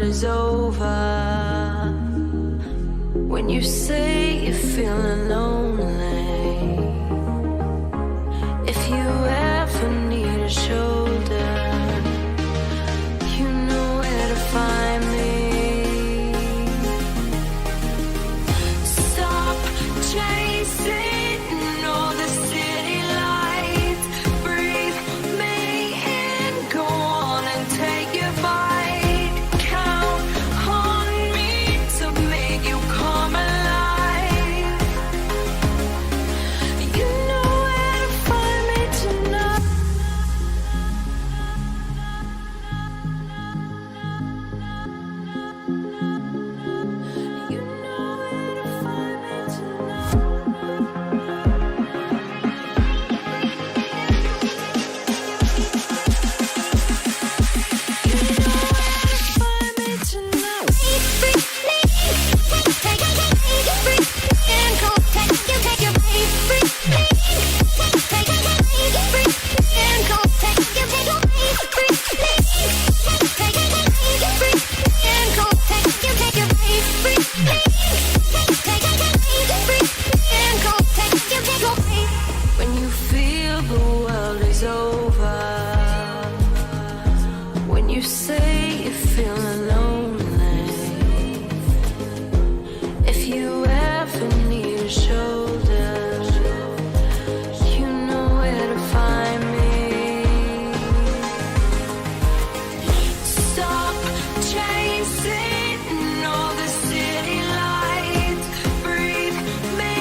is over, when you say you're feeling lonely, if you ever need a shoulder, you know where to find me. Stop chasing all the city lights, breathe me in, go on and take your bite, count on me to make you come alive. You know where to find me tonight. You know where to find me tonight. When you feel the world is over, when you say you're feeling lonely, if you ever need a shoulder, you know where to find me. Stop chasing all the city lights, breathe me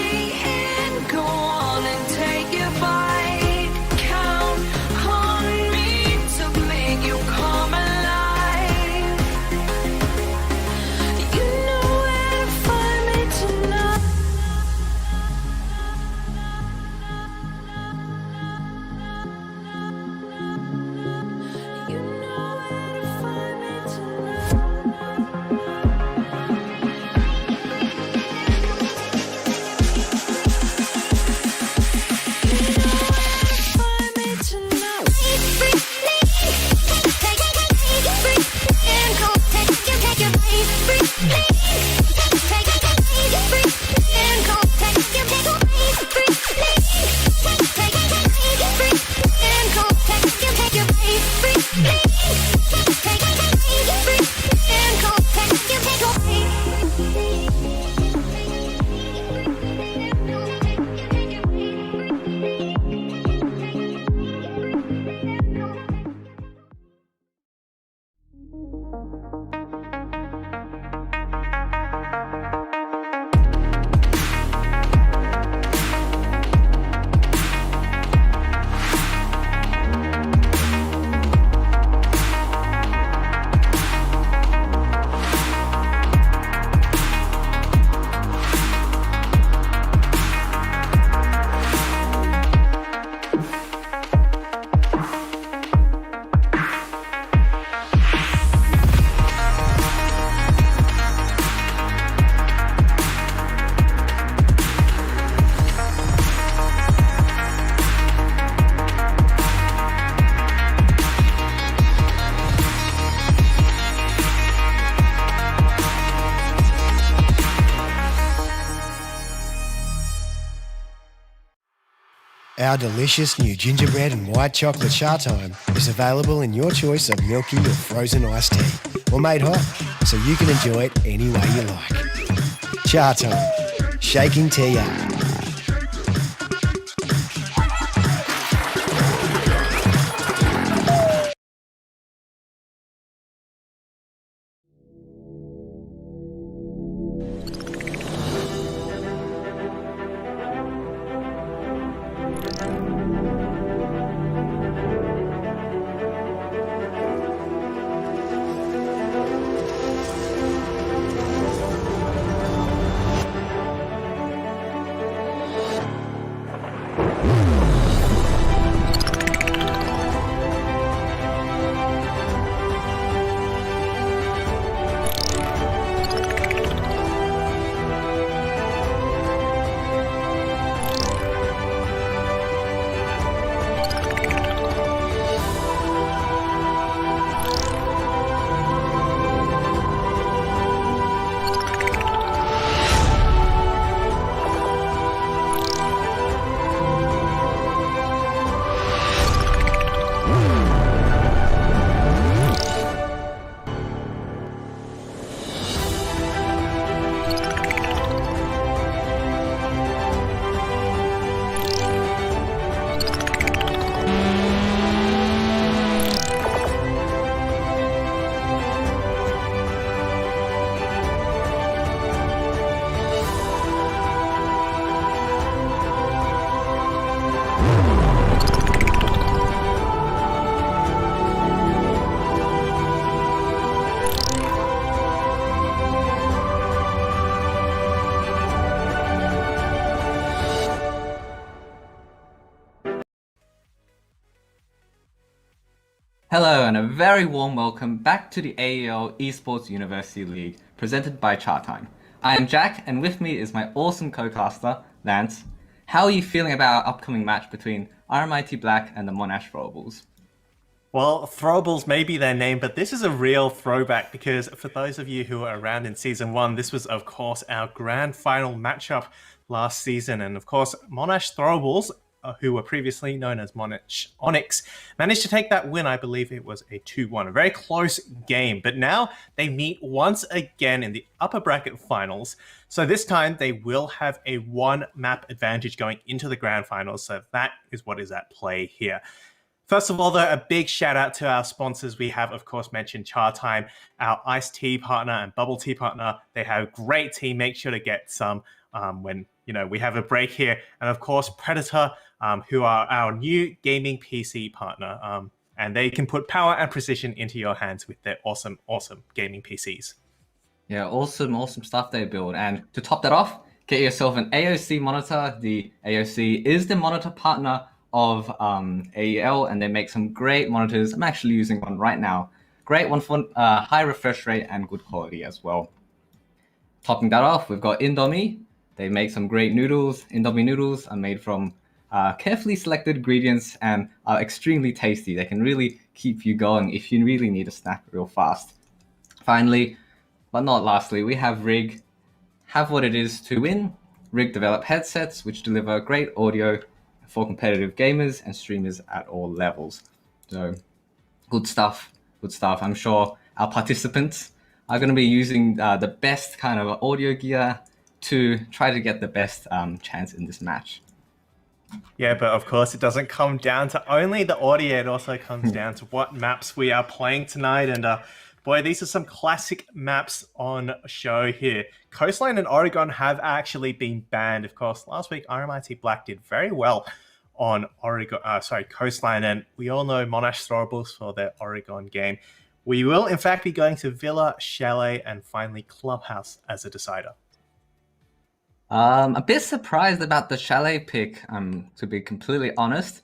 in, go on and take your bite, count on me to make you come alive. You know where to find me tonight. You know where to find me tonight. Find me tonight. Our delicious new gingerbread and white chocolate Chatime is available in your choice of milky or frozen iced tea, or made hot, so you can enjoy it any way you like. Chatime, shaking tea up. Hello and a very warm welcome back to the AEL Esports University League presented by Chatime. I am Jack and with me is my awesome co-caster, Lance. How are you feeling about our upcoming match between RMIT Black and the Monash Throwables? Well, Throwables may be their name, but this is a real throwback because for those of you who were around in Season 1, this was, of course, our grand final matchup last season. And, of course, Monash Throwables, who were previously known as Monash Onyx, managed to take that win. I believe it was a 2-1, a very close game. But now they meet once again in the upper bracket finals. So this time they will have a one-map advantage going into the grand finals. So that is what is at play here. First of all, though, a big shout out to our sponsors. We have, of course, mentioned Chatime, our iced tea partner and bubble tea partner. They have great tea. Make sure to get some when we have a break here. And of course, Predator, who are our new gaming PC partner. And they can put power and precision into your hands with their awesome, awesome gaming PCs. Yeah, awesome stuff they build. And to top that off, get yourself an AOC Monitor. The AOC is the monitor partner of AEL, and they make some great monitors. I'm actually using one right now. Great one for high refresh rate and good quality as well. Topping that off, we've got Indomie. They make some great noodles. Indomie noodles are made from carefully selected ingredients and are extremely tasty. They can really keep you going if you really need a snack real fast. Finally, but not lastly, we have Rig. Have what it is to win. Rig develop headsets which deliver great audio for competitive gamers and streamers at all levels. So good stuff. I'm sure our participants are going to be using the best kind of audio gear to try to get the best chance in this match. Yeah, but of course it doesn't come down to only the audio, it also comes down to what maps we are playing tonight. And boy, these are some classic maps on show here. Coastline and Oregon have actually been banned. Of course, last week RMIT Black did very well on Coastline, and we all know Monash Throwables for their Oregon game. We will in fact be going to Villa, Chalet, and finally Clubhouse as a decider. A bit surprised about the Chalet pick, to be completely honest.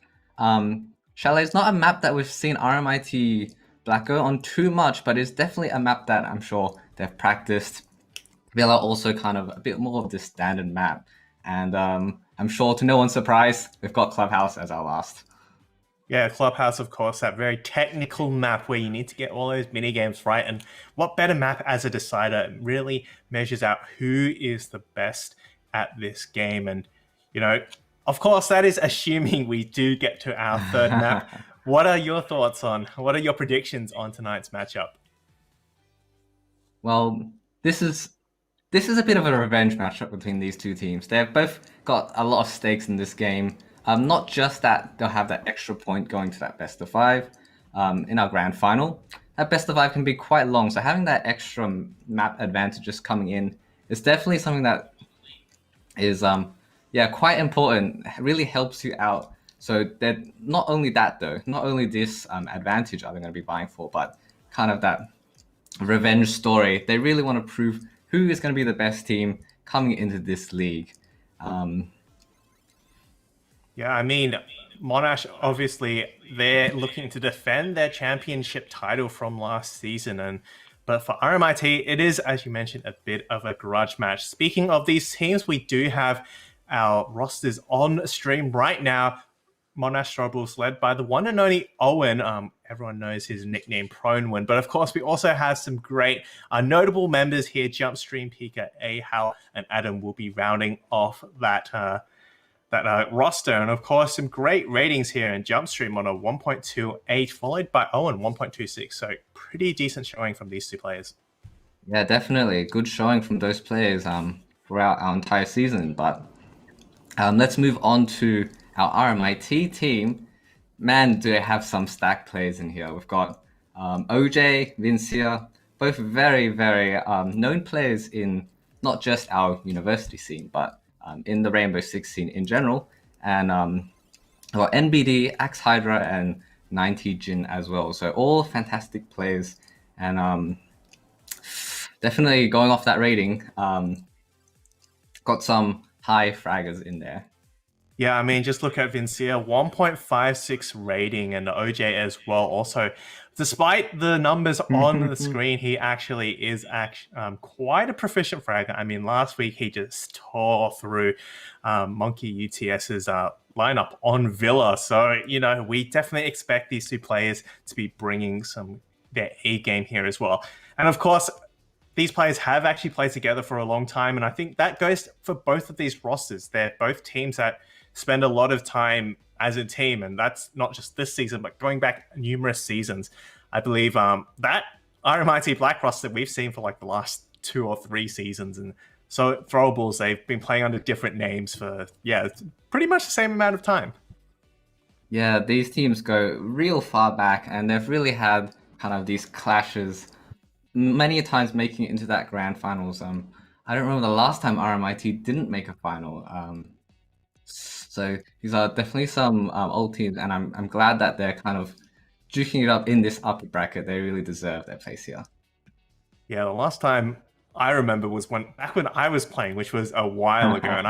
Chalet is not a map that we've seen RMIT Black go on too much, but it's definitely a map that I'm sure they've practiced. Villa also kind of a bit more of the standard map. And I'm sure to no one's surprise, we've got Clubhouse as our last. Yeah, Clubhouse, of course, that very technical map where you need to get all those mini games right. And what better map as a decider? It really measures out who is the best at this game. And, of course, that is assuming we do get to our third map. What are your predictions on tonight's matchup? Well, this is a bit of a revenge matchup between these two teams. They've both got a lot of stakes in this game. Not just that they'll have that extra point going to that best of 5 in our grand final. That best of 5 can be quite long, so having that extra map advantage just coming in is definitely something that is quite important. It really helps you out. So that not only this advantage are they going to be buying for, but kind of that revenge story. They really want to prove who is going to be the best team coming into this league. Yeah, I mean, Monash, obviously, they're looking to defend their championship title from last season. But for RMIT, it is, as you mentioned, a bit of a grudge match. Speaking of these teams, we do have our rosters on stream right now. Monash Throwables led by the one and only Owen. Everyone knows his nickname, Pronewen. But of course, we also have some great notable members here. Jumpstream Pika, Ahal, and Adam will be rounding off that roster. And of course, some great ratings here in Jumpstream on a 1.28, followed by Owen 1.26. So pretty decent showing from these two players. Yeah, definitely. Good showing from those players throughout our entire season. But let's move on to our RMIT team. Man, do they have some stacked players in here. We've got OJ, Vincia, both very, very known players in not just our university scene, but in the Rainbow Six scene in general. And got NBD, Axe Hydra, and 90 Jin as well. So all fantastic players. And definitely going off that rating, got some high fraggers in there. Yeah, I mean, just look at Vincia, 1.56 rating, and OJ as well. Also, despite the numbers on the screen, he actually is quite a proficient fragger. I mean, last week he just tore through Monkey UTS's lineup on Villa. So, we definitely expect these two players to be bringing their A game here as well. And of course, these players have actually played together for a long time, and I think that goes for both of these rosters. They're both teams that spend a lot of time as a team, and that's not just this season, but going back numerous seasons. I believe that RMIT Black roster we've seen for like the last 2 or 3 seasons, and so Throwables, they've been playing under different names for pretty much the same amount of time. Yeah, these teams go real far back, and they've really had kind of these clashes many a times making it into that grand finals. I don't remember the last time RMIT didn't make a final. So these are definitely some old teams, and I'm glad that they're kind of duking it up in this upper bracket. They really deserve their place here. Yeah, the last time I remember was back when I was playing, which was a while ago, and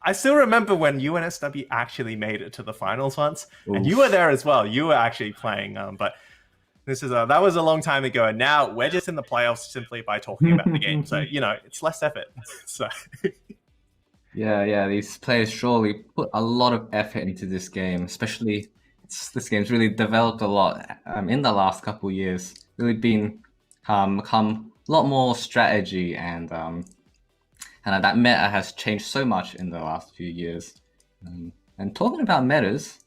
I still remember when UNSW actually made it to the finals once, and you were there as well. You were actually playing, but that was a long time ago, and now we're just in the playoffs simply by talking about the game. So it's less effort. So yeah, these players surely put a lot of effort into this game, especially this game's really developed a lot in the last couple of years. Really been become a lot more strategy, and that meta has changed so much in the last few years. And talking about metas,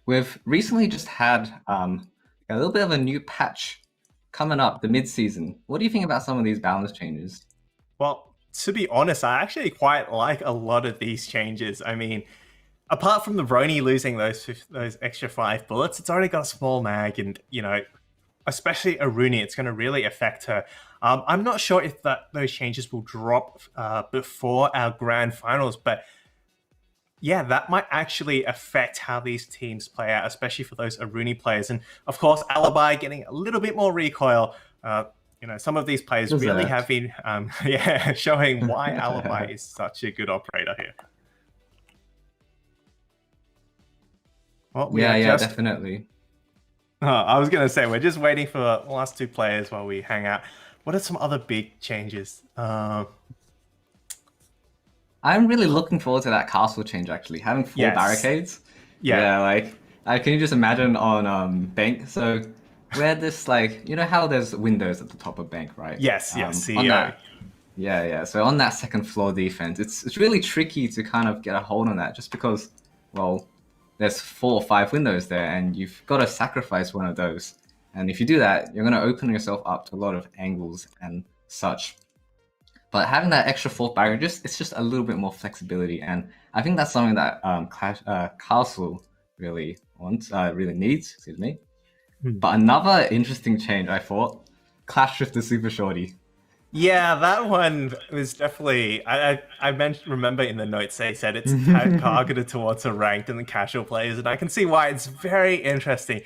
we've recently just had a little bit of a new patch coming up, the mid-season. What do you think about some of these balance changes? Well, to be honest, I actually quite like a lot of these changes. I mean, apart from the Roni losing those extra 5 bullets, it's already got a small mag, and especially Aruni, it's going to really affect her. I'm not sure if those changes will drop before our grand finals, but yeah, that might actually affect how these teams play out, especially for those Aruni players. And of course, Alibi getting a little bit more recoil. Some of these players really have been showing why Alibi is such a good operator here. Well, definitely. I was going to say, we're just waiting for the last 2 players while we hang out. What are some other big changes? I'm really looking forward to that castle change, actually. Having 4 barricades. Yeah, can you just imagine on Bank? So where this, how there's windows at the top of Bank, right? Yes, CEO. So on that second floor defense, it's really tricky to kind of get a hold on that, just because, well, there's 4 or 5 windows there, and you've got to sacrifice one of those. And if you do that, you're going to open yourself up to a lot of angles and such. But having that extra 4th barrier, it's just a little bit more flexibility, and I think that's something that Castle really needs. Excuse me. But another interesting change, I thought, Clash with the Super Shorty. Yeah, that one was definitely. I remember in the notes they said it's targeted towards the ranked and the casual players, and I can see why it's very interesting.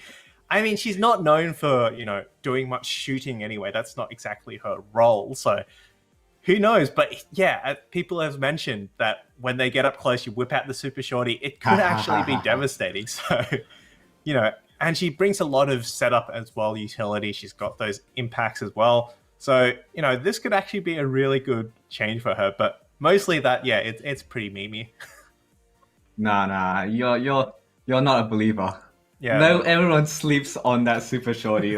I mean, she's not known for doing much shooting anyway. That's not exactly her role, so. Who knows? But yeah, people have mentioned that when they get up close, you whip out the Super Shorty, it could actually be devastating. So, and she brings a lot of setup as well, utility. She's got those impacts as well. So, this could actually be a really good change for her. But mostly that, it's pretty memey. Nah, you're not a believer. Yeah. No, everyone sleeps on that Super Shorty.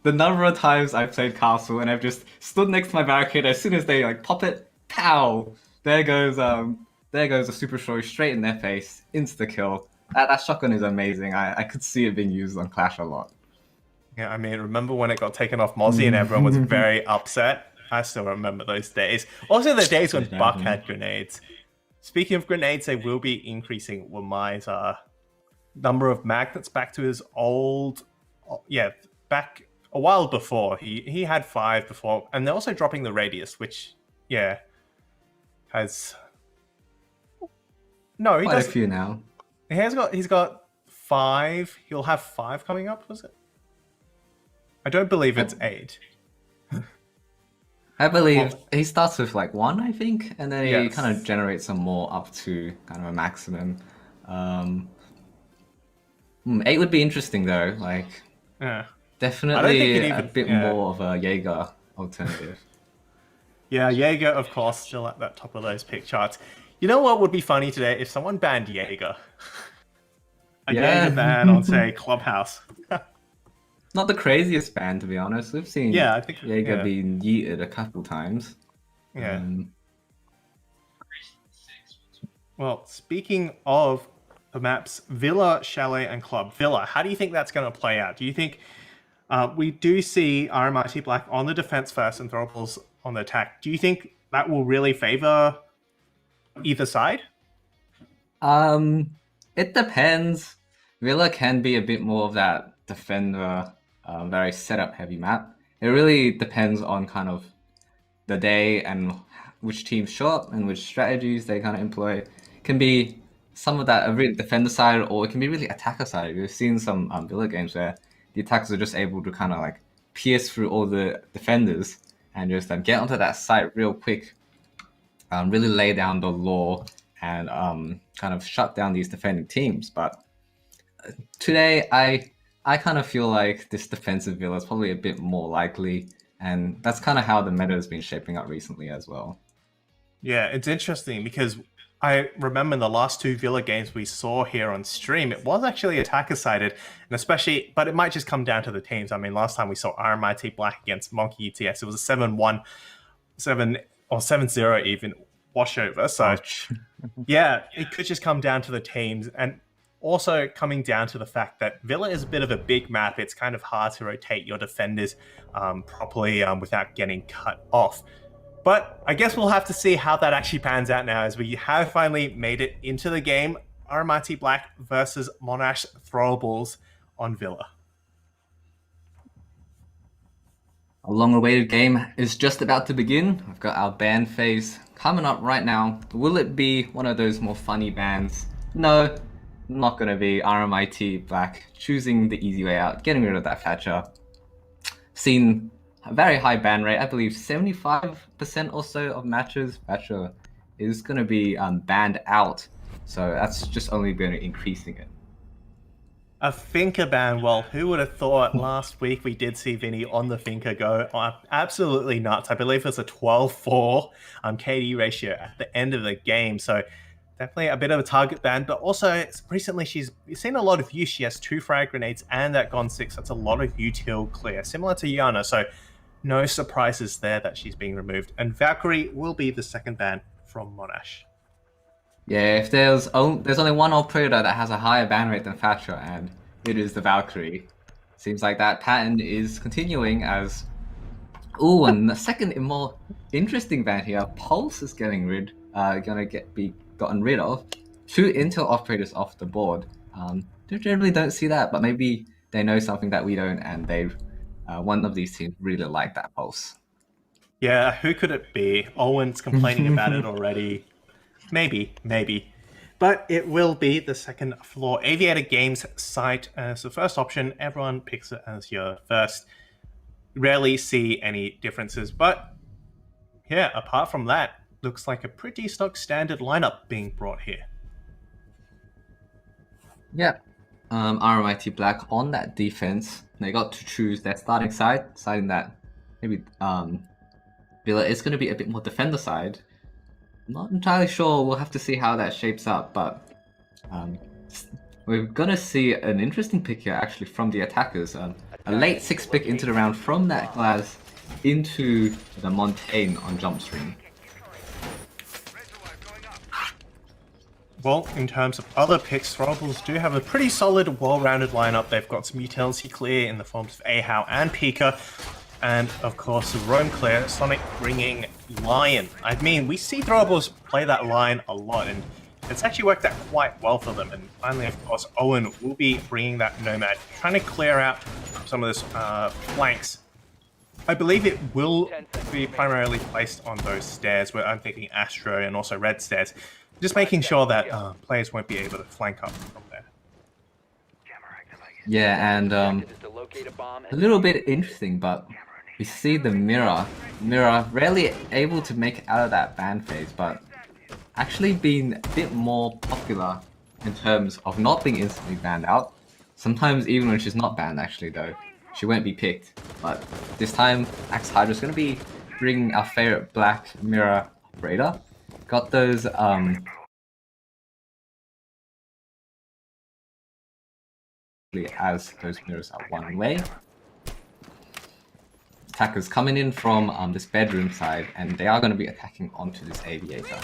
The number of times I've played Castle and I've just stood next to my barricade, as soon as they pop it, pow! There goes a Super Shorty straight in their face, insta kill. That shotgun is amazing. I could see it being used on Clash a lot. Yeah, I mean, remember when it got taken off Mozzie and everyone was very upset? I still remember those days. Also, the days when Buck had grenades. Speaking of grenades, they will be increasing Wamai's number of magnets back to his old, back a while before. He had 5 before, and they're also dropping the radius, which has no, he does a few now. He's got 5. He'll have 5 coming up. Was it? I don't believe it's 8. I believe he starts with like 1, I think, and then he Yes. kind of generates some more up to kind of a maximum. 8 would be interesting though, like Yeah. definitely he'd a even- bit yeah. more of a Jaeger alternative. Yeah, Jaeger, of course, still at that top of those pick charts. You know what would be funny today? If someone banned Jaeger. A Yeah. Jaeger ban on, say, Clubhouse. Not the craziest ban, to be honest. We've seen Yeah, I think- Jaeger yeah. being yeeted a couple times. Yeah. Well, speaking of the maps, Villa, Chalet, and Club. Villa, how do you think that's going to play out? Do you think we do see RMIT Black on the defense first and Throwables on the attack? Do you think that will really favor either side? It depends. Villa can be a bit more of that defender, very setup heavy map. It really depends on kind of the day and which teams show up and which strategies they kind of employ. It can be some of that a really defender side, or it can be really attacker side. We've seen some Villa games where the attackers are just able to kind of like pierce through all the defenders and just get onto that site real quick, really lay down the law and kind of shut down these defending teams. But today, I kind of feel like this defensive Villa is probably a bit more likely, and that's kind of how the meta has been shaping up recently as well. Yeah, it's interesting because I remember in the last 2 Villa games we saw here on stream, it was actually attacker-sided, and especially, but it might just come down to the teams. I mean, last time we saw RMIT Black against Monkey ETS, it was a 7-1, 7 or 7-0 even washover. So, Ouch. yeah, it could just come down to the teams, and also coming down to the fact that Villa is a bit of a big map. It's kind of hard to rotate your defenders properly without getting cut off. But I guess we'll have to see how that actually pans out now, as we have finally made it into the game. RMIT Black versus Monash Throwables on Villa. A long-awaited game is just about to begin. We've got our ban phase coming up right now. Will it be one of those more funny bans? No, not going to be. RMIT Black choosing the easy way out, getting rid of that Thatcher. Seen a very high ban rate. I believe 75% or so of matches, Thatcher is going to be banned out. So that's just only going to increasing it. A Finker ban. Well, who would have thought last week we did see Vinny on the Finker go absolutely nuts. I believe it was a 12-4 KD ratio at the end of the game. So definitely a bit of a target ban, but also recently she's seen a lot of use. She has 2 frag grenades and that Gon 6. That's a lot of util clear, similar to Yana. So no surprises there that she's being removed. And Valkyrie will be the second ban from Monash. Yeah, if there's only one operator that has a higher ban rate than Thatcher, and it is the Valkyrie. Seems like that pattern is continuing as... Ooh, and the second more interesting ban here, Pulse is getting be gotten rid of. 2 Intel operators off the board. They generally don't see that, but maybe they know something that we don't, and they one of these teams really like that Pulse. Yeah, who could it be? Owen's complaining about it already. Maybe. But it will be the second floor Aviator Games site as the first option. Everyone picks it as your first. Rarely see any differences, but yeah, apart from that, looks like a pretty stock standard lineup being brought here. Yeah. RMIT Black on that defense. They got to choose their starting side, deciding that maybe Villa is going to be a bit more defender side. Not entirely sure. We'll have to see how that shapes up, but we're going to see an interesting pick here actually from the attackers. A late 6 pick into the round from that Glass into the Montaigne on jump stream. Well, in terms of other picks, Throwables do have a pretty solid, well-rounded lineup. They've got some utility clear in the forms of Ahau and Pika. And, of course, the Roam clear, Sonic bringing Lion. I mean, we see Throwables play that line a lot, and it's actually worked out quite well for them. And finally, of course, Owen will be bringing that Nomad, trying to clear out some of this flanks. I believe it will be primarily placed on those stairs, where I'm thinking Astro and also Red stairs. Just making sure that players won't be able to flank up from there. Yeah, and a little bit interesting, but we see the Mirror. Mirror rarely able to make it out of that ban phase, but actually being a bit more popular in terms of not being instantly banned out. Sometimes even when she's not banned actually though, she won't be picked. But this time, Axe Hydra's going to be bringing our favorite black Mirror operator. Got those as those mirrors are one way. Attackers coming in from this bedroom side, and they are going to be attacking onto this aviator.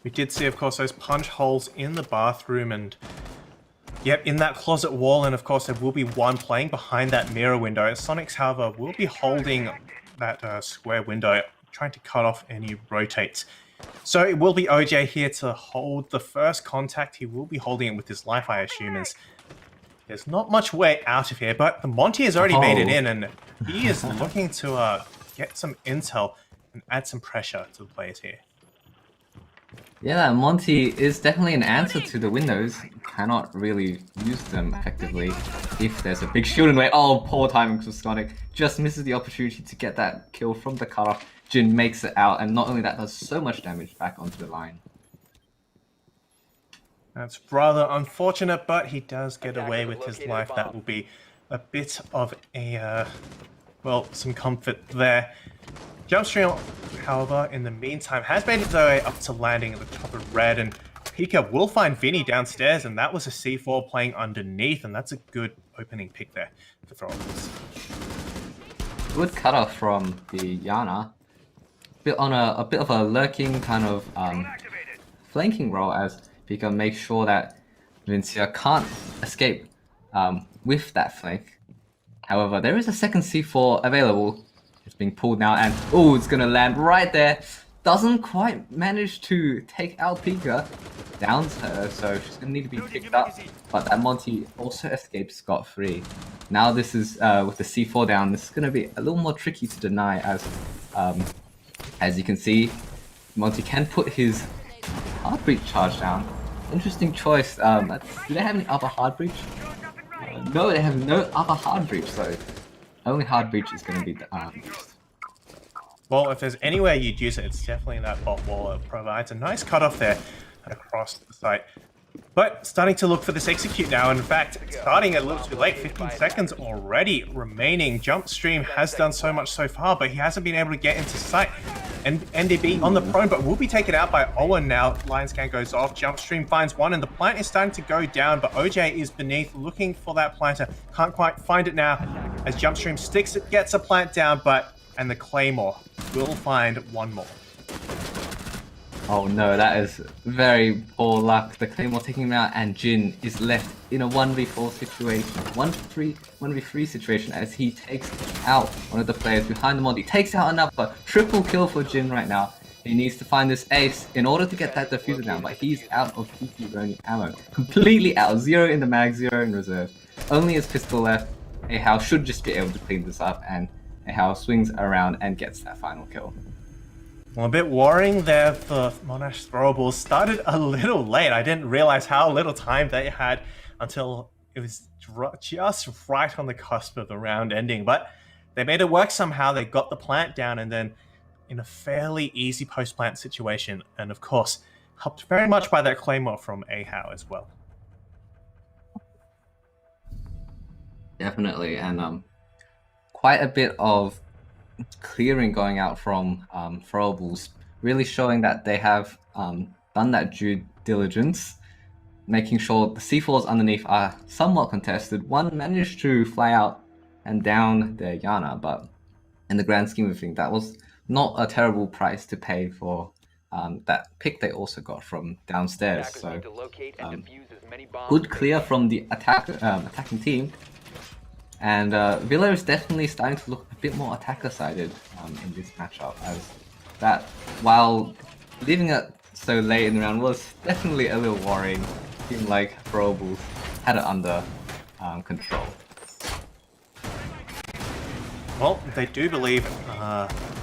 We did see, of course, those punch holes in the bathroom and, yep, in that closet wall, and of course there will be one playing behind that mirror window. Sonics, however, will be holding that square window, trying to cut off any rotates. So it will be OJ here to hold the first contact. He will be holding it with his life, I assume, as there's not much way out of here, but the Monty has already made it in, and he is looking to get some intel and add some pressure to the players here. Yeah, Monty is definitely an answer to the windows. Cannot really use them effectively if there's a big shield in the way. Oh, poor timing for Sonic. Just misses the opportunity to get that kill from the cutoff. Jin makes it out, and not only that, does so much damage back onto the line. That's rather unfortunate, but he does get away with his life. That will be a bit of a, well, some comfort there. Jumpstream, however, in the meantime, has made its way up to landing at the top of red, and Pika will find Vinny downstairs, and that was a C4 playing underneath, and that's a good opening pick there for Throwables. Good cutoff from the Yana. A bit of a lurking kind of flanking role as Pika makes sure that Vincia can't escape with that flank. However, there is a second C4 available. It's being pulled now, and oh, it's gonna land right there. Doesn't quite manage to take out Pika. Downs her, so she's gonna need to be picked up. But that Monty also escapes scot-free. Now this is with the C4 down. This is gonna be a little more tricky to deny, as you can see, Monty can put his hard breach charge down. Interesting choice. Do they have any other hard breach? No, they have no other hard breach, so only hard breach is going to be used. Well, if there's anywhere you'd use it, it's definitely in that bot wall. It provides a nice cutoff there across the site. But starting to look for this execute now. In fact, starting a little too late, 15 seconds already remaining. Jumpstream has done so much so far, but he hasn't been able to get into sight. And NDB on the prone, but will be taken out by Owen now. Line scan goes off. Jumpstream finds one, and the plant is starting to go down, but OJ is beneath, looking for that planter. Can't quite find it now, as Jumpstream sticks it, gets a plant down, and the Claymore will find one more. Oh no, that is very poor luck. The Claymore taking him out, and Jin is left in a 1v4 situation. 1v3 situation as he takes out one of the players behind the Monty. Takes out another. Triple kill for Jin right now. He needs to find this ace in order to get that diffuser down, but he's out of PP Roni ammo. Completely out. 0 in the mag, 0 in reserve. Only his pistol left. Ahau should just be able to clean this up, and Ahau swings around and gets that final kill. Well, a bit worrying there for Monash Throwables. Started a little late. I didn't realize how little time they had until it was just right on the cusp of the round ending. But they made it work somehow. They got the plant down, and then in a fairly easy post-plant situation. And of course, helped very much by that Claymore from Ahau as well. Definitely, and quite a bit of clearing going out from Throwables, really showing that they have done that due diligence, making sure the C4s underneath are somewhat contested. One managed to fly out and down their Yana, but in the grand scheme of things, that was not a terrible price to pay for that pick they also got from downstairs. So good clear from the attacking team. And Villa is definitely starting to look a bit more attacker-sided in this matchup, as that, while leaving it so late in the round, was definitely a little worrying. Seemed like Throwables had it under control. Well, they do believe,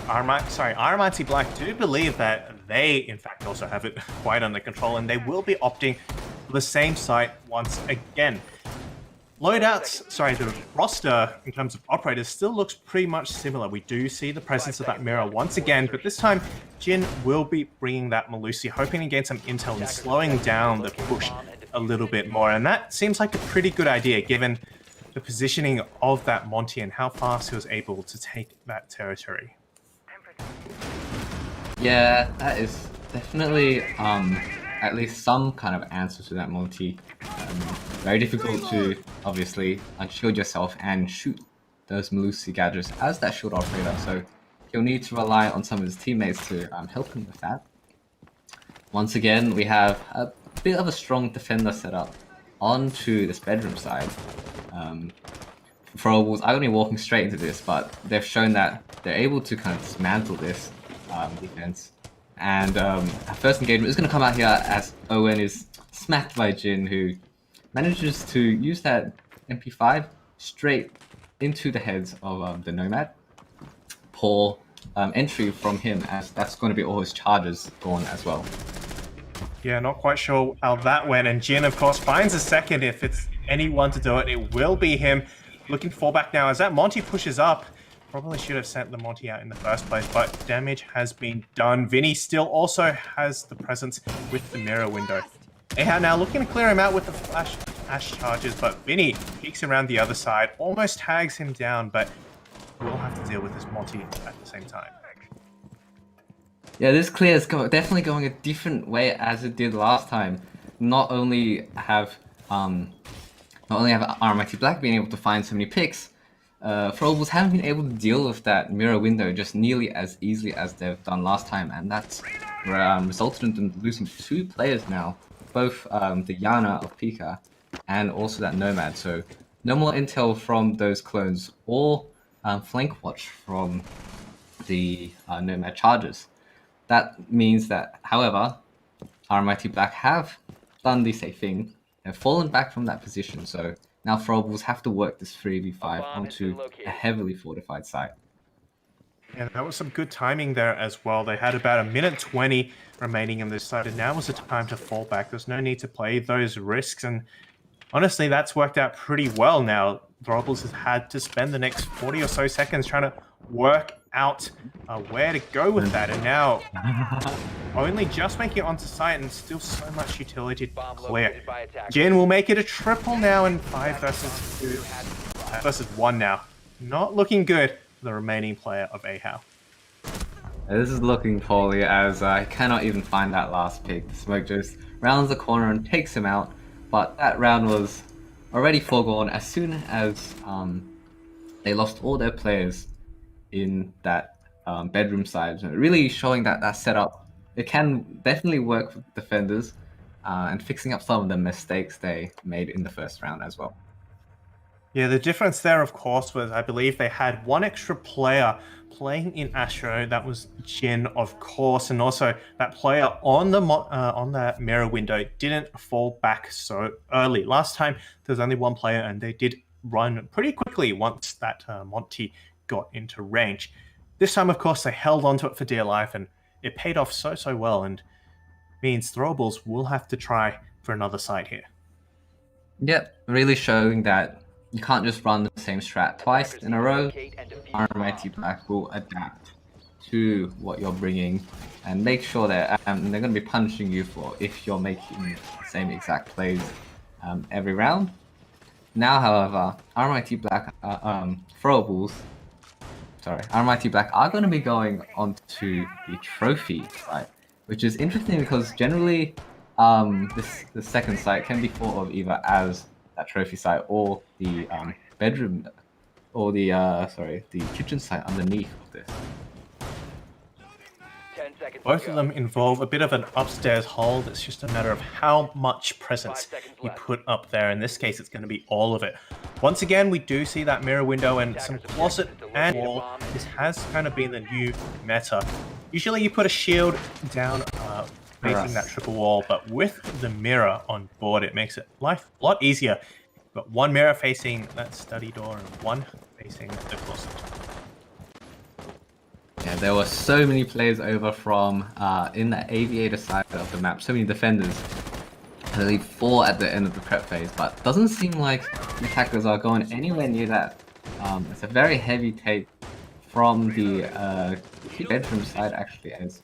RMIT Black do believe that they, in fact, also have it quite under control, and they will be opting for the same site once again. the roster in terms of operators still looks pretty much similar. We do see the presence of that mirror once again, but this time Jin will be bringing that Malusi, hoping to gain some intel and slowing down the push a little bit more. And that seems like a pretty good idea given the positioning of that Monty and how fast he was able to take that territory. Yeah, that is definitely at least some kind of answer to that multi. Very difficult to obviously unshield yourself and shoot those Malusi gadgets as that shield operator, so he'll need to rely on some of his teammates to help him with that. Once again, we have a bit of a strong defender setup onto this bedroom side. Throwables are going to be walking straight into this, but they've shown that they're able to kind of dismantle this defense. And our first engagement is going to come out here as Owen is smacked by Jin, who manages to use that MP5 straight into the heads of the Nomad. Poor entry from him, as that's going to be all his charges gone as well. Yeah, not quite sure how that went. And Jin, of course, finds a second. If it's anyone to do it, it will be him. Looking fallback now as that Monty pushes up. Probably should have sent the Monty out in the first place, but damage has been done. Vinny still also has the presence with the mirror window. AHA now looking to clear him out with the flash ash charges, but Vinny peeks around the other side, almost tags him down, but we'll have to deal with this Monty at the same time. Yeah, this clear is definitely going a different way as it did last time. Not only have RMIT Black been able to find so many picks, Throwables haven't been able to deal with that mirror window just nearly as easily as they've done last time, and that's resulted in them losing 2 players now, both the Yana of Pika and also that Nomad. So no more intel from those clones or flank watch from the Nomad charges. That means that, however, RMIT Black have done the safe thing. They've fallen back from that position, so now Throwables have to work this 3v5 onto a heavily fortified site. Yeah, that was some good timing there as well. They had about 1:20 remaining in this side, and now was the time to fall back. There's no need to play those risks, and honestly, that's worked out pretty well now. Throwables has had to spend the next 40 or so seconds trying to work out where to go with that, and now only just making it onto site and still so much utility to clear. Jin will make it a triple now in 5 versus 1 now. Not looking good for the remaining player of AHA. This is looking poorly as I cannot even find that last pick. The smoke just rounds the corner and takes him out, but that round was already foregone as soon as they lost all their players in that bedroom side. So really showing that that setup, it can definitely work with defenders and fixing up some of the mistakes they made in the first round as well. Yeah, the difference there, of course, was I believe they had 1 extra player playing in Astro. That was Jin, of course, and also that player on the mirror window didn't fall back so early. Last time there was only 1 player, and they did run pretty quickly once that Monty got into range. This time, of course, they held onto it for dear life, and it paid off so well, and means Throwables will have to try for another side here. Yep, really showing that you can't just run the same strat twice in a row. RMIT Black will adapt to what you're bringing and make sure that they're going to be punishing you for if you're making the same exact plays every round. Now, however, RMIT Black RMIT Black are going to be going onto the trophy site, which is interesting because generally the second site can be thought of either as that trophy site or the bedroom or the kitchen site underneath of this. Both of them involve a bit of an upstairs hold. It's just a matter of how much presence you put up there. In this case, it's going to be all of it. Once again, we do see that mirror window and some closet and wall. This has kind of been the new meta. Usually you put a shield down facing that triple wall, but with the mirror on board, it makes it life a lot easier. You've got 1 mirror facing that study door and 1 facing the closet. Yeah, there were so many players over from in the aviator side of the map, so many defenders. I believe 4 at the end of the prep phase, but doesn't seem like the attackers are going anywhere near that. It's a very heavy take from the bedroom side actually, as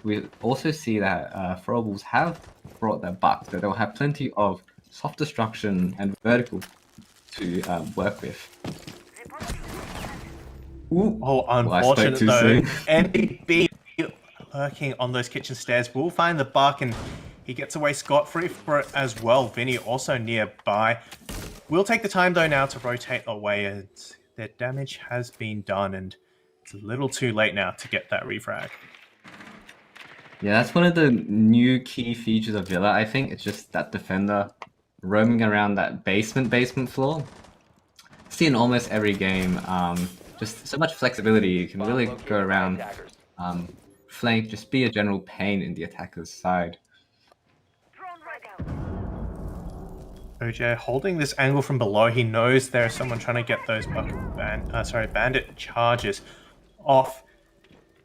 we also see that Throwables have brought their buck, so they'll have plenty of soft destruction and vertical to work with. Ooh, oh, Well, unfortunate too though. soon. NDB lurking on those kitchen stairs will find the buck, and he gets away scot-free for it as well. Vinny also nearby. We'll take the time though now to rotate away, as their damage has been done, and it's a little too late now to get that refrag. Yeah, that's one of the new key features of Villa, I think. It's just that defender roaming around that basement floor. See in almost every game, just so much flexibility. You can really go around, flank, just be a general pain in the attacker's side. OJ holding this angle from below. He knows there's someone trying to get those bandit charges off.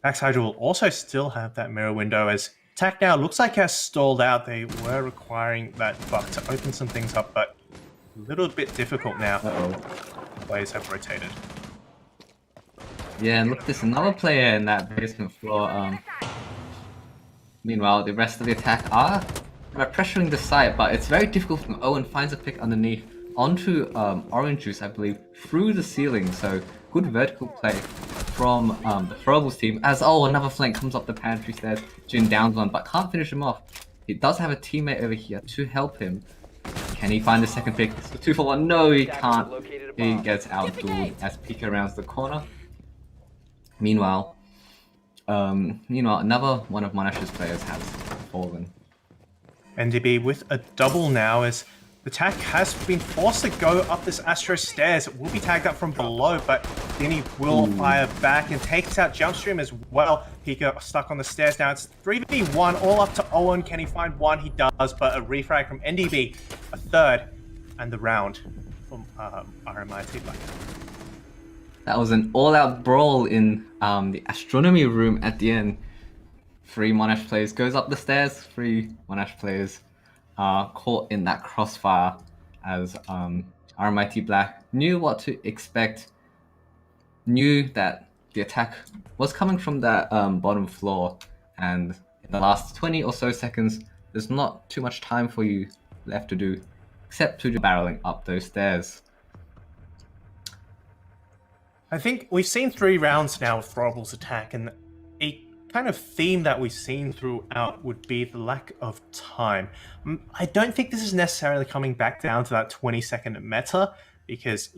Backside will also still have that mirror window, as attack now looks like has stalled out. They were requiring that buck to open some things up, but a little bit difficult now. Players have rotated. Yeah, and look, there's another player in that basement floor. Meanwhile, the rest of the attack are pressuring the site, but it's very difficult from Owen finds a pick underneath onto Orange Juice, I believe, through the ceiling. So good vertical play from the Throwables team, as another flank comes up the pantry stairs. Jin downs one, but can't finish him off. He does have a teammate over here to help him. Can he find the second pick? It's the 2-for-1. No, he can't. He gets outdueled as Pika rounds the corner. Meanwhile, another one of Monash's players has fallen. NDB with a double now, as the attack has been forced to go up this Astro stairs. It will be tagged up from below, but Vinny will fire back and takes out Jumpstream as well. Pika stuck on the stairs now. It's 3v1, all up to Owen. Can he find one? He does, but a refrag from NDB, a third, and the round from RMIT. That was an all-out brawl in the astronomy room at the end. 3 Monash players goes up the stairs, 3 Monash players are caught in that crossfire, as RMIT Black knew what to expect, knew that the attack was coming from that bottom floor, and in the last 20 or so seconds, there's not too much time for you left to do, except to barreling up those stairs. I think we've seen 3 rounds now of Throwables attack, and a kind of theme that we've seen throughout would be the lack of time. I don't think this is necessarily coming back down to that 20-second meta, because,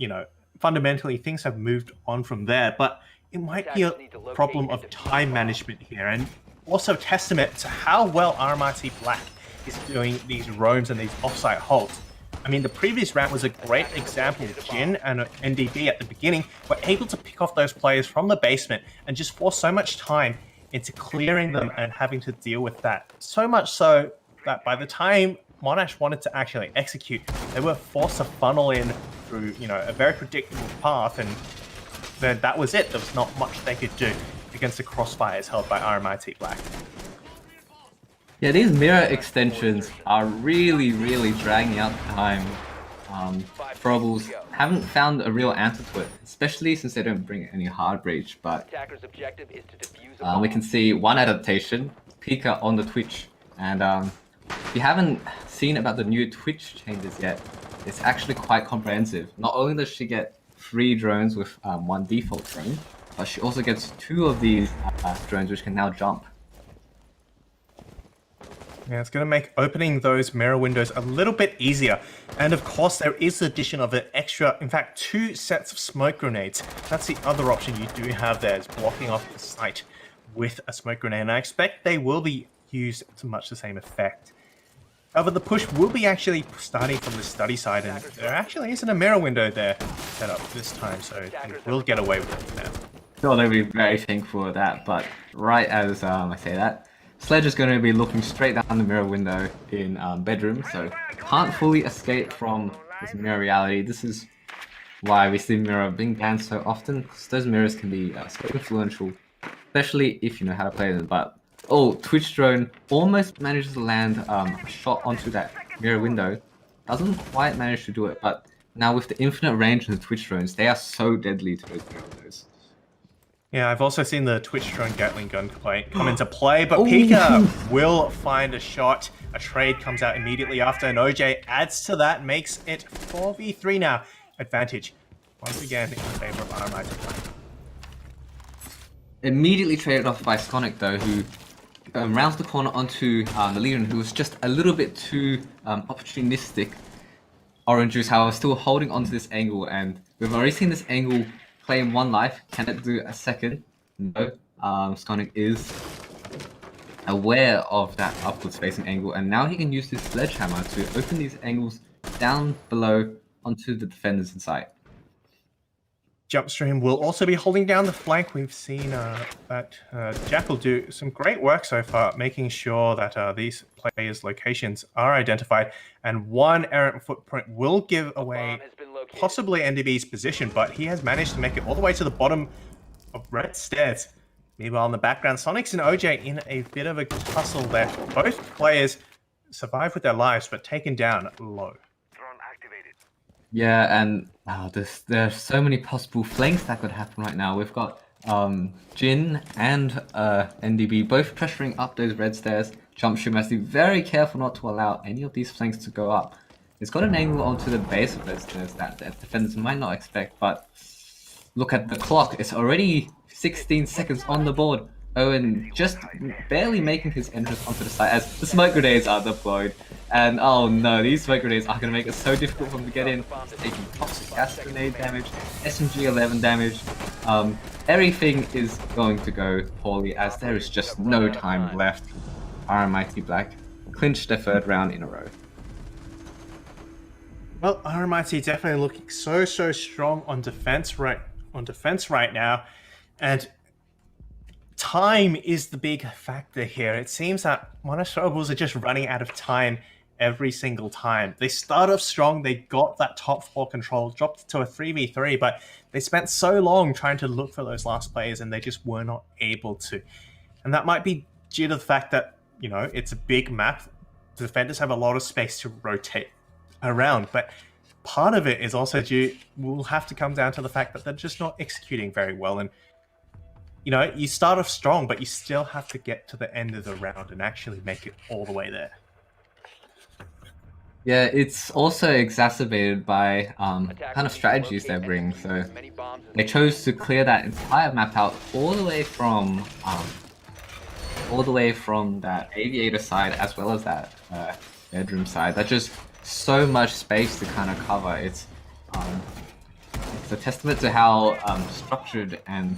fundamentally things have moved on from there, but it might be a problem of time management here, and also testament to how well RMIT Black is doing these roams and these offsite holds. I mean, the previous round was a great example. Jin and NDB at the beginning were able to pick off those players from the basement and just force so much time into clearing them and having to deal with that. So much so that by the time Monash wanted to actually execute, they were forced to funnel in through, a very predictable path, and then that was it. There was not much they could do against the crossfires held by RMIT Black. Yeah, these mirror extensions are really, really dragging out time. Throwables haven't found a real answer to it, especially since they don't bring any hard breach, but we can see one adaptation, Pika on the Twitch, and if you haven't seen about the new Twitch changes yet, it's actually quite comprehensive. Not only does she get 3 drones with 1 default drone, but she also gets 2 of these drones which can now jump. Yeah, it's going to make opening those mirror windows a little bit easier. And of course, there is the addition of an extra, in fact, 2 sets of smoke grenades. That's the other option you do have there, is blocking off the site with a smoke grenade. And I expect they will be used to much the same effect. However, the push will be actually starting from the study side, and there actually isn't a mirror window there set up this time, so they will get away with it now. Sure, they'll be very thankful for that, but right as I say that, Sledge is going to be looking straight down the mirror window in bedroom, so can't fully escape from this mirror reality. This is why we see mirror being banned so often, because those mirrors can be so influential, especially if you know how to play them. But Twitch drone almost manages to land a shot onto that mirror window. Doesn't quite manage to do it, but now with the infinite range and the Twitch drones, they are so deadly to those mirror windows. Yeah, I've also seen the Twitch drone Gatling gun come into play, but Pika will find a shot. A trade comes out immediately after, and OJ adds to that, makes it 4v3 now. Advantage, once again, in favor of RMIT. Immediately traded off by Skonic, though, who rounds the corner onto the leader, who was just a little bit too opportunistic. Orange Juice, however, still holding onto this angle, and we've already seen this angle claim 1 life. Can it do a second? No. Skonic is aware of that upwards facing angle, and now he can use his sledgehammer to open these angles down below onto the defenders in sight. Jumpstream will also be holding down the flank. We've seen that Jack will do some great work so far, making sure that these players' locations are identified, and 1 errant footprint will give away possibly NDB's position, but he has managed to make it all the way to the bottom of red stairs. Meanwhile, in the background, Sonics and OJ in a bit of a tussle there. Both players survive with their lives, but taken down low. Yeah, and there's so many possible flanks that could happen right now. We've got Jin and NDB both pressuring up those red stairs. Jumpstream has to be very careful not to allow any of these flanks to go up. It's got an angle onto the base of those stairs that defenders might not expect, but look at the clock. It's already 16 seconds on the board. Owen just barely making his entrance onto the site as the smoke grenades are deployed. And oh no, these smoke grenades are going to make it so difficult for him to get in. He's taking toxic gas grenade damage, SMG 11 damage. Everything is going to go poorly as there is just no time left. RMIT Black clinched their 3rd round in a row. Well, RMIT definitely looking so strong on defense right now, and time is the big factor here. It seems that Monash Throwables are just running out of time every single time. They start off strong, they got that top 4 control, dropped to a 3v3, but they spent so long trying to look for those last players and they just were not able to. And that might be due to the fact that, you know, it's a big map. The defenders have a lot of space to rotate around, but part of it is also will have to come down to the fact that they're just not executing very well. And you know, you start off strong, but you still have to get to the end of the round and actually make it all the way there. Yeah, it's also exacerbated by kind of strategies they bring. So they chose to clear that entire map out all the way from that aviator side as well as that bedroom side. That's just so much space to kind of cover. It's a testament to how structured and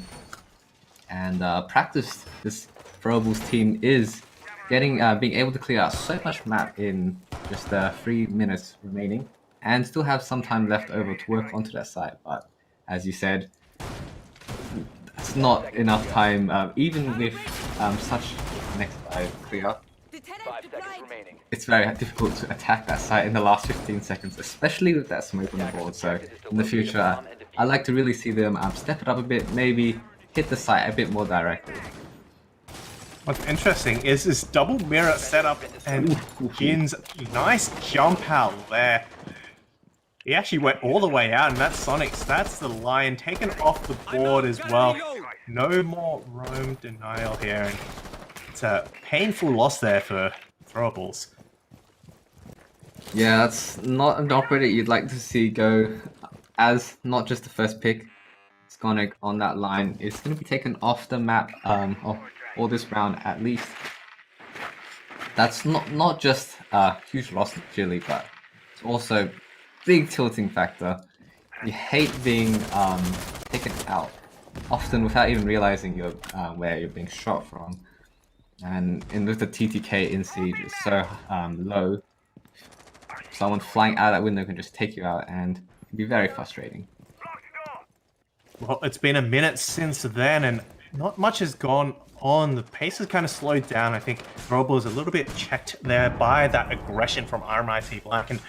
practiced this Throwables team is, being able to clear out so much map in just 3 minutes remaining, and still have some time left over to work onto that side. But as you said, that's not enough time, even with such an expedited clear. It's very difficult to attack that site in the last 15 seconds, especially with that smoke on the board. So in the future, I'd like to really see them step it up a bit, maybe hit the site a bit more directly. What's interesting is this double mirror setup and Jin's nice jump out there. He actually went all the way out, and that's Sonic's. That's the Lion taken off the board as well. No more roam denial here, and it's a painful loss there for Throwables. Yeah, that's not an operator you'd like to see go as not just the first pick. Skonic on that line is going to be taken off the map all this round at least. That's not just a huge loss clearly, but it's also big tilting factor. You hate being taken out often without even realizing you're where you're being shot from, and with the TTK in siege is so low, someone flying out that window can just take you out, and it can be very frustrating. Well, it's been a minute since then, and not much has gone on. The pace has kind of slowed down. I think Throwables is a little bit checked there by that aggression from RMIT Black, and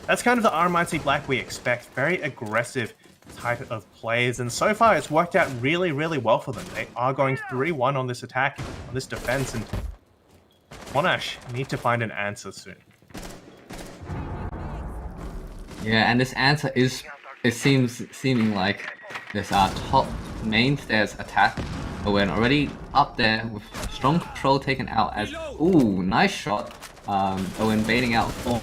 that's kind of the RMIT Black we expect. Very aggressive type of players, and so far it's worked out really well for them. They are going 3-1 on this attack, on this defense, and Monash need to find an answer soon. Yeah, and this answer is, it seeming like this top main stairs attack. Owen already up there with strong control taken out as, ooh, nice shot. Owen baiting out for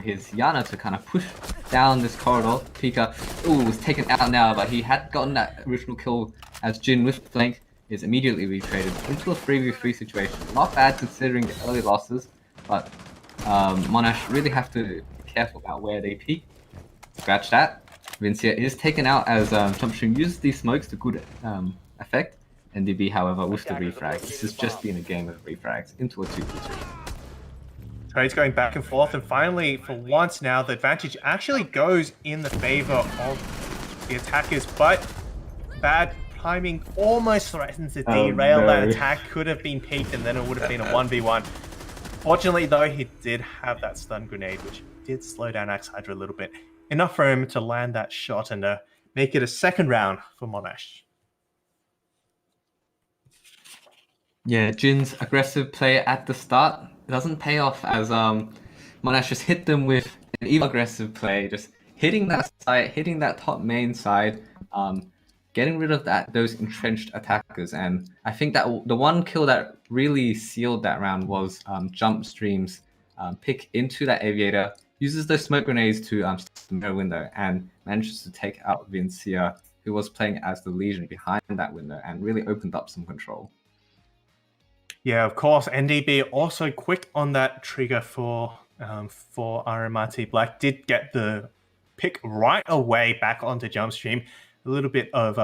his Yana to kind of push down this corridor. Pika, ooh, was taken out now, but he had gotten that original kill as Jin with flank is immediately retraded into a 3v3 situation. Not bad considering the early losses, but Monash really have to be careful about where they peek. Scratch that. Vincia is taken out as Jumpstream uses these smokes to good effect. NDB, however, with the refrag. This has just been a game of refrags into a 2v2. Trades going back and forth, and finally, for once now, the advantage actually goes in the favor of the attackers, but bad timing almost threatens to derail that attack. Could have been peaked, and then it would have been a 1v1. Fortunately, though, he did have that stun grenade, which did slow down Axe Hydra a little bit. Enough for him to land that shot and make it a second round for Monash. Yeah, Jin's aggressive play at the start doesn't pay off as Monash just hit them with an even aggressive play, just hitting that side, hitting that top main side, getting rid of those entrenched attackers. And I think that the one kill that really sealed that round was Jumpstream's pick into that Aviator, uses those smoke grenades to the mirror window and manages to take out Vincia, who was playing as the Legion behind that window, and really opened up some control. Yeah, of course. NDB also quick on that trigger for RMIT. Black did get the pick right away back onto Jumpstream. A little bit of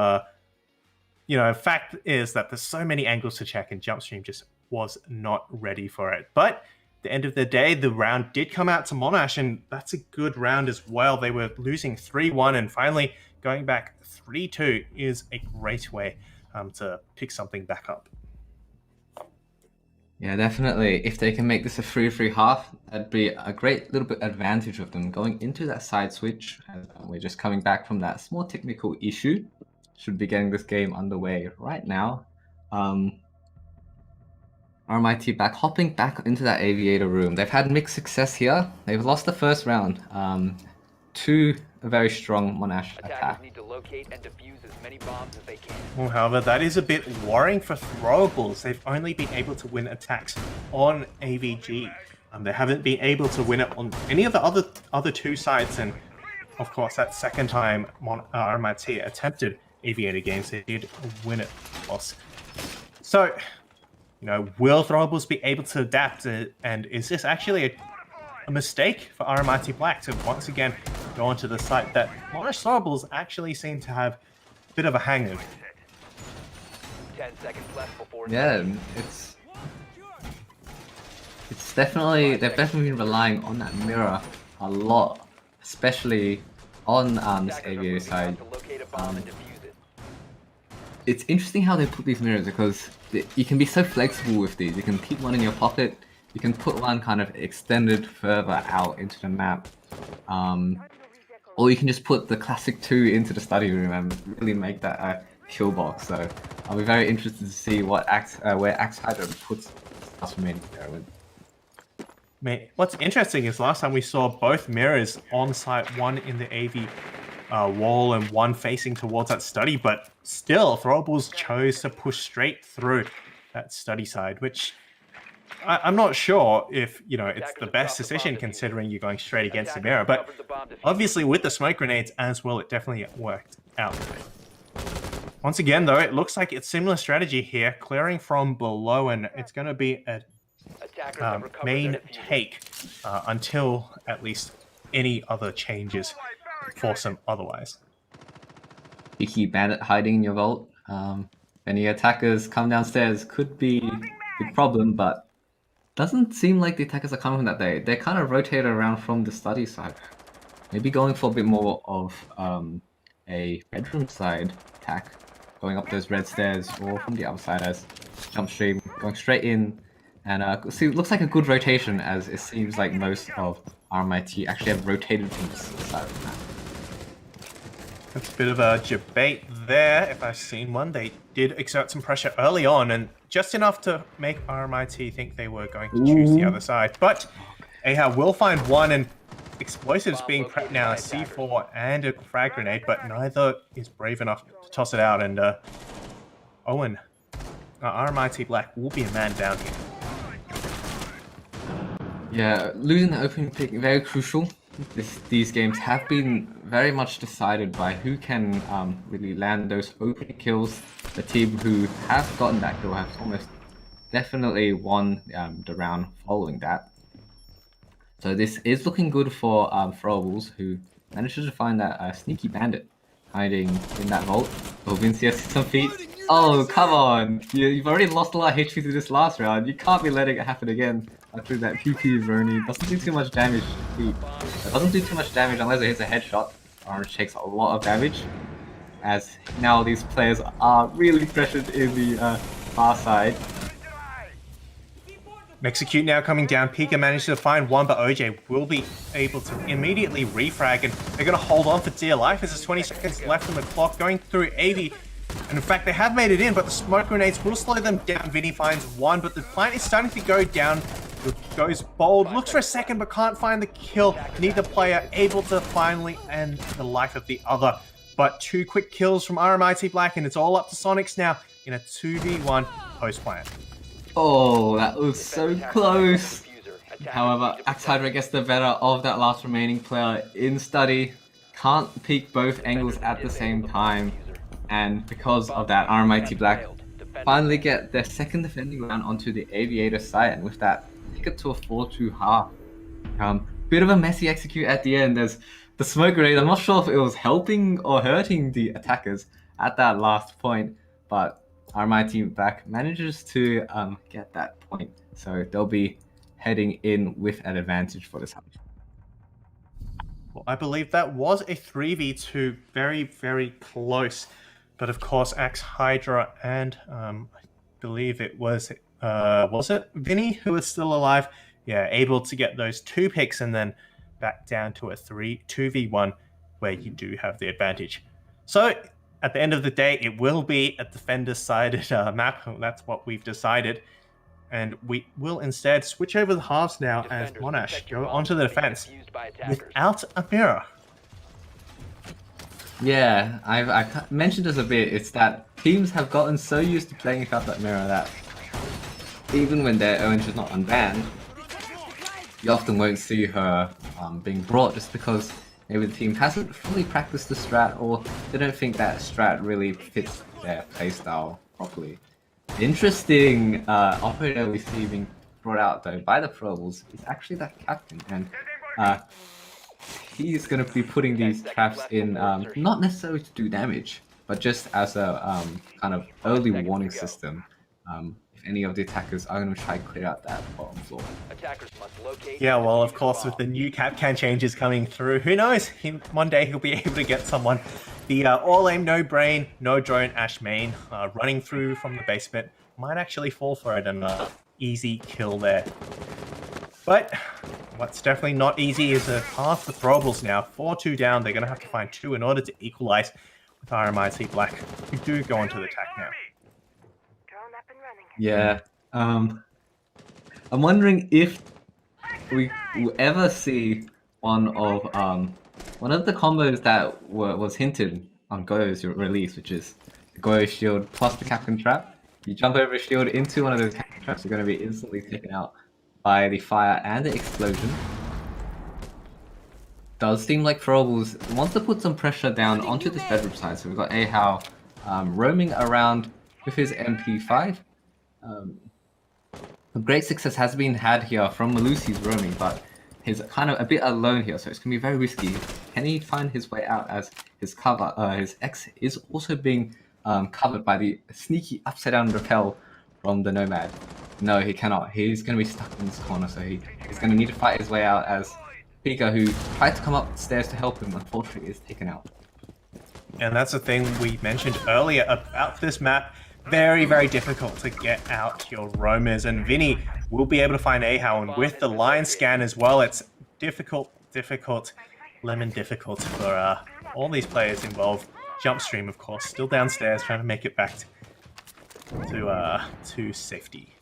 fact is that there's so many angles to check, and Jumpstream just was not ready for it. But at the end of the day, the round did come out to Monash, and that's a good round as well. They were losing 3-1, and finally going back 3-2 is a great way to pick something back up. Yeah, definitely. If they can make this a 3-3 half, that'd be a great little bit advantage of them going into that side switch. We're just coming back from that small technical issue. Should be getting this game underway right now. RMIT hopping back into that Aviator room. They've had mixed success here. They've lost the first round to a very strong Monash attack. Need to locate and defuse as many bombs as they can. Well, however, that is a bit worrying for Throwables. They've only been able to win attacks on AVG. They haven't been able to win it on any of the other two sides, and of course, that second time RMIT attempted Aviator games, they did win it, of course. So, will Throwables be able to adapt? And is this actually a mistake for RMIT Black to once again go onto the site that Monash Throwables actually seem to have a bit of a hang of? 10 seconds left before. Yeah, it's definitely, they've definitely been relying on that mirror a lot, especially on this Aviator side. It's interesting how they put these mirrors, because you can be so flexible with these. You can keep one in your pocket. You can put one kind of extended further out into the map. Or you can just put the classic 2 into the study room and really make that a kill box. So I'll be very interested to see what where Axe Hydra puts us remaining there. What's interesting is last time we saw both mirrors on site, one in the AV wall and one facing towards that study, but still Throwables chose to push straight through that study side, which I'm not sure if it's the best decision considering you're going straight against the mirror, but obviously with the smoke grenades as well, it definitely worked out. Once again though, it looks like it's similar strategy here, clearing from below, and it's going to be a main take until at least any other changes force them otherwise. Cheeky bandit hiding in your vault. If any attackers come downstairs, could be a big problem, but doesn't seem like the attackers are coming that day. They're kind of rotated around from the study side. Maybe going for a bit more of a bedroom side attack, going up those red stairs, or from the other side as Jumpstream going straight in. And see, it looks like a good rotation, as it seems like most of RMIT actually have rotated from this side of the map. That's a bit of a debate there. If I've seen one, they did exert some pressure early on, and just enough to make RMIT think they were going to choose the other side. But Ahab will find one, and explosives being prepped now, a C4 and a frag grenade, but neither is brave enough to toss it out. And Owen, RMIT Black will be a man down here. Yeah, losing the opening pick very crucial. These games have been very much decided by who can really land those opening kills. The team who has gotten that kill has almost definitely won the round following that. So this is looking good for Throwables, who manages to find that sneaky bandit hiding in that vault. Oh, Vinci has some feet. Oh, come on! You've already lost a lot of HP through this last round. You can't be letting it happen again. Through that PP Vernie. Doesn't do too much damage. It doesn't do too much damage unless it hits a headshot. Orange takes a lot of damage. As now these players are really pressured in the far side. Execute now coming down. Pika managed to find one, but OJ will be able to immediately refrag, and they're going to hold on for dear life as there's 20 seconds left on the clock. Going through AV, and in fact they have made it in, but the smoke grenades will slow them down. Vinny finds one, but the plant is starting to go down. Goes bold, looks for a second but can't find the kill. Neither player able to finally end the life of the other. But 2 quick kills from RMIT Black, and it's all up to Sonics now in a 2v1 post-plant. Oh, that was so close. However, Axe Hydra gets the better of that last remaining player in study. Can't peek both angles at the same time. And because of that, RMIT Black finally get their second defending round onto the Aviator side, and with that, take it to a 4-2 half. Bit of a messy execute at the end. There's the smoke grenade. I'm not sure if it was helping or hurting the attackers at that last point, but RMIT Black manages to get that point, so they'll be heading in with an advantage for this half. Well, I believe that was a 3v2, very, very close. But of course, Axe Hydra and I believe it was it Vinny who was still alive? Yeah, able to get those 2 picks and then back down to a 2v1 where you do have the advantage. So at the end of the day, it will be a defender-sided map. That's what we've decided. And we will instead switch over the halves now as Monash go onto the defense without a mirror. Yeah, I've mentioned this a bit. It's that teams have gotten so used to playing without that mirror that even when their orange is not unbanned, you often won't see her being brought just because maybe the team hasn't fully practiced the strat, or they don't think that strat really fits their playstyle properly. Interesting operator we see being brought out though by the Throwables is actually that captain, and he's going to be putting these traps in, not necessarily to do damage, but just as a kind of early warning system. If any of the attackers are going to try to clear out that bottom floor. Yeah, well, of course, with the new Capcan changes coming through, who knows? One day he'll be able to get someone. The all aim, no brain, no drone Ash main running through from the basement might actually fall for it, and easy kill there. But what's definitely not easy is a path for Throwables now. 4-2 down, they're going to have to find 2 in order to equalize with RMIT Black, who do go onto the attack now. Yeah, I'm wondering if we will ever see one of the combos that was hinted on Go's release, which is the Go shield plus the Capcan trap. You jump over a shield into one of those Capcan traps, you're going to be instantly taken out by the fire and the explosion. Does seem like Throwables wants to put some pressure down onto this bedroom side. So we've got Ahau roaming around with his MP5. Great success has been had here from Malusi's roaming, but he's kind of a bit alone here, so it's going to be very risky. Can he find his way out as his cover? His X is also being covered by the sneaky upside down rappel from the Nomad. No, he cannot. He's going to be stuck in this corner, so he's going to need to fight his way out as Pika, who tried to come upstairs to help him, unfortunately is taken out. And that's the thing we mentioned earlier about this map. Very, very difficult to get out your roamers, and Vinny will be able to find Ahau, and with the line scan as well, it's difficult, lemon difficult for all these players involved. Jumpstream, of course, still downstairs, trying to make it back to safety.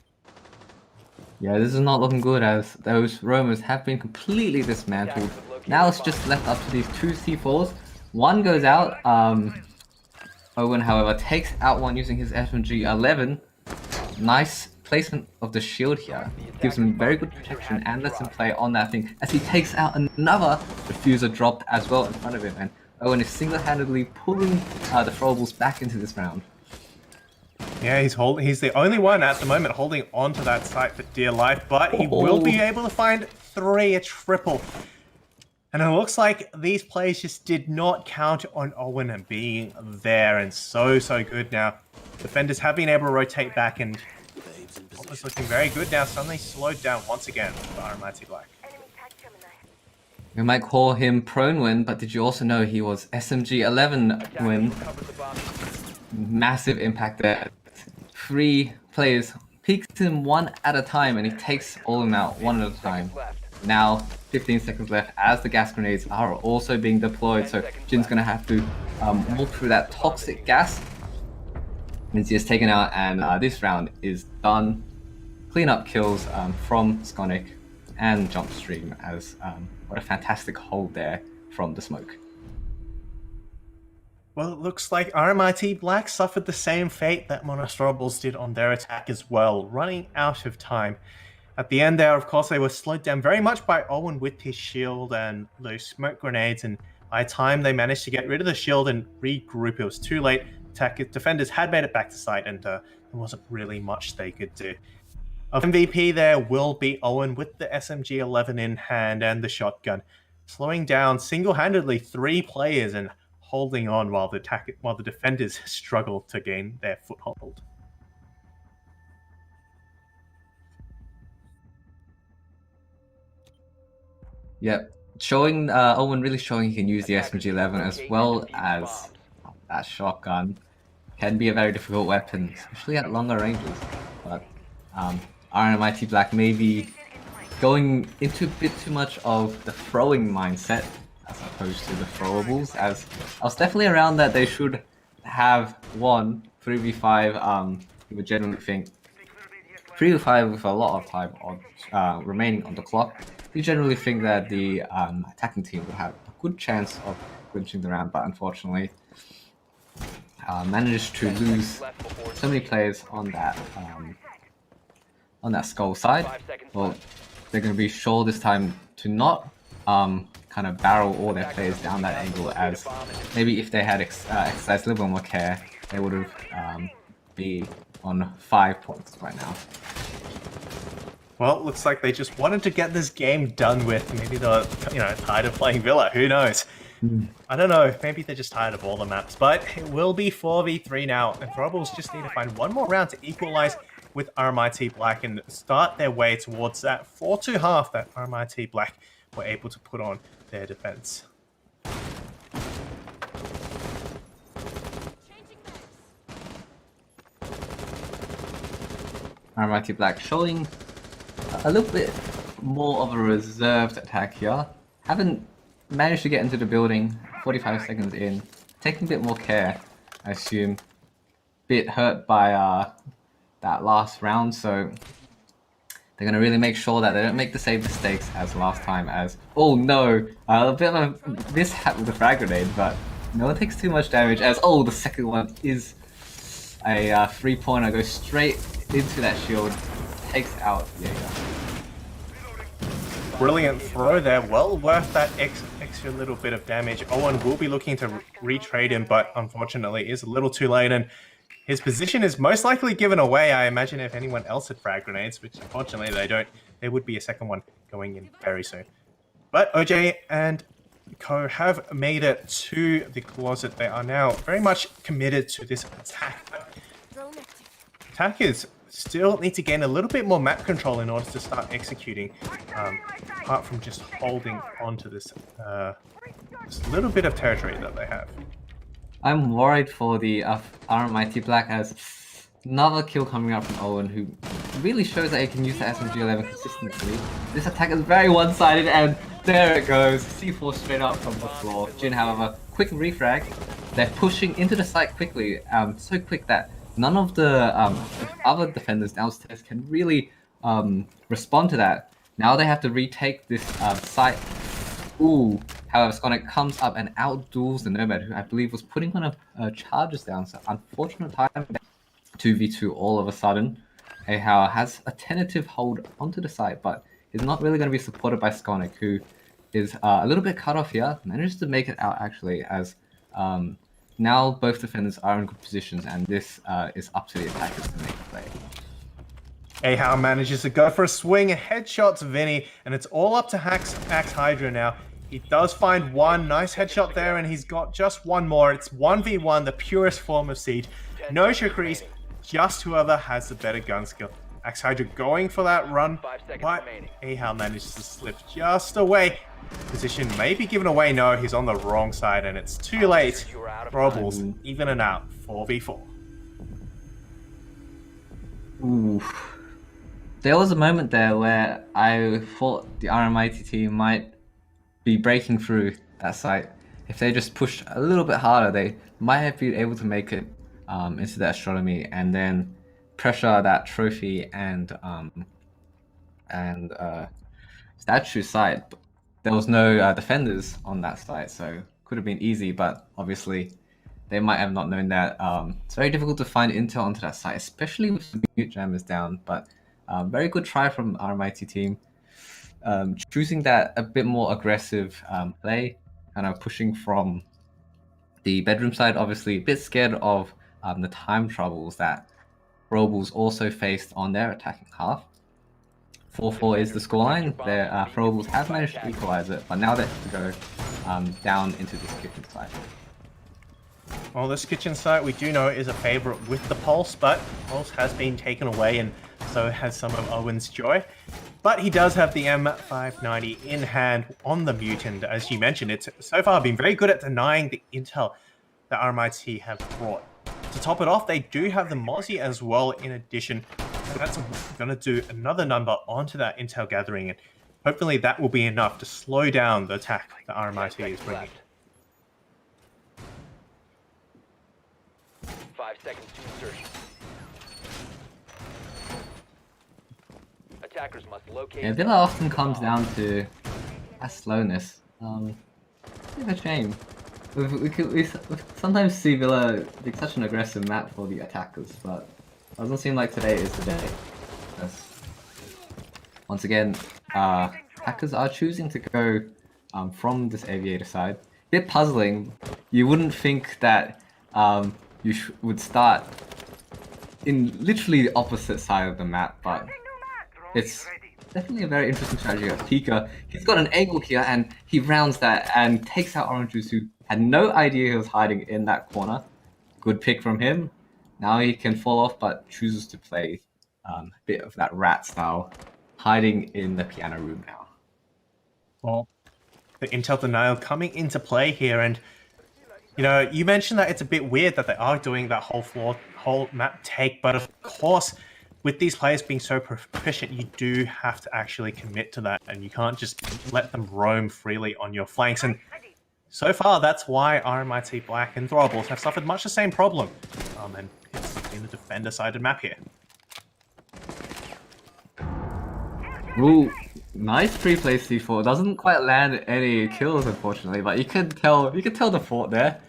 Yeah, this is not looking good as those roamers have been completely dismantled. Now it's just left up to these two C4s. One goes out. Owen, however, takes out one using his SMG-11. Nice placement of the shield here. Gives him very good protection and lets him play on that thing as he takes out another diffuser dropped as well in front of him. And Owen is single-handedly pulling the Throwables back into this round. Yeah, he's the only one at the moment holding on to that site for dear life, but he will be able to find a triple. And it looks like these players just did not count on Owen being there, and so good now. Defenders have been able to rotate back, and what was looking very good now suddenly slowed down once again for RMIT Black. We might call him Prone Win, but did you also know he was SMG-11 Win? Massive impact there. 3 players peeks him one at a time, and he takes all of them out one at a time. Now, 15 seconds left as the gas grenades are also being deployed, so Jin's gonna have to walk through that toxic gas. Means he is taken out, and this round is done. Cleanup kills from Skonic and Jumpstream as what a fantastic hold there from the smoke. Well, it looks like RMIT Black suffered the same fate that Monash Throwables did on their attack as well, running out of time. At the end there, of course, they were slowed down very much by Owen with his shield and those smoke grenades, and by the time they managed to get rid of the shield and regroup, it was too late. Defenders had made it back to site, and there wasn't really much they could do. MVP there will be Owen with the SMG-11 in hand and the shotgun, slowing down single-handedly 3 players and holding on while the defenders struggle to gain their foothold. Yep, showing Owen really showing he can use the SMG-11 as well as that shotgun. Can be a very difficult weapon, especially at longer ranges. But RMIT Black may be going into a bit too much of the throwing mindset as opposed to the throwables, as I was definitely around that they should have won 3v5. You would generally think 3v5 with a lot of time on remaining on the clock. You generally think that the attacking team will have a good chance of clinching the round, but unfortunately managed to lose so many players on that skull side. Well, they're going to be sure this time to not kind of barrel all their players down that angle, as maybe if they had exercised a little bit more care, they would have be on 5 points right now. Well, it looks like they just wanted to get this game done with. Maybe they're, tired of playing Villa. Who knows? I don't know. Maybe they're just tired of all the maps. But it will be 4v3 now, and Throwables just need to find one more round to equalize with RMIT Black and start their way towards that 4-2 half that RMIT Black were able to put on their defense. RMIT Black showing a little bit more of a reserved attack here. Haven't managed to get into the building 45 seconds in. Taking a bit more care, I assume. Bit hurt by that last round, so they're going to really make sure that they don't make the same mistakes as last time, as, oh no, a bit of a mishap with the frag grenade, but no one takes too much damage, as, oh, the second one is a 3-pointer, goes straight into that shield, takes out Jaeger. Brilliant throw there, well worth that extra little bit of damage. Owen will be looking to retrade him, but unfortunately is a little too late, and his position is most likely given away. I imagine if anyone else had frag grenades, which unfortunately they don't, there would be a second one going in very soon. But OJ and Co have made it to the closet. They are now very much committed to this attack. Attackers still need to gain a little bit more map control in order to start executing, apart from just holding on to this little bit of territory that they have. I'm worried for the RMIT Black, as another kill coming out from Owen, who really shows that he can use the SMG-11 consistently. This attack is very one-sided, and there it goes. C4 straight up from the floor. Jin, however, quick refrag. They're pushing into the site quickly, so quick that none of the other defenders downstairs can really respond to that. Now they have to retake this site Ooh, however, Skonic comes up and outduels the Nomad, who I believe was putting one of charges down. So unfortunate time, 2v2 all of a sudden. Ahau has a tentative hold onto the site, but is not really going to be supported by Skonic, who is a little bit cut off here. Manages to make it out actually, as now both defenders are in good positions, and this is up to the attackers to make a play. Ahau manages to go for a swing, headshots Vinny, and it's all up to Axe Hydra now. He does find one nice headshot there, and he's got just one more. It's 1v1, the purest form of Siege. No trickeries, just whoever has the better gun skill. Axe Hydra going for that run, 5 seconds but remaining. Ahau manages to slip just away. Position may be given away. No, he's on the wrong side, and it's too late. You are out of Throwables, even and out, 4v4. Ooh. There was a moment there where I thought the RMIT team might be breaking through that site. If they just pushed a little bit harder, they might have been able to make it into the astronomy and then pressure that trophy and statue site. But there was no defenders on that site, so could have been easy. But obviously, they might have not known that. It's very difficult to find intel onto that site, especially with the mute jammers down. But very good try from RMIT team. Choosing that a bit more aggressive play, kind of pushing from the bedroom side, obviously a bit scared of the time troubles that Throwables also faced on their attacking half. 4-4 is the scoreline. Their Throwables have managed to equalize it, but now they have to go down into this kitchen side. Well, this kitchen site we do know is a favorite with the Pulse, but Pulse has been taken away, and so has some of Owen's joy. But he does have the M590 in hand on the Mutant. As you mentioned, it's so far been very good at denying the intel that RMIT have brought. To top it off, they do have the Mozzie as well in addition. So that's going to do another number onto that intel gathering, and hopefully that will be enough to slow down the attack that RMIT is bringing. 5 seconds to insertion. Attackers must locate. Yeah, Villa often comes down to that slowness. Bit of a shame. We sometimes see Villa be such an aggressive map for the attackers, but it doesn't seem like today is the day. Once again, attackers are choosing to go from this aviator side. Bit puzzling. You wouldn't think that you would start in literally the opposite side of the map, but it's definitely a very interesting strategy of Pika. He's got an angle here, and he rounds that and takes out Orange Juice, who had no idea he was hiding in that corner. Good pick from him. Now he can fall off, but chooses to play a bit of that rat style, hiding in the piano room now. Well, the intel denial coming into play here, and you know, you mentioned that it's a bit weird that they are doing that whole map take, but of course, with these players being so proficient, you do have to actually commit to that, and you can't just let them roam freely on your flanks. And so far, that's why RMIT Black and Throwables have suffered much the same problem. And it's been a defender-sided map here. Ooh, nice pre-play C4. Doesn't quite land any kills, unfortunately, but you could tell the thought there.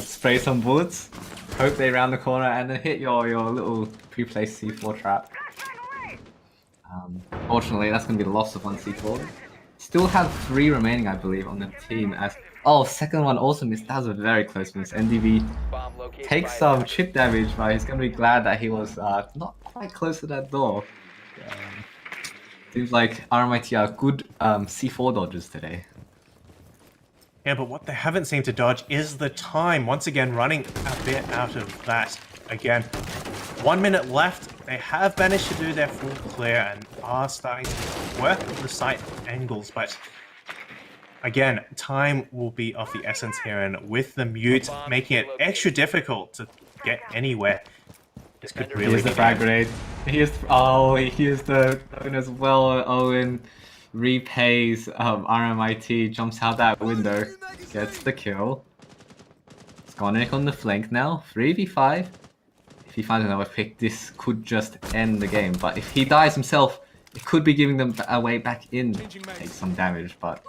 Spray some bullets, hope they round the corner, and then hit your little pre-play C4 trap. Fortunately, that's going to be the loss of one C4. Still have 3 remaining, I believe, on the team. As second one also missed. That was a very close miss. NDB Bomb located takes by some attackers. chip damage, but he's going to be glad that he was not quite close to that door. Seems like RMIT are good C4 dodgers today. Yeah, but what they haven't seemed to dodge is the time. Once again, running a bit out of that. Again, 1 minute left. They have managed to do their full clear and are starting to work with the site angles, but again, time will be of the essence here, and with the mute making it extra difficult to get anywhere, this could really Here's the be frag bad. grenade. Here's the Owen as well. Owen repays RMIT, jumps out that window, gets the kill. Skonic on the flank now, 3v5. If he finds another pick, this could just end the game. But if he dies himself, it could be giving them a way back in to take some damage, but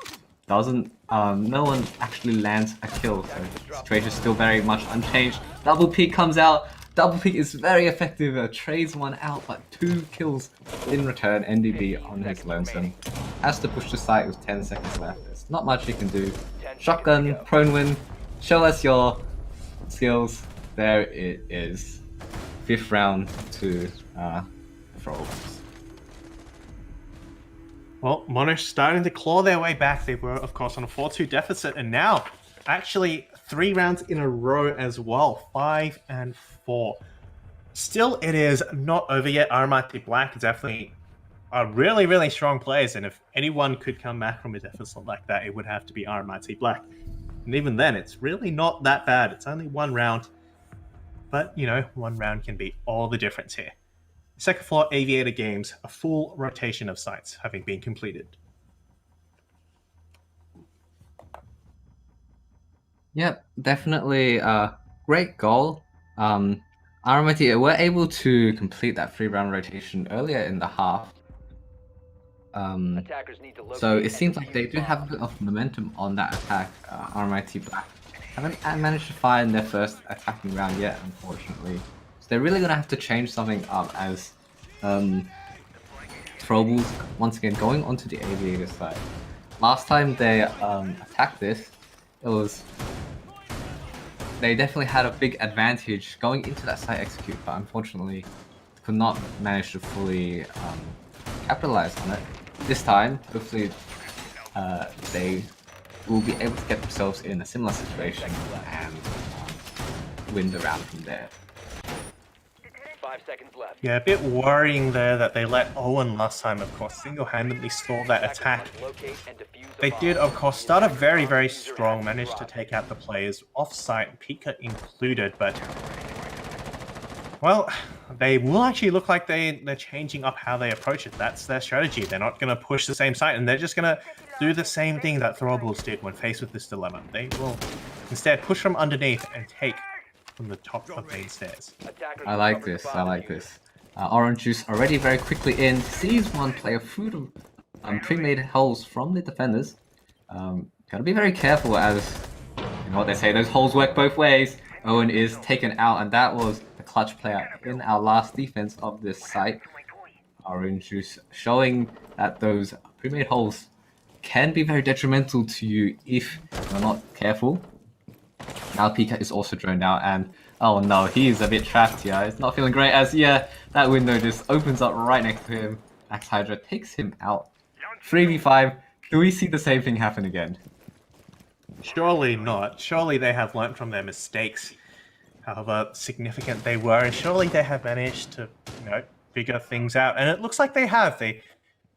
doesn't. No one actually lands a kill, so the situation is still very much unchanged. Double peek comes out. Double peek is very effective. Trades one out, but 2 kills in return. NDB on his lonesome has to push the site with 10 seconds left. There's not much he can do. Shotgun, prone win. Show us your skills. There it is. 5th round to Throwables. Well, Monash starting to claw their way back. They were, of course, on a 4-2 deficit, and now actually 3 rounds in a row as well, 5 and 4. Still, it is not over yet. RMIT Black definitely are really, really strong players, and if anyone could come back from a deficit like that, it would have to be RMIT Black. And even then, it's really not that bad. It's only 1 round, but, you know, 1 round can be all the difference here. Second floor Aviator Games, a full rotation of sites having been completed. Yep, definitely a great goal. RMIT were able to complete that 3-round rotation earlier in the half. Attackers need to So locate it seems and like they defuse do have a bombs. bit of momentum on that attack. RMIT Black haven't managed to find their first attacking round yet, unfortunately. So they're really going to have to change something up as Throwables once again going onto the Aviator side. Last time they attacked this, it was... They definitely had a big advantage going into that site execute, but unfortunately could not manage to fully capitalize on it. This time, hopefully they will be able to get themselves in a similar situation and win the round from there. 5 seconds left. Yeah, a bit worrying there that they let Owen last time, of course, single-handedly stall that Attackers attack. must locate and defuse the They bomb. did, of course, start a very, very strong, managed to take out the players off-site, Pika included, but... Well, they will actually look like they're changing up how they approach it. That's their strategy. They're not going to push the same site, and they're just going to do the same thing that Throwables did when faced with this dilemma. They will instead push from underneath and take from the top of main stairs. Attackers I like recovered the this, I bomb like defused. this. Orange Juice already very quickly in, sees one player through the pre-made holes from the defenders. Gotta be very careful as, you know what they say, those holes work both ways. Owen is taken out, and that was the clutch player in our last defense of this site. Orange Juice showing that those pre-made holes can be very detrimental to you if you're not careful. Now Pika is also droned out, and oh no, he is a bit trapped here. It's not feeling great as, yeah, that window just opens up right next to him. Axe Hydra takes him out. 3v5, do we see the same thing happen again? Surely not. Surely they have learnt from their mistakes, however significant they were, and surely they have managed to, you know, figure things out. And it looks like they have. They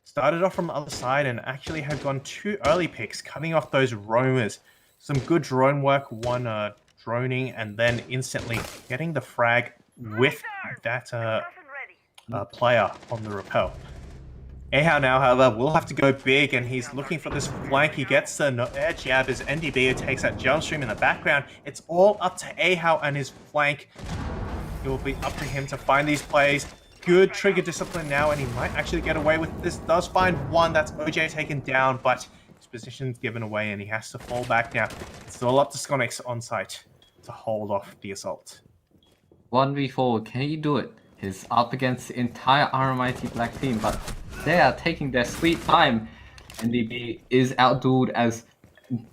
started off from the other side and actually had gone 2 early picks, cutting off those roamers. Some good drone work, one droning, and then instantly getting the frag with that player on the rappel. Ahau now, however, will have to go big, and he's looking for this flank. He gets the air jab as NDB takes that jump stream in the background. It's all up to Ahau and his flank. It will be up to him to find these plays. Good trigger discipline now, and he might actually get away with this. Does find one. That's OJ taken down, but his position's given away, and he has to fall back now. It's all up to Sconix on site to hold off the assault. 1v4, can he do it? He's up against the entire RMIT Black team, but they are taking their sweet time. NDB is outdueled as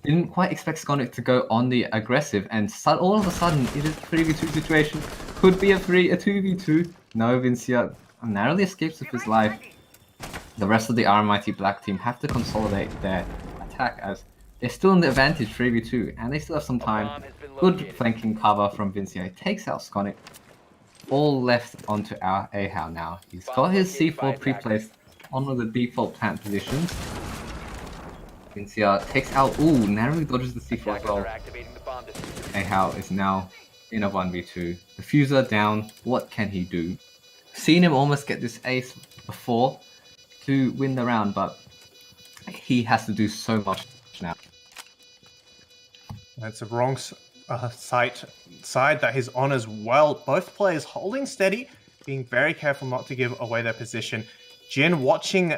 didn't quite expect Skonic to go on the aggressive, and all of a sudden it is a 3v2 situation. Could be a 2v2. No, Vincia narrowly escapes with his life. The rest of the RMIT Black team have to consolidate their attack as they're still in the advantage 3v2, and they still have some time. Good flanking cover from Vincia. He takes out Skonic. All left onto our Ahau now. He's got his C4 pre-placed on one of the default plant positions. Vincia takes out, ooh, narrowly dodges the C4 as well. Ahau is now in a 1v2. Diffuser down, what can he do? Seen him almost get this ace before to win the round, but he has to do so much now. That's a wrong side that he's on as well. Both players holding steady, being very careful not to give away their position. Jin watching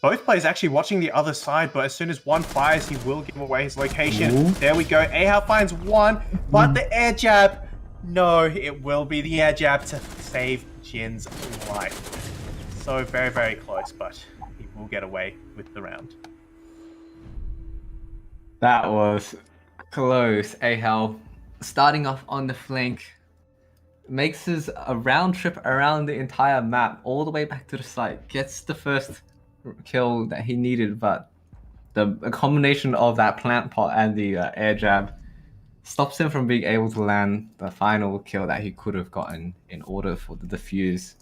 both players actually watching the other side, but as soon as one fires, he will give away his location. Ooh. There we go. AHL finds one, but the air jab. No, it will be the air jab to save Jin's life. So very, very close, but he will get away with the round. That was close. AHL starting off on the flank makes a round trip around the entire map all the way back to the site, gets the first kill that he needed, but a combination of that plant pot and the air jab stops him from being able to land the final kill that he could have gotten in order for the defuse.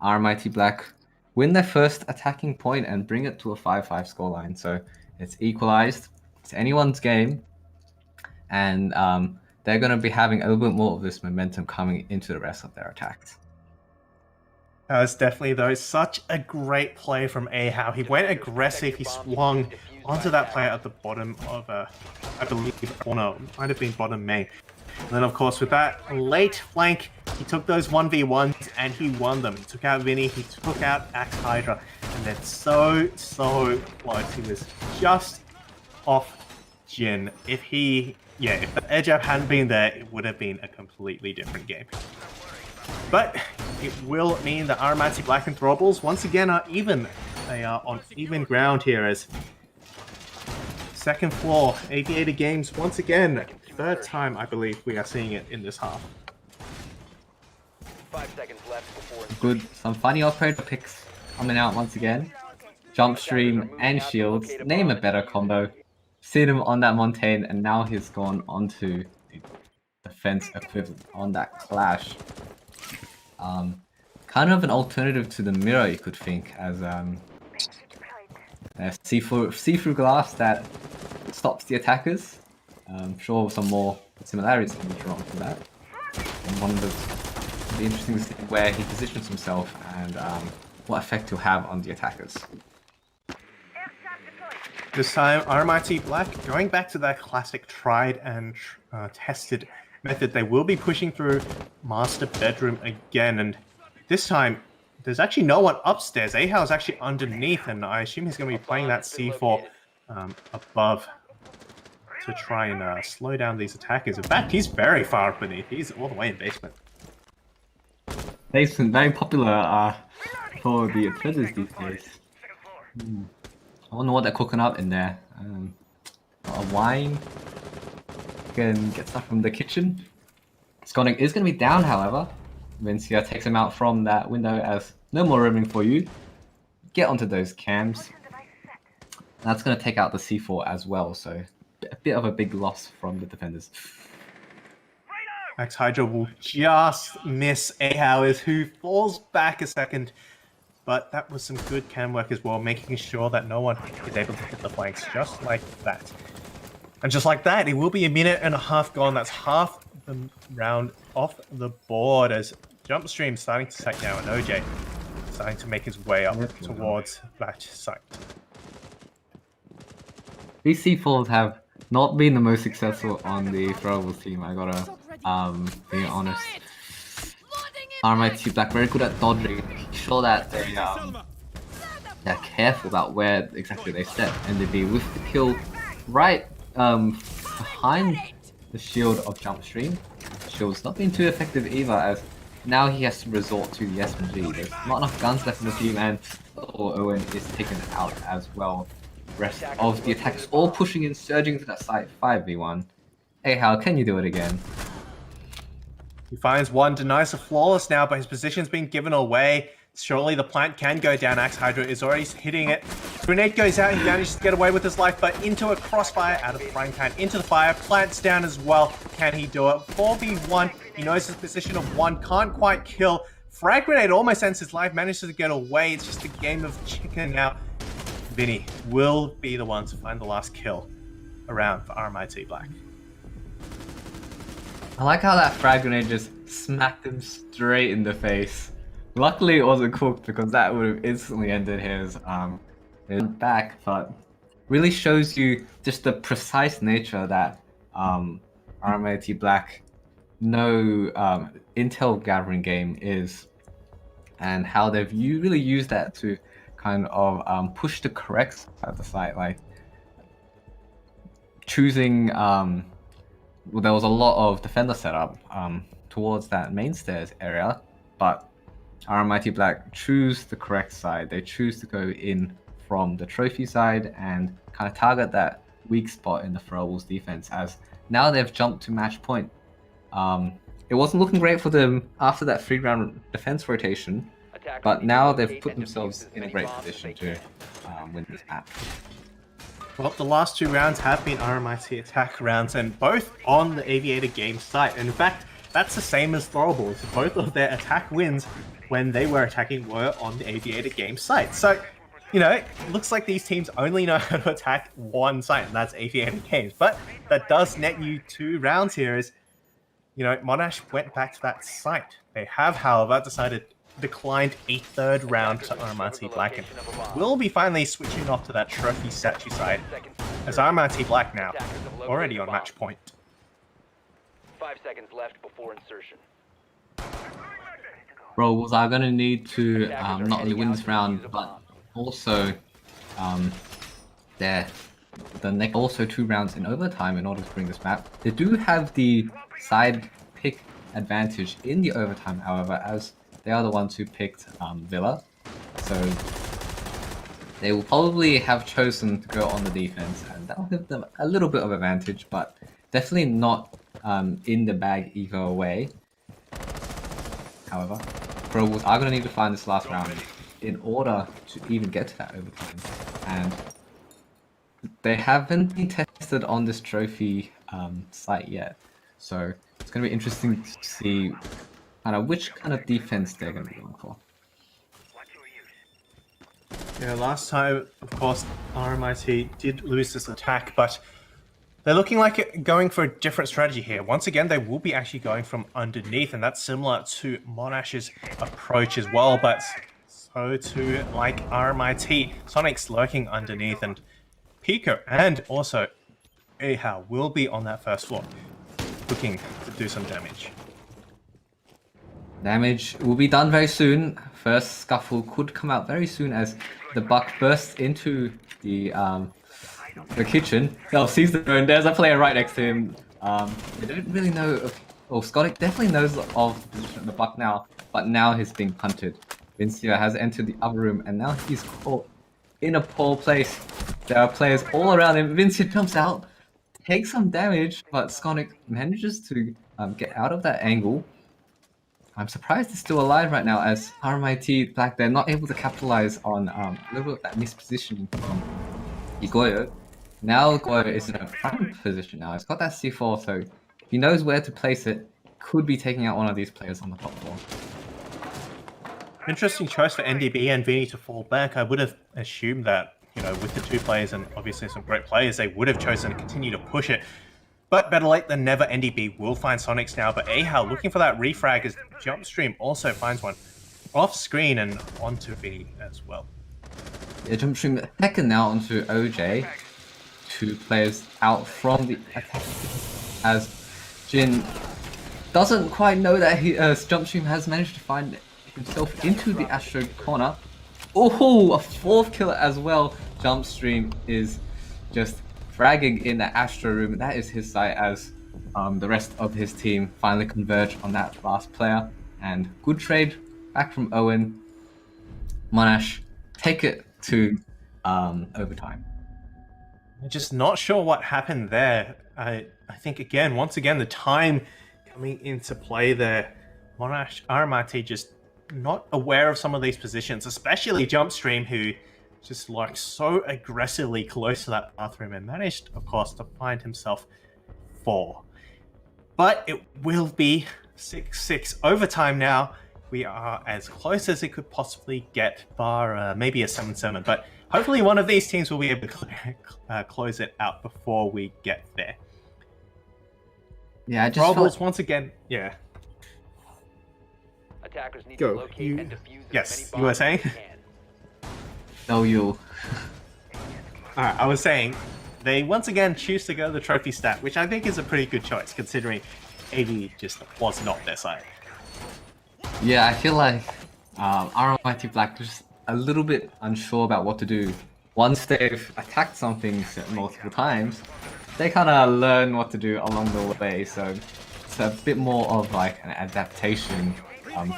RMIT Black win their first attacking point and bring it to a 5-5 scoreline, so it's equalized. It's anyone's game, and they're going to be having a little bit more of this momentum coming into the rest of their attacks. That was definitely, though, such a great play from AHL. He went aggressive. He swung onto that player at the bottom of, I believe, corner. Might have been bottom main. And then, of course, with that late flank, he took those 1v1s and he won them. He took out Vinny, he took out Axe Hydra, and then so close. He was just off Jin. If the air jab hadn't been there, it would have been a completely different game. But it will mean that RMIT Black and Throwables once again are even. They are on even ground here as second floor aviator games once again. Third time, I believe, we are seeing it in this half. 5 seconds left before Good, some funny operator picks coming out once again. Jump stream and shields, name a better combo. Sit him on that Montaigne, and now he's gone onto the defense equivalent on that clash. Kind of an alternative to the mirror, you could think, as see-through glass that stops the attackers. I'm sure some more similarities can be drawn from that. And one of the interesting is where he positions himself and what effect he'll have on the attackers. This time, RMIT Black, going back to that classic tried and tested method, they will be pushing through master bedroom again, and this time, there's actually no one upstairs. AHL is actually underneath, and I assume he's going to be playing that C4 above to try and slow down these attackers. In fact, he's very far up beneath. He's all the way in basement. Basement, very popular for the offenders these days. I wonder what they're cooking up in there. A wine. Can get stuff from the kitchen. Sconic is going to be down, however. Vincia takes him out from that window as no more rooming for you. Get onto those cams. That's going to take out the C4 as well, so a bit of a big loss from the defenders. Axe Hydra will just miss AHL, who falls back a second. But that was some good cam work as well, making sure that no one is able to hit the flanks just like that. And just like that, it will be a minute and a half gone. That's half the round off the board as Jumpstream starting to take down, and OJ starting to make his way up towards that site. These C4s have not been the most successful on the Throwables team, I gotta be honest. RMIT Black very good at dodging, making sure that they're careful about where exactly they step, and they be with the kill right behind the shield of Jumpstream. Shield's not been too effective either, as now he has to resort to the SMG. There's not enough guns left in the team, and Owen is taken out as well. Rest of the attackers all pushing in, surging to that site. 5v1. Hey, Hal, can you do it again? He finds one, denies a flawless now, but his position's been given away. Surely the plant can go down. Axe Hydra is already hitting it. Grenade goes out, he manages to get away with his life, but into a crossfire, out of the frying pan, into the fire. Plant's down as well. Can he do it? 4v1. He knows his position of 1, can't quite kill. Frag Grenade almost ends his life, manages to get away. It's just a game of chicken now. Vinny will be the one to find the last kill around for RMIT Black. I like how that frag grenade just smacked him straight in the face. Luckily it wasn't cooked, because that would have instantly ended his back, but really shows you just the precise nature that RMIT Black intel gathering game is, and how they've really used that to kind of push the correct side of the site, like choosing. Well, there was a lot of defender setup towards that main stairs area, but RMIT Black choose the correct side. They choose to go in from the trophy side and kind of target that weak spot in the Throwables defense, as now they've jumped to match point. It wasn't looking great for them after that 3-round defense rotation, but now they've put themselves in a great position to win this map. Well, the last 2 rounds have been RMIT attack rounds, and both on the Aviator game site. And in fact, that's the same as Throwables. Both of their attack wins when they were attacking were on the Aviator game site. So, you know, it looks like these teams only know how to attack one site, and that's Aviator games. But that does net you 2 rounds here, as, you know, Monash went back to that site. They have, however, declined a 3rd round to RMIT Black, and will be finally switching off to that trophy statue side, as RMIT Black now already on match point. 5 seconds left before insertion. Throwables are going to need to not only win this round, but also also 2 rounds in overtime in order to bring this map. They do have the side pick advantage in the overtime, however, as they are the ones who picked Villa, so they will probably have chosen to go on the defense, and that will give them a little bit of advantage, but definitely not in the bag either way. However, Throwables are going to need to find this last round in order to even get to that overtime, and they haven't been tested on this trophy site yet, so it's going to be interesting to see which kind of defense they're going to be going for. Yeah, last time, of course, RMIT did lose this attack, but they're looking like going for a different strategy here. Once again, they will be actually going from underneath, and that's similar to Monash's approach as well, but so too, like RMIT, Sonic's lurking underneath, and Pico and also AHAL will be on that first floor, looking to do some damage. Damage will be done very soon. First scuffle could come out very soon as the Buck bursts into the kitchen. Oh, sees the drone. There's a player right next to him. They don't really know if... Oh, Scottic definitely knows of the position of the Buck now, but now he's being punted. Vincia has entered the other room, and now he's caught in a poor place. There are players all around him. Vincia jumps out, takes some damage, but Scottic manages to get out of that angle. I'm surprised he's still alive right now, as RMIT Black, they're not able to capitalize on a little bit of that mispositioning from Igoyo. Now Igoyo is in a prime position now. He's got that C4, so he knows where to place it. Could be taking out one of these players on the top floor. Interesting choice for NDB and Vini to fall back. I would have assumed that, you know, with the 2 players and obviously some great players, they would have chosen to continue to push it. But better late than never, NDB will find Sonics now, but AHAL looking for that refrag as Jumpstream also finds one off screen and onto V as well. Yeah, Jumpstream second now onto OJ. 2 players out from the attack, as Jin doesn't quite know that Jumpstream has managed to find himself into the Astro corner. Oh, a 4th kill as well. Jumpstream is just fragging in the Astro room. That is his site, as the rest of his team finally converge on that last player. And good trade back from Owen. Monash take it to overtime. I'm just not sure what happened there. I think once again, the time coming into play there. Monash RMIT just not aware of some of these positions, especially Jumpstream, who just lurked so aggressively close to that bathroom and managed, of course, to find himself 4. But it will be 6-6 overtime now. We are as close as it could possibly get, bar maybe a 7-7. But hopefully one of these teams will be able to close it out before we get there. Yeah, I just Throwables once again. Yeah. Attackers need Go. to locate and defuse as Yes, many you were bombs saying? as they can. No, you. Alright, I was saying, they once again choose to go the trophy stat, which I think is a pretty good choice, considering AD just was not their side. Yeah, I feel like RMIT Black just a little bit unsure about what to do. Once they've attacked something multiple times, they kind of learn what to do along the way. So it's a bit more of like an adaptation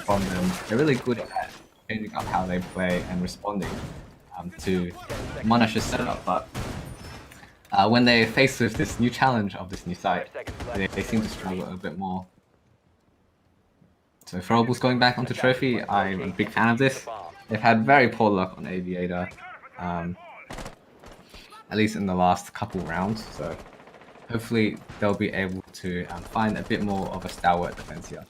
from them. They're really good at changing up how they play and responding to Monash's setup. But when they're faced with this new challenge of this new site, they seem to struggle a bit more. So Throwables going back onto Trophy, I'm a big fan of this. They've had very poor luck on Aviator, at least in the last couple rounds. So hopefully they'll be able to find a bit more of a stalwart defense here.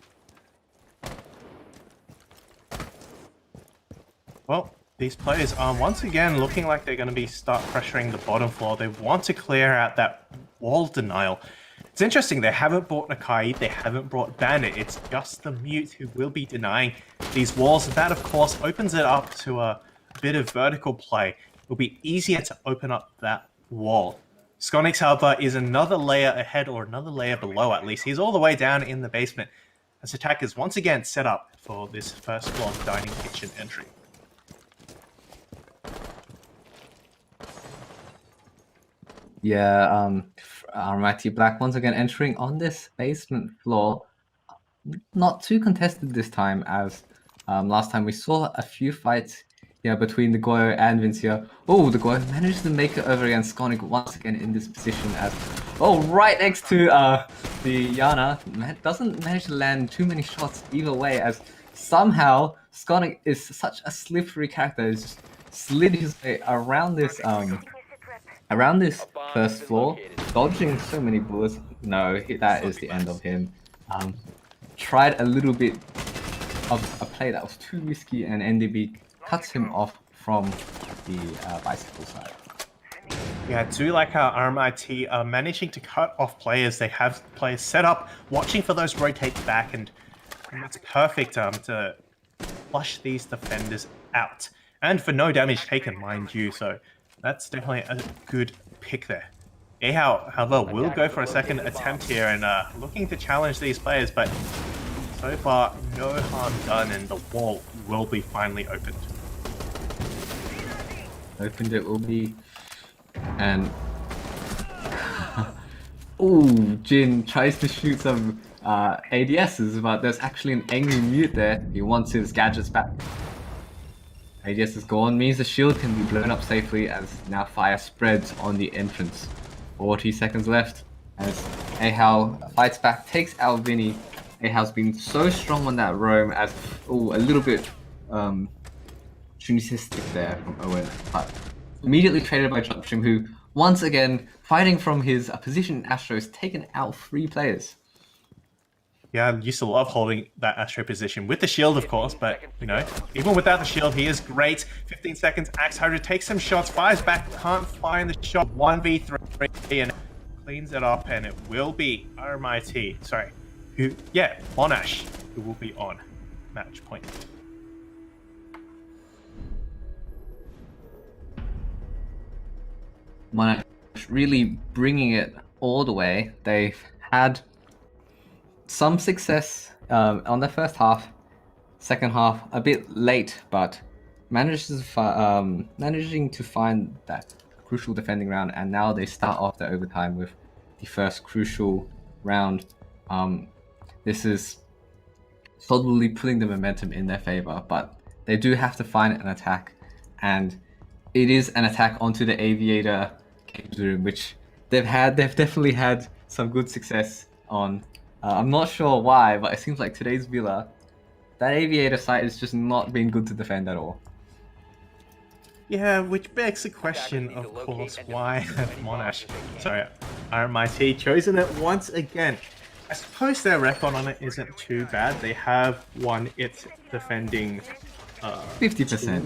Well, these players are once again looking like they're going to start pressuring the bottom floor. They want to clear out that wall denial. It's interesting, they haven't brought Nakai, they haven't brought Bandit. It's just the Mute who will be denying these walls. That, of course, opens it up to a bit of vertical play. It'll be easier to open up that wall. Skonix, however, is another layer ahead, or another layer below at least. He's all the way down in the basement as attackers once again set up for this first floor dining kitchen entry. Yeah, RMIT Black once again entering on this basement floor. Not too contested this time, as last time we saw a few fights here between the Goyo and Vincia. Oh, the Goyo manages to make it over against Skonic once again in this position, as right next to the Yana. Doesn't manage to land too many shots either way, as somehow Skonic is such a slippery character. He's just slid his way around this first floor, dodging so many bullets. No, that is the end of him. Tried a little bit of a play that was too risky, and NDB cuts him off from the bicycle side. Yeah, I do like how RMIT are managing to cut off players. They have players set up, watching for those rotates back, and that's perfect to flush these defenders out. And for no damage taken, mind you, so that's definitely a good pick there. AHAL, however, will go for a second attempt here and looking to challenge these players, but so far no harm done, and the wall will be finally opened. Opened it will be, and ooh, Jin tries to shoot some ADSs, but there's actually an angry Mute there. He wants his gadgets back. ADS is gone, means the shield can be blown up safely, as now fire spreads on the entrance. 40 seconds left as AHAL fights back, takes out Vinny. AHAL's been so strong on that roam, as a little bit tunisistic there from Owen, but immediately traded by Jokshim, who once again, fighting from his position in Astro, has taken out 3 players. Yeah, I used to love holding that Astro position with the shield, of course, but, you know, even without the shield, he is great. 15 seconds, Axe Hydra takes some shots, fires back, can't find the shot, 1v3, and cleans it up, and it will be RMIT, Monash, who will be on match point. Monash really bringing it all the way. They've had some success on the first half, second half a bit late, but managing to find that crucial defending round, and now they start off the overtime with the first crucial round. This is solidly putting the momentum in their favor, but they do have to find an attack, and it is an attack onto the Aviator games room, which they've definitely had some good success on. I'm not sure why, but it seems like today's Villa, that Aviator site has just not been good to defend at all. Yeah, which begs the question, of course, why have RMIT chosen it once again? I suppose their record on it isn't too bad. They have won it defending 50%.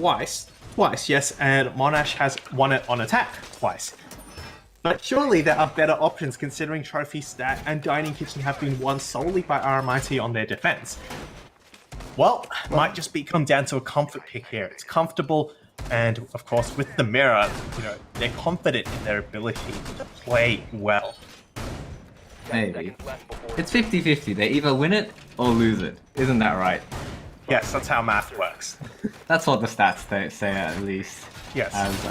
Twice, yes, and Monash has won it on attack twice. But surely there are better options, considering Trophy Stat and Dining Kitchen have been won solely by RMIT on their defense. Well, might just come down to a comfort pick here. It's comfortable, and of course with the mirror, you know, they're confident in their ability to play well. Maybe. It's 50-50. They either win it or lose it. Isn't that right? Yes, that's how math works. That's what the stats say at least. Yes. As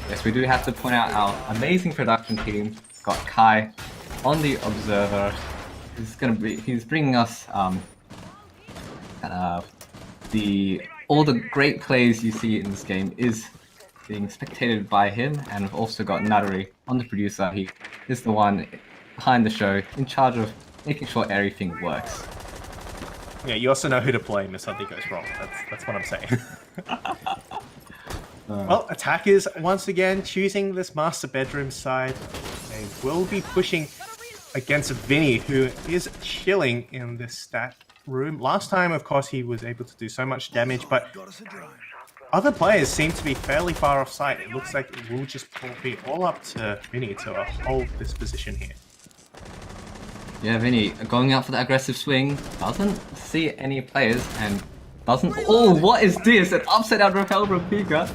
yes, we do have to point out our amazing production team. Got Kai on the observer. He's bringing us all the great plays you see in this game is being spectated by him, and we've also got Natari on the producer. He is the one behind the show, in charge of making sure everything works. Yeah, you also know who to blame if something goes wrong. That's what I'm saying. Well, attackers once again choosing this master bedroom side. They will be pushing against Vinny, who is chilling in this stat room. Last time, of course, he was able to do so much damage, but other players seem to be fairly far off site. It looks like it will just be all up to Vinny to hold this position here. Yeah, Vinny going out for the aggressive swing, doesn't see any players and doesn't. Oh, what is this? An upside down repel from Pika.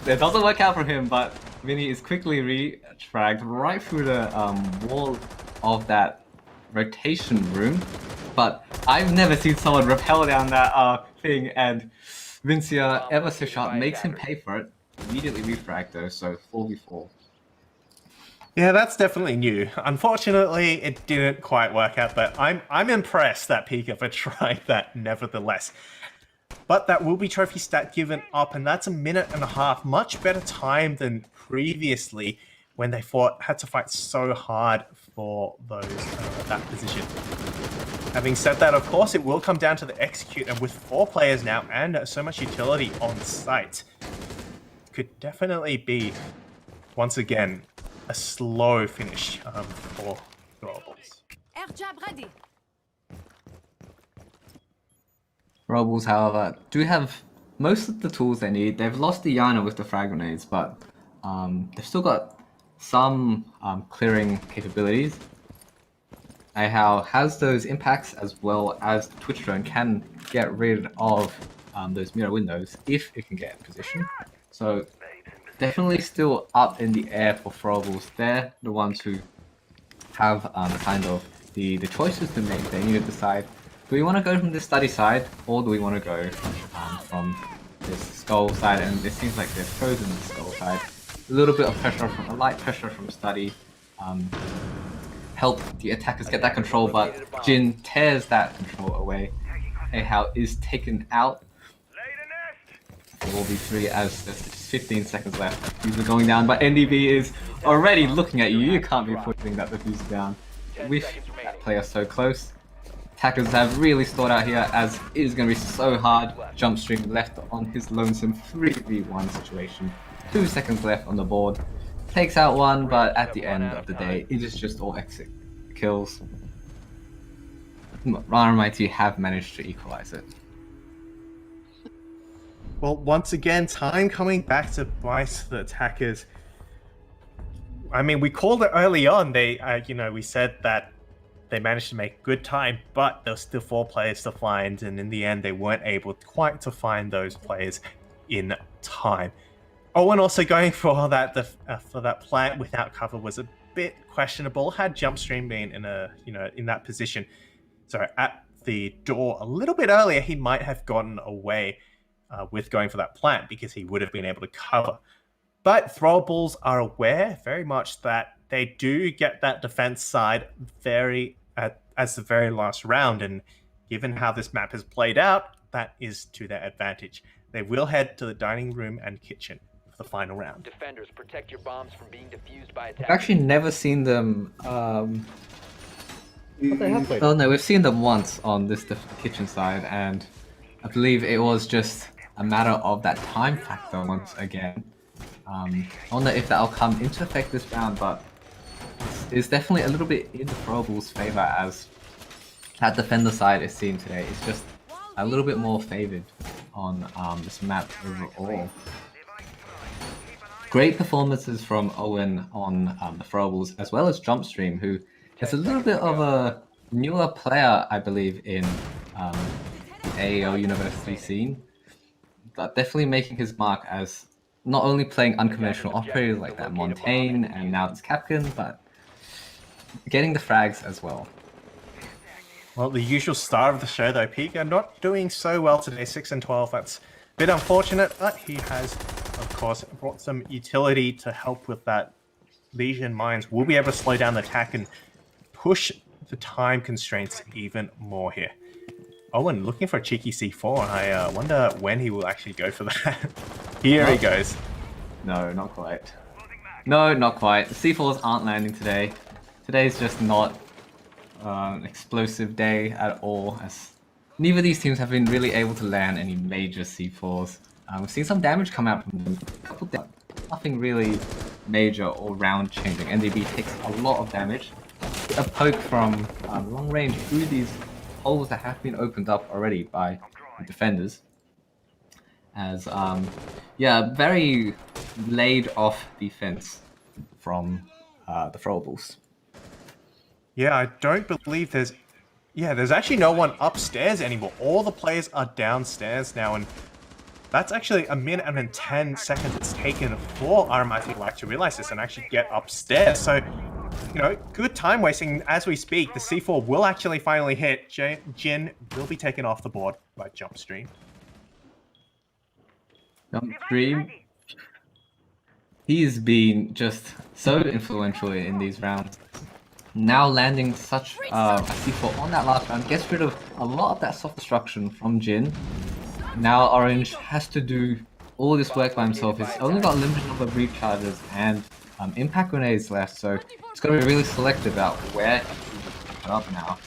It doesn't work out for him, but Vinny is quickly re-fragged right through the wall of that rotation room. But I've never seen someone rappel down that thing, and Vincia, ever so sharp, makes him pay for it. Immediately refragged though, so 4v4. Yeah, that's definitely new. Unfortunately, it didn't quite work out, but I'm impressed that Pika for trying that nevertheless. But that will be trophy stat given up, and that's a minute and a half. Much better time than previously when they had to fight so hard for that position. Having said that, of course, it will come down to the execute, and with 4 players now and so much utility on site, could definitely be, once again, a slow finish for Throwables. Air jab ready. Throwables, however, do have most of the tools they need. They've lost the Yana with the frag grenades, but they've still got some clearing capabilities. AHAL has those impacts as well as the Twitch drone can get rid of those mirror windows if it can get in position. So definitely still up in the air for Throwables. They're the ones who have kind of the choices to make. They need to decide, do we want to go from this study side or do we want to go from this skull side? And it seems like they've chosen the skull side. A little bit of pressure from a light pressure from study. Help the attackers get that control, but Jin tears that control away. AHAL is taken out. 4v3 as there's just 15 seconds left. Diffuser going down, but NDB is already looking at you. You can't be putting that diffuser down with that player so close. Attackers have really stalled out here, as it is going to be so hard. Jump stream left on his lonesome 3v1 situation. 2 seconds left on the board. Takes out one, but at the end of the day, it is just all exit kills. RMIT have managed to equalize it. Well, once again, time coming back to bite the attackers. I mean, we called it early on. They, we said that they managed to make good time, but there were still 4 players to find, and in the end, they weren't able quite to find those players in time. Owen also going for that plant without cover was a bit questionable. Had jump stream been in that position, so at the door a little bit earlier, he might have gotten away with going for that plant because he would have been able to cover. But Throwables are aware very much that they do get that defense side as the very last round, and given how this map has played out, that is to their advantage. They will head to the dining room and kitchen for the final round. Defenders, protect your bombs from being defused by I've attackers. actually never seen them. They have played. Oh no, we've seen them once on this kitchen side, and I believe it was just a matter of that time factor once again. I wonder if that'll come into effect this round, but it's definitely a little bit in the Throwables' favor, as that defender side is seen today. It's just a little bit more favored on this map overall. Great performances from Owen on the Throwables, as well as Jumpstream, who is a little bit of a newer player, I believe, in AEL University scene. But definitely making his mark as not only playing unconventional operators like that Montaigne and now it's Capkin, but getting the frags as well. Well, the usual star of the show, though, Pika, not doing so well today, 6 and 12. That's a bit unfortunate, but he has, of course, brought some utility to help with that. Legion Mines will be able to slow down the attack and push the time constraints even more here. Owen looking for a cheeky C4. I wonder when he will actually go for that. Here he goes. No, not quite. No, not quite. The C4s aren't landing today. Today's just not an explosive day at all, as neither of these teams have been really able to land any major C4s. We've seen some damage come out from them. A couple nothing really major or round changing. NDB takes a lot of damage. A poke from long range through these holes that have been opened up already by the defenders. As yeah, very laid off defense from the Throwables. Yeah, I don't believe there's... Yeah, there's actually no one upstairs anymore. All the players are downstairs now, and that's actually a minute and 10 seconds it's taken for RMIT to actually realize this and actually get upstairs. So, you know, good time wasting as we speak. The C4 will actually finally hit. Jin will be taken off the board by Jump Stream. Jump Stream. He's been just so influential in these rounds. Now landing such a C4 on that last round gets rid of a lot of that soft destruction from Jin. Now Orange has to do all this work by himself. He's only got a limited number of recharges and impact grenades left, so it's got to be really selective about where he put up now.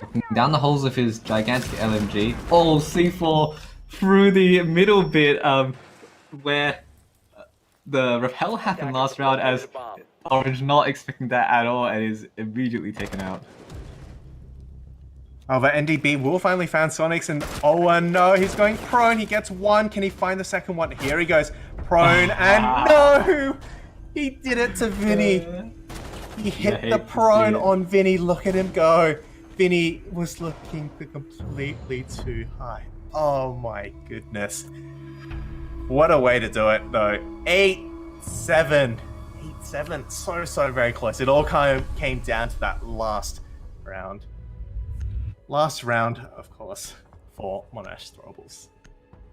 Looking down the holes of his gigantic LMG. Oh, C4 through the middle bit where the rappel happened last round, as Orange not expecting that at all and is immediately taken out. Oh, but NDB will finally find Sonics, and oh no, he's going prone. He gets one. Can he find the second one? Here he goes, prone, and no! He did it to Vinny. He hit the prone on Vinny. Look at him go. Vinny was looking completely too high. Oh my goodness. What a way to do it, though. 8-7. 8-7. So very close. It all kind of came down to that last round. Last round, of course, for Monash Throwables.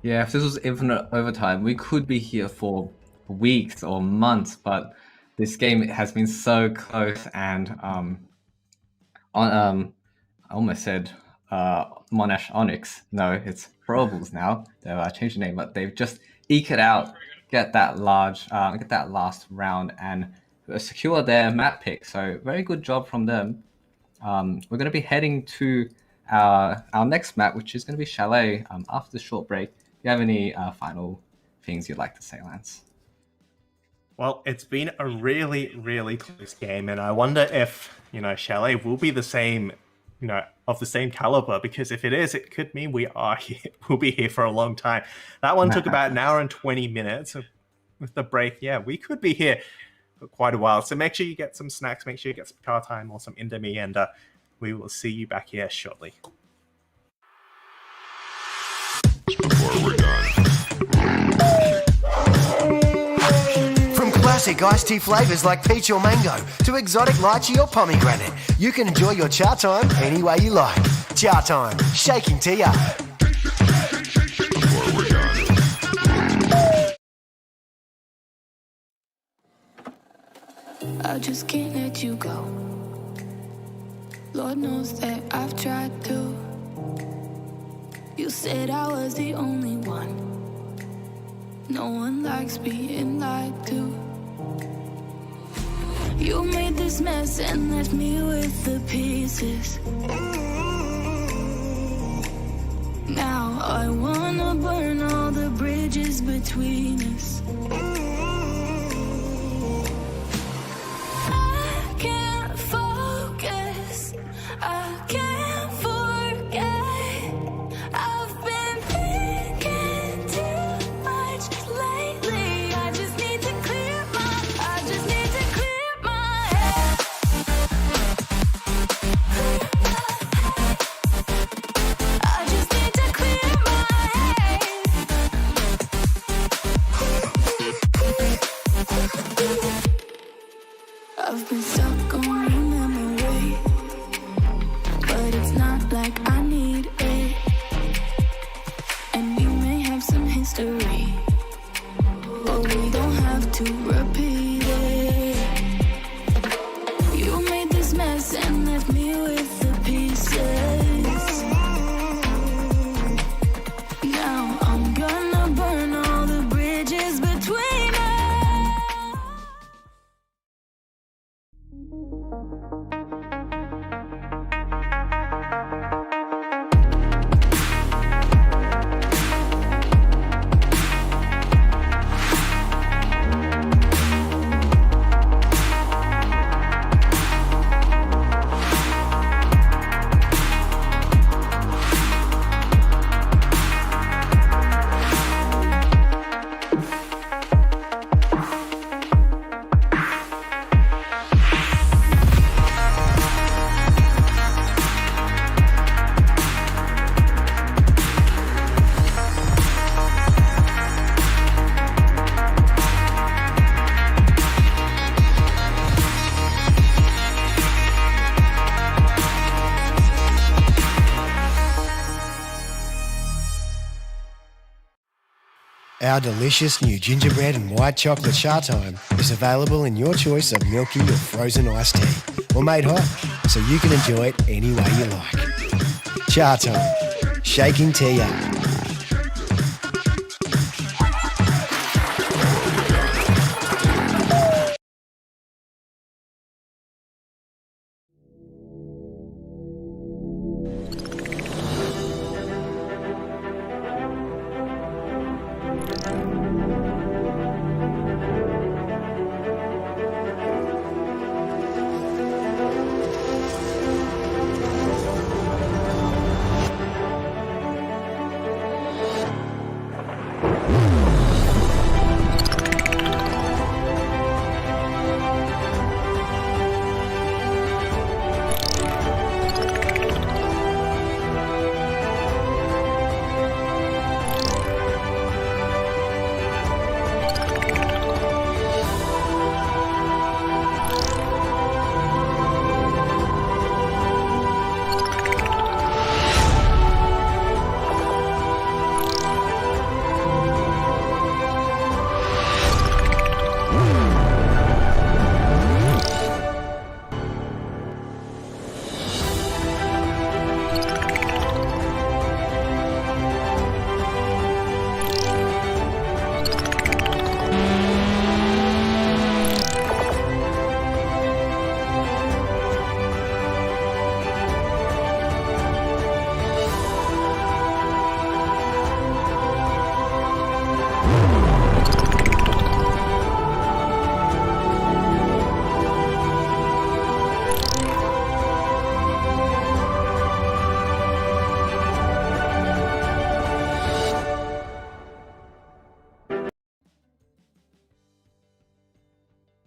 Yeah, if this was infinite overtime, we could be here for weeks or months, but this game has been so close, and I almost said Monash Onyx. No, it's Throwables now. They've changed the name, but they've just eked it out, get that last round, and secure their map pick. So very good job from them. We're going to be heading to our next map, which is going to be Chalet, after the short break. Do you have any final things you'd like to say, Lance? Well, it's been a really, really close game, and I wonder if, you know, Chalet will be the same, you know, of the same caliber, because if it is, it could mean we'll be here for a long time. That one took about an hour and 20 minutes. With the break, yeah, we could be here for quite a while. So make sure you get some snacks, make sure you get some Chatime or some Indomie, and we will see you back here shortly. Before we're done. From classic iced tea flavours like peach or mango to exotic lychee or pomegranate, you can enjoy your Chatime any way you like. Chatime, shaking tea up. Before we're done. I just can't let you go. Lord knows that I've tried to. You said I was the only one. No one likes being lied to. You made this mess and left me with the pieces. Now I wanna burn all the bridges between us. I can't focus, I can't forget. I've been thinking too much lately. I just need to clear my head. I just need to clear my head. Our delicious new gingerbread and white chocolate Chatime is available in your choice of milky or frozen iced tea, or made hot, so you can enjoy it any way you like. Chatime, shaking tea up.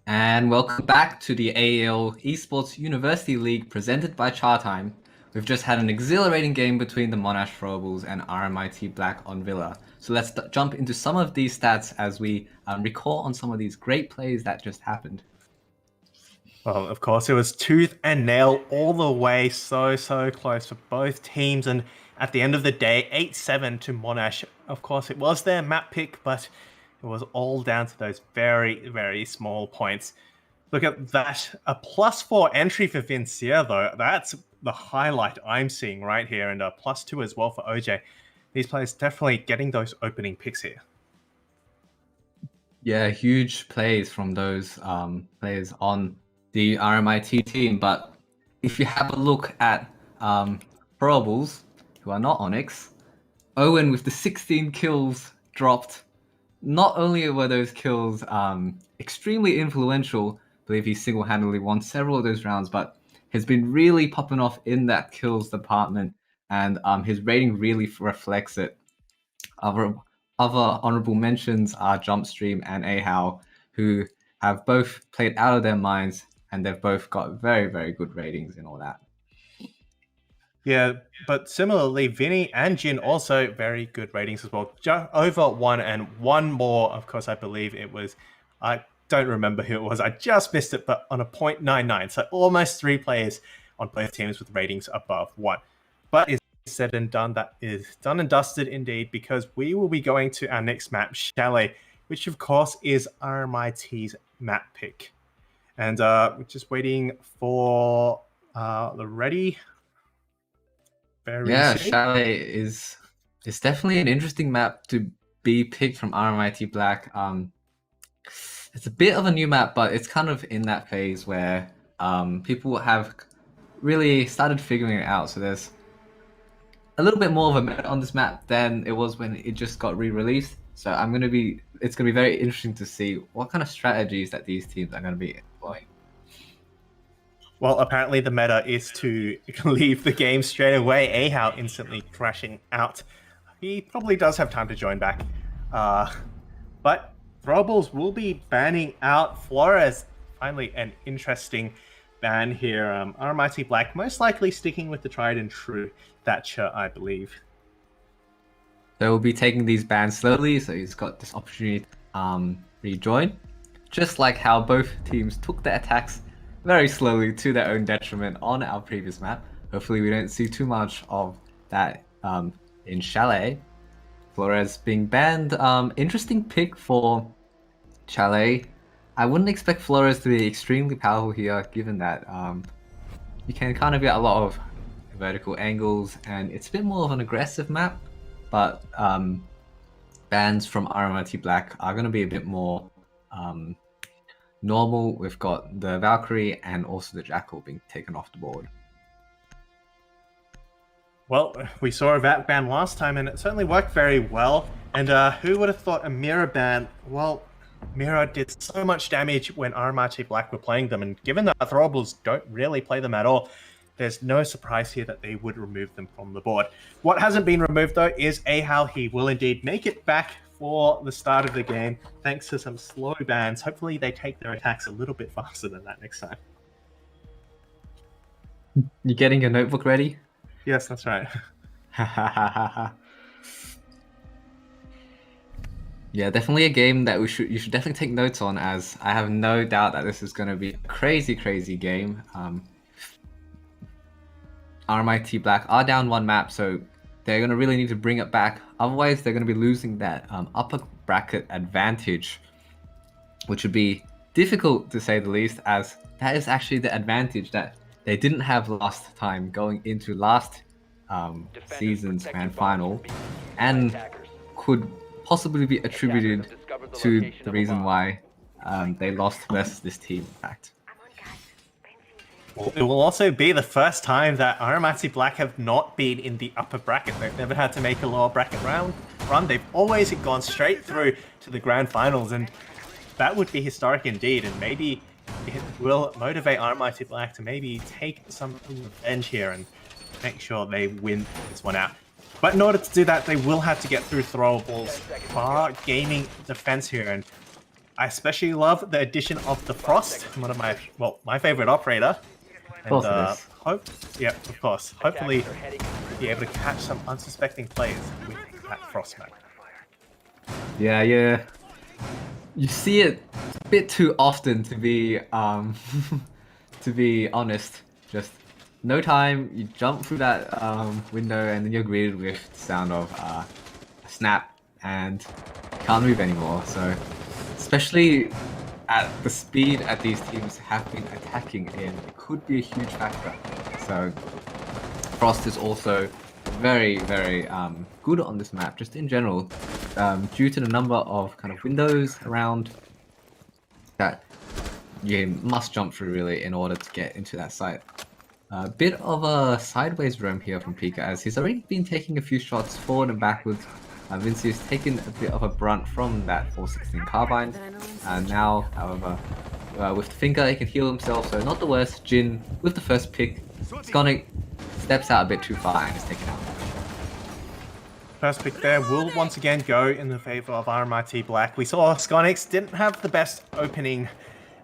And welcome back to the AEL Esports University League presented by Chatime. We've just had an exhilarating game between the Monash Throwables and RMIT Black on Villa. So let's jump into some of these stats as we recall on some of these great plays that just happened. Well, of course, it was tooth and nail all the way, so close for both teams. And at the end of the day, 8-7 to Monash. Of course, it was their map pick, but it was all down to those very small points. Look at that. A +4 entry for Vincia, though. That's the highlight I'm seeing right here. And a +2 as well for OJ. These players definitely getting those opening picks here. Yeah, huge plays from those players on the RMIT team. But if you have a look at Throwables, who are not Onyx, Owen with the 16 kills dropped. Not only were those kills extremely influential, I believe he single-handedly won several of those rounds, but has been really popping off in that kills department, and his rating really reflects it. Other honorable mentions are Jumpstream and Ahau, who have both played out of their minds, and they've both got very good ratings and all that. Yeah, but similarly, Vinny and Jin also very good ratings as well. Over 1 and 1 more, of course, I believe it was. I don't remember who it was. I just missed it, but on a 0.99. So almost 3 players on both teams with ratings above 1. But it's said and done. That is done and dusted indeed, because we will be going to our next map, Chalet, which of course is RMIT's map pick. And we're just waiting for the ready. Yeah, Chalet is definitely an interesting map to be picked from RMIT Black. It's a bit of a new map, but it's kind of in that phase where people have really started figuring it out. So there's a little bit more of a meta on this map than it was when it just got re-released. So it's gonna be very interesting to see what kind of strategies that these teams are gonna be employing. Well, apparently the meta is to leave the game straight away. Ahau instantly crashing out. He probably does have time to join back. But Throwables will be banning out Flores. Finally, an interesting ban here. RMIT Black most likely sticking with the tried and true Thatcher, I believe. So we'll be taking these bans slowly, so he's got this opportunity to rejoin. Just like how both teams took their attacks very slowly to their own detriment on our previous map. Hopefully we don't see too much of that in Chalet. Flores being banned. Interesting pick for Chalet. I wouldn't expect Flores to be extremely powerful here, given that you can kind of get a lot of vertical angles, and it's a bit more of an aggressive map. But bans from RMIT Black are going to be a bit more normal. We've got the Valkyrie and also the Jackal being taken off the board. Well, we saw a VAT ban last time, and it certainly worked very well. And who would have thought a mirror ban? Well, mirror did so much damage when RMIT Black were playing them, and given that Throwables don't really play them at all, there's no surprise here that they would remove them from the board. What hasn't been removed, though, is AHAL. He will indeed make it back for the start of the game, thanks to some slow bans. Hopefully they take their attacks a little bit faster than that next time. You getting your notebook ready? Yes, that's right. Yeah, definitely a game that you should definitely take notes on, as I have no doubt that this is going to be a crazy game. RMIT Black are down one map, so they're going to really need to bring it back. Otherwise, they're going to be losing that upper bracket advantage, which would be difficult to say the least, as that is actually the advantage that they didn't have last time going into last season's grand final, and could possibly be attributed to the reason why they lost versus this team, in fact. It will also be the first time that RMIT Black have not been in the upper bracket. They've never had to make a lower bracket run. They've always gone straight through to the grand finals, and that would be historic indeed, and maybe it will motivate RMIT Black to maybe take some revenge here and make sure they win this one out. But in order to do that, they will have to get through Throwables' far gaming defense here, and I especially love the addition of the Frost, one of my favorite operator. And of course. Hopefully, be able to catch some unsuspecting players with that Frost map. Yeah. You see it a bit too often to be to be honest. Just no time, you jump through that window, and then you're greeted with the sound of a snap, and can't move anymore. So, especially at the speed at these teams have been attacking in, it could be a huge factor. So, Frost is also very good on this map, just in general, due to the number of kind of windows around that you must jump through really in order to get into that site. A bit of a sideways roam here from Pika, as he's already been taking a few shots forward and backwards. Vinci has taken a bit of a brunt from that 416 carbine, and now, however, with the finger he can heal himself, so not the worst. Jin with the first pick. Skonic steps out a bit too far and is taken out. First pick there will once again go in the favor of RMIT Black. We saw Skonics didn't have the best opening.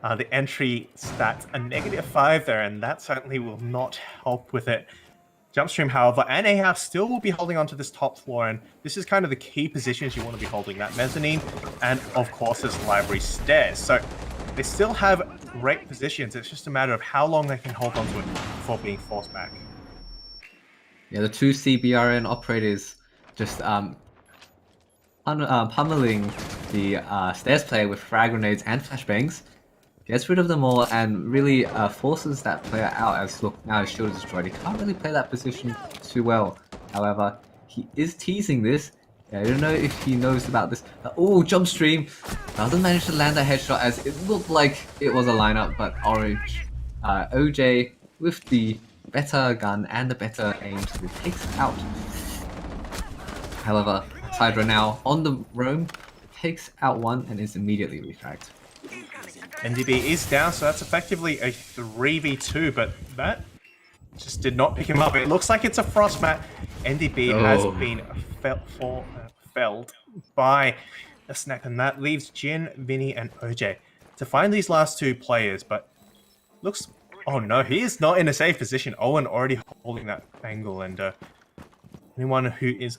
The entry stats a -5 there, and that certainly will not help with it. Jumpstream, however, and AHAL still will be holding onto this top floor, and this is kind of the key positions you want to be holding, that mezzanine, and of course this library stairs. So they still have great positions, it's just a matter of how long they can hold onto it before being forced back. Yeah, the two CBRN operators just pummeling the stairs player with frag grenades and flashbangs. Gets rid of them all and really forces that player out, as look, now his shield is destroyed. He can't really play that position too well. However, he is teasing this. I don't know if he knows about this. Oh, jump stream! Doesn't manage to land that headshot, as it looked like it was a lineup, but Orange, OJ with the better gun and the better aim, so it takes it out. However, Hydra now on the roam, takes out one and is immediately refragged. NDB is down, so that's effectively a 3v2, but that just did not pick him up. It looks like it's a Frost mat. NDB has been felled by a snap, and that leaves Jin, Vinny, and OJ to find these last two players, but looks... Oh no, he is not in a safe position. Owen already holding that angle, and anyone who is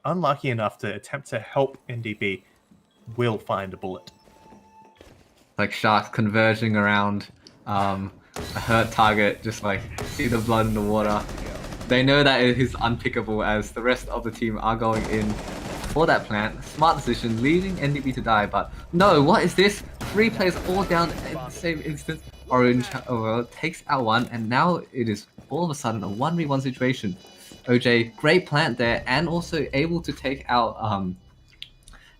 unlucky enough to attempt to help NDB will find a bullet. Like sharks converging around a hurt target, just like see the blood in the water. They know that it is unpickable as the rest of the team are going in for that plant. Smart decision, leaving NDB to die, but no, what is this? 3 players all down in the same instant. Orange, however, takes out one, and now it is all of a sudden a 1v1 situation. OJ, great plant there, and also able to take out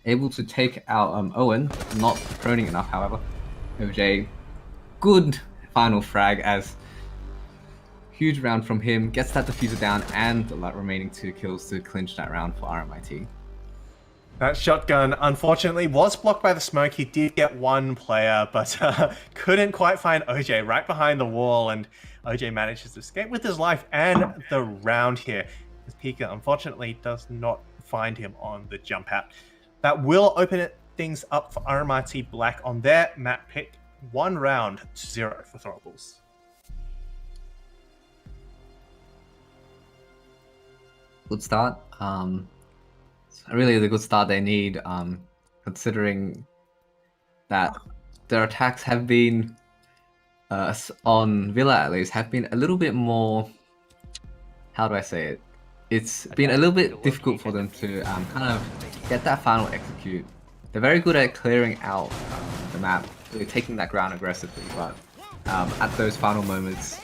Owen, not proning enough, however. OJ, good final frag as huge round from him, gets that diffuser down and the remaining 2 kills to clinch that round for RMIT. That shotgun, unfortunately, was blocked by the smoke. He did get 1 player, but couldn't quite find OJ right behind the wall, and OJ manages to escape with his life and the round here. As Pika, unfortunately, does not find him on the jump out. That will open things up for RMIT Black on their map pick. 1 round to 0 for Throwables. Good start. Really the good start they need, considering that their attacks have been, on Villa at least, have been a little bit more, how do I say it? It's been a little bit difficult for them to kind of get that final execute. They're very good at clearing out the map, really taking that ground aggressively, but at those final moments,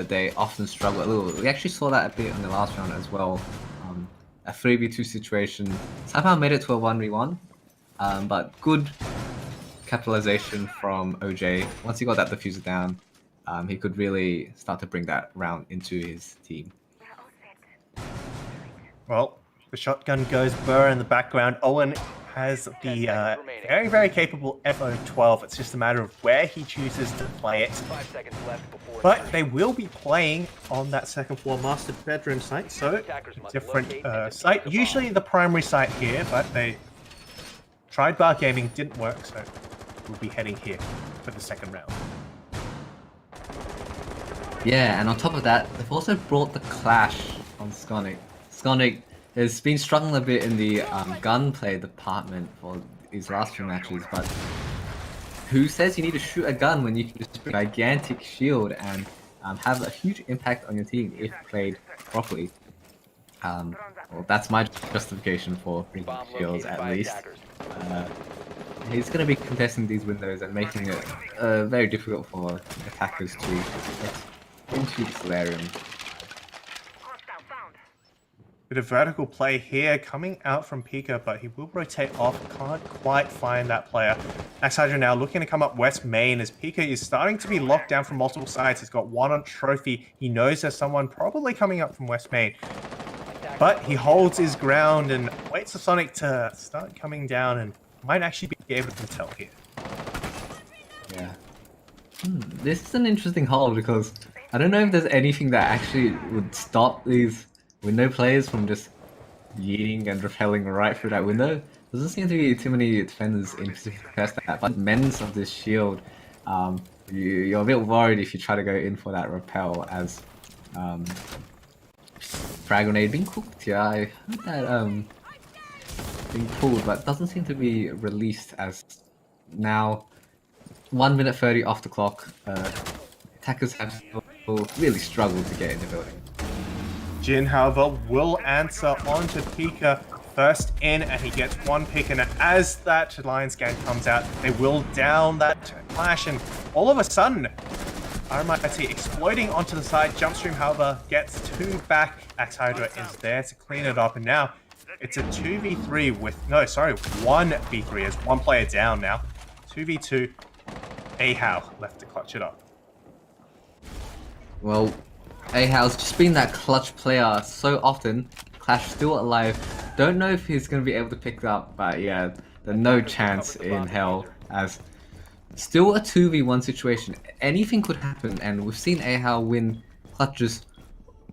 they often struggle a little. We actually saw that a bit in the last round as well. A 3v2 situation, somehow made it to a 1v1, but good capitalization from OJ. Once he got that diffuser down, he could really start to bring that round into his team. Well, the shotgun goes burr in the background. Owen has the very, very capable FO12. It's just a matter of where he chooses to play it. 5 seconds left before But insertion. they will be playing on that second floor master bedroom site, so different site. Usually the primary site here, but they tried bar gaming, didn't work, so we'll be heading here for the second round. Yeah, and on top of that, they've also brought the clash on Skonic. Skonic has been struggling a bit in the gunplay department for these last 2 matches, but who says you need to shoot a gun when you can just bring a gigantic shield and have a huge impact on your team if played properly? Well, that's my justification for bringing Bomb shields located at by least. attackers. He's going to be contesting these windows and making it very difficult for attackers to get into the solarium. Bit of vertical play here coming out from Pika, but he will rotate off. Can't quite find that player. Max Hydra now looking to come up West Main as Pika is starting to be locked down from multiple sides. He's got 1 on trophy. He knows there's someone probably coming up from West Main. But he holds his ground and waits for Sonic to start coming down and might actually be able to tell here. Yeah. This is an interesting hold because I don't know if there's anything that actually would stop these window players from just yeeting and rappelling right through that window. Doesn't seem to be too many defenders in first that, but menace of this shield, you're a bit worried if you try to go in for that rappel as frag grenade being cooked. Yeah, I heard that being pulled, but doesn't seem to be released as now 1 minute 30 off the clock. Attackers have really struggled to get in the building. Jin, however, will answer onto Pika first in, and he gets 1 pick, and as that Lions gang comes out, they will down that clash, and all of a sudden, RMIT exploiting onto the side. Jumpstream, however, gets 2 back. Axe Hydra is there to clean it up, and now it's a 2v3 with, no, sorry, 1v3 as 1 player down now. 2v2, AHAL left to clutch it up. Well, AHAL's just been that clutch player so often. Clash still alive. Don't know if he's going to be able to pick it up, but yeah, there's no chance in hell as still a 2v1 situation. Anything could happen, and we've seen AHAL win clutches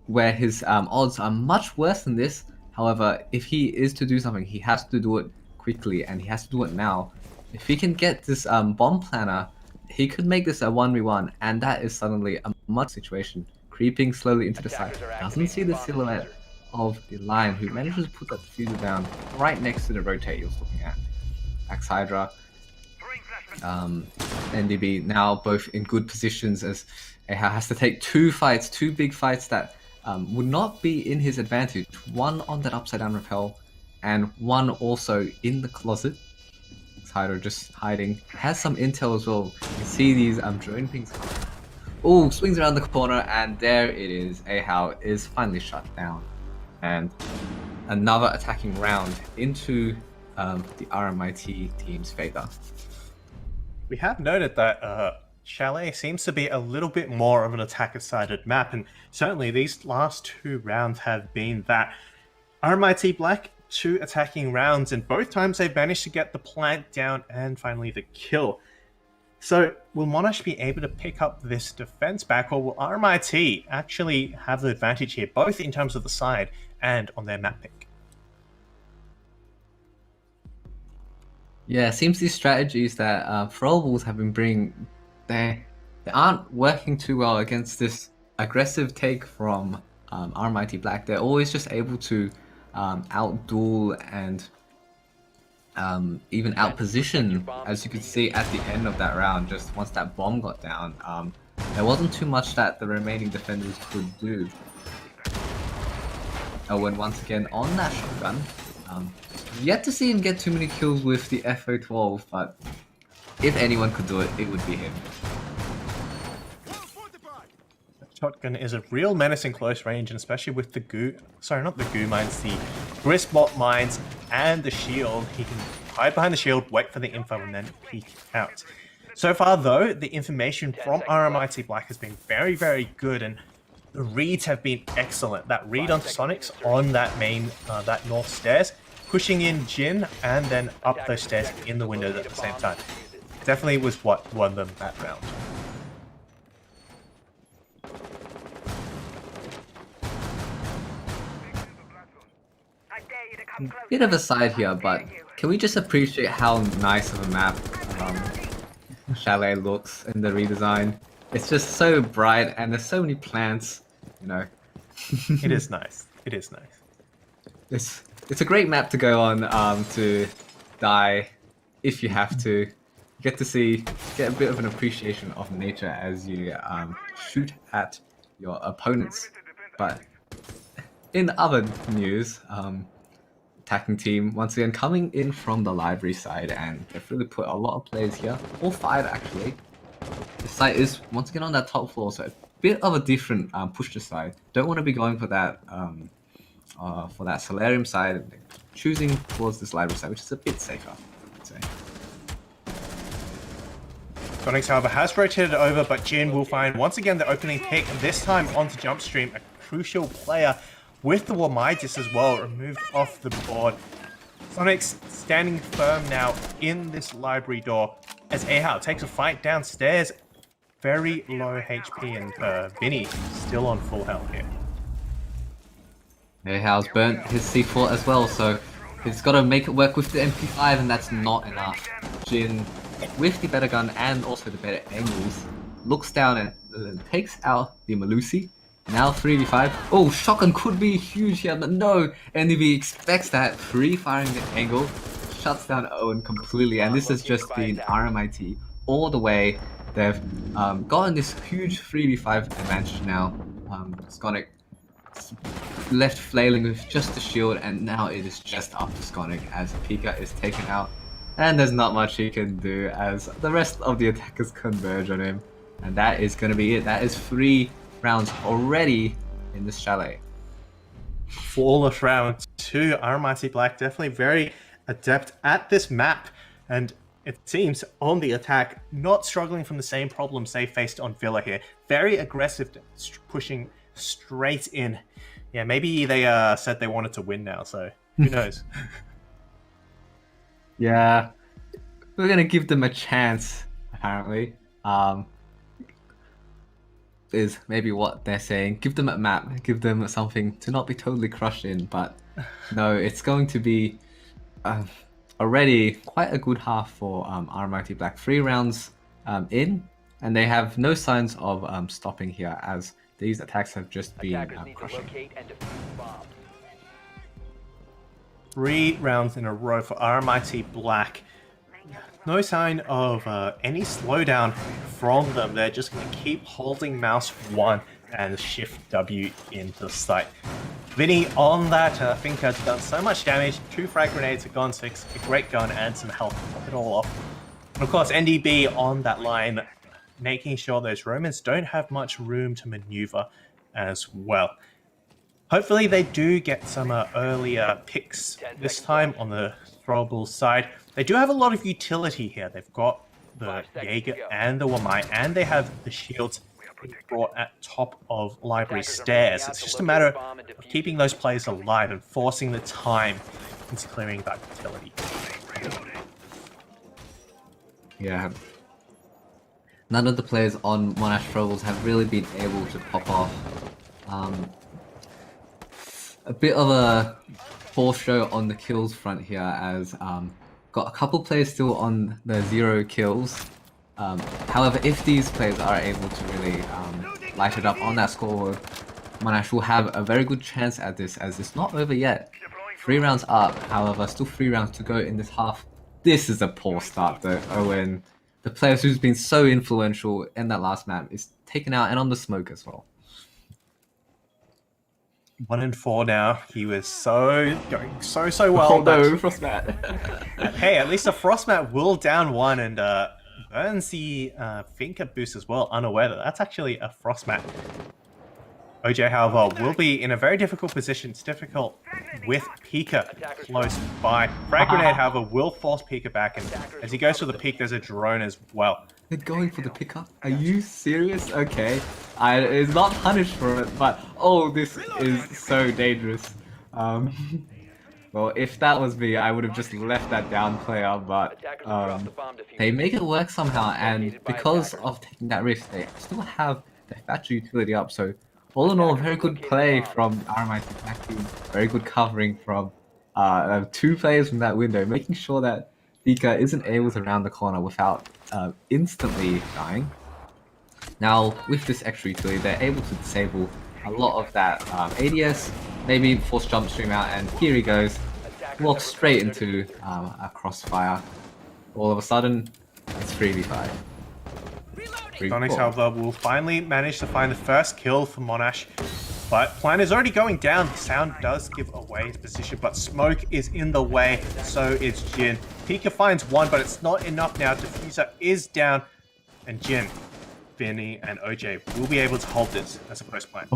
where his odds are much worse than this. However, if he is to do something, he has to do it quickly, and he has to do it now. If he can get this bomb planner, he could make this a 1v1, and that is suddenly a much situation. Creeping slowly into the side. Doesn't see the silhouette of the Lion, who manages to put that diffuser down right next to the rotate he was looking at. Axe Hydra, NDB now both in good positions as AHAL has to take 2 fights, 2 big fights that would not be in his advantage. One on that upside down rappel, and one also in the closet. Hydro just hiding. Has some intel as well. You can see these drone pings. Oh, swings around the corner, and there it is. AHAL is finally shut down. And another attacking round into the RMIT team's favor. We have noted that Chalet seems to be a little bit more of an attacker-sided map, and certainly these last 2 rounds have been that. RMIT Black, 2 attacking rounds, and both times they've managed to get the plant down and finally the kill. So will Monash be able to pick up this defense back, or will RMIT actually have the advantage here, both in terms of the side and on their map pick? Yeah, it seems these strategies that Throwables have been bringing, they aren't working too well against this aggressive take from RMIT Black. They're always just able to outduel and even outposition, as you could see at the end of that round. Just once that bomb got down, there wasn't too much that the remaining defenders could do. Owen once again on that shotgun. Yet to see him get too many kills with the FO12, but if anyone could do it, it would be him. Shotgun is a real menace in close range, and especially with the goo, sorry, not the goo mines, the Gristbot mines and the shield. He can hide behind the shield, wait for the info, and then peek out. So far, though, the information from RMIT Black has been very, very good, and the reads have been excellent. That read on Sonics on that main, that north stairs, pushing in Jin, and then up those stairs in the windows at the same time. Definitely was what won them that round. Bit of a side here, but can we just appreciate how nice of a map Chalet looks in the redesign? It's just so bright, and there's so many plants, you know. It is nice. It is nice. It's a great map to go on to die if you have to. You get to get a bit of an appreciation of nature as you shoot at your opponents. But in other news, attacking team once again coming in from the library side, and they've really put a lot of players here, all 5 actually. The site is once again on that top floor, so a bit of a different push to side. Don't want to be going for that Solarium side, choosing towards this library side, which is a bit safer, I'd say. Sonics, however, has rotated over, but Jin will find once again the opening pick, this time onto Jumpstream, a crucial player with the Warmitis as well, removed off the board. Sonics standing firm now in this library door as AHAL takes a fight downstairs. Very low HP, and Vinny still on full health here. AHAL's burnt his C4 as well, so he's got to make it work with the MP5, and that's not enough. Jin, with the better gun and also the better angles, looks down and takes out the Malusi. Now 3v5. Oh, shotgun could be huge here, but no. NDV expects that. Free firing the angle, shuts down Owen completely, and this has just been RMIT all the way. They've gotten this huge 3v5 advantage now. Skonic left flailing with just the shield, and now it is just up to Skonic as Pika is taken out. And there's not much he can do as the rest of the attackers converge on him. And that is going to be it. That is 3 rounds already in this Chalet. Flawless round 2. RMIT Black definitely very adept at this map, and it seems on the attack, not struggling from the same problems they faced on Villa here. Very aggressive, pushing straight in. Yeah, maybe they said they wanted to win now, so who knows. Yeah, we're going to give them a chance, apparently. Is maybe what they're saying. Give them a map, give them something to not be totally crushed in, but no, it's going to be already quite a good half for RMIT Black. 3 rounds in, and they have no signs of stopping here, as these attacks have just been crushing. 3 rounds in a row for RMIT Black. No sign of any slowdown from them. They're just going to keep holding mouse 1. and shift W into the site. Vinny on that Finca has done so much damage. 2 frag grenades, a gun 6, a great gun, and some health to top it all off. And of course, NDB on that line, making sure those Romans don't have much room to maneuver as well. Hopefully they do get some earlier picks this time on the Throwables side. They do have a lot of utility here. They've got the Jaeger and the Wamai, and they have the shields brought at top of library stairs. It's just a matter of keeping those players alive and forcing the time into clearing that utility. Yeah. None of the players on Monash Throwables have really been able to pop off. A bit of a poor show on the kills front here, as got a couple players still on the 0 kills. However, if these players are able to really light it up on that scoreboard, Monash will have a very good chance at this, as it's not over yet. 3 rounds up, however, still 3 rounds to go in this half. This is a poor start though, Owen. The player who's been so influential in that last map is taken out and on the smoke as well. 1 and 4 now. He was going so well. Oh no, Frostmat. Hey, at least a Frostmat will down 1 and burns the Finca boost as well, unaware that that's actually a Frostmat. OJ, however, will be in a very difficult position. It's difficult with Pika close by. Frag Grenade, however, will force Pika back, and as he goes for the peek, there's a drone as well. They're going for the pickup? Are you serious? Okay. It's not punished for it, but oh, this is so dangerous. Well, if that was me, I would have just left that down player, but they make it work somehow, and because of taking that risk, they still have the battery utility up, so all in all, very good play from RMIT attack team, very good covering from 2 players from that window, making sure that Pika isn't able to round the corner without instantly dying. Now, with this extra utility, they're able to disable a lot of that ADS, maybe force jump stream out, and here he goes, walks straight into a crossfire. All of a sudden, it's 3v5. Onyx, however, will finally manage to find the first kill for Monash, but Plan is already going down. The sound does give away his position, but smoke is in the way, so is Jin. Pika finds 1, but it's not enough now. Diffuser is down, and Jin, Vinny, and OJ will be able to hold this as a post-plan.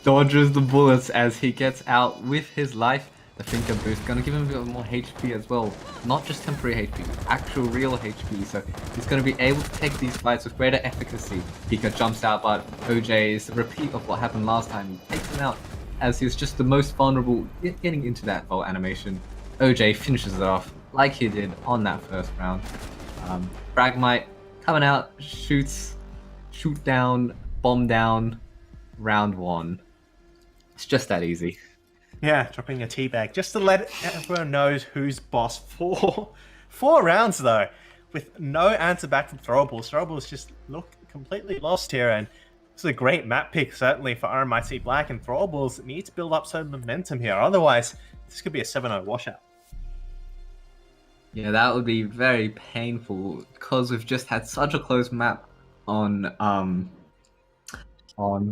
Dodges the bullets as he gets out with his life. The Finca boost gonna give him a bit more HP as well. Not just temporary HP, actual real HP. So he's gonna be able to take these fights with greater efficacy. Pika jumps out, but OJ is a repeat of what happened last time. He takes him out as he's just the most vulnerable getting into that vault animation. OJ finishes it off like he did on that first round. Fragmite coming out, shoot down, bomb down, round 1. It's just that easy. Yeah, dropping a teabag just to let everyone know who's boss. 4 rounds though, with no answer back from Throwables. Throwables just look completely lost here, and this is a great map pick certainly for RMIT Black, and Throwables need to build up some momentum here. Otherwise, this could be a 7-0 washout. Yeah, that would be very painful because we've just had such a close map on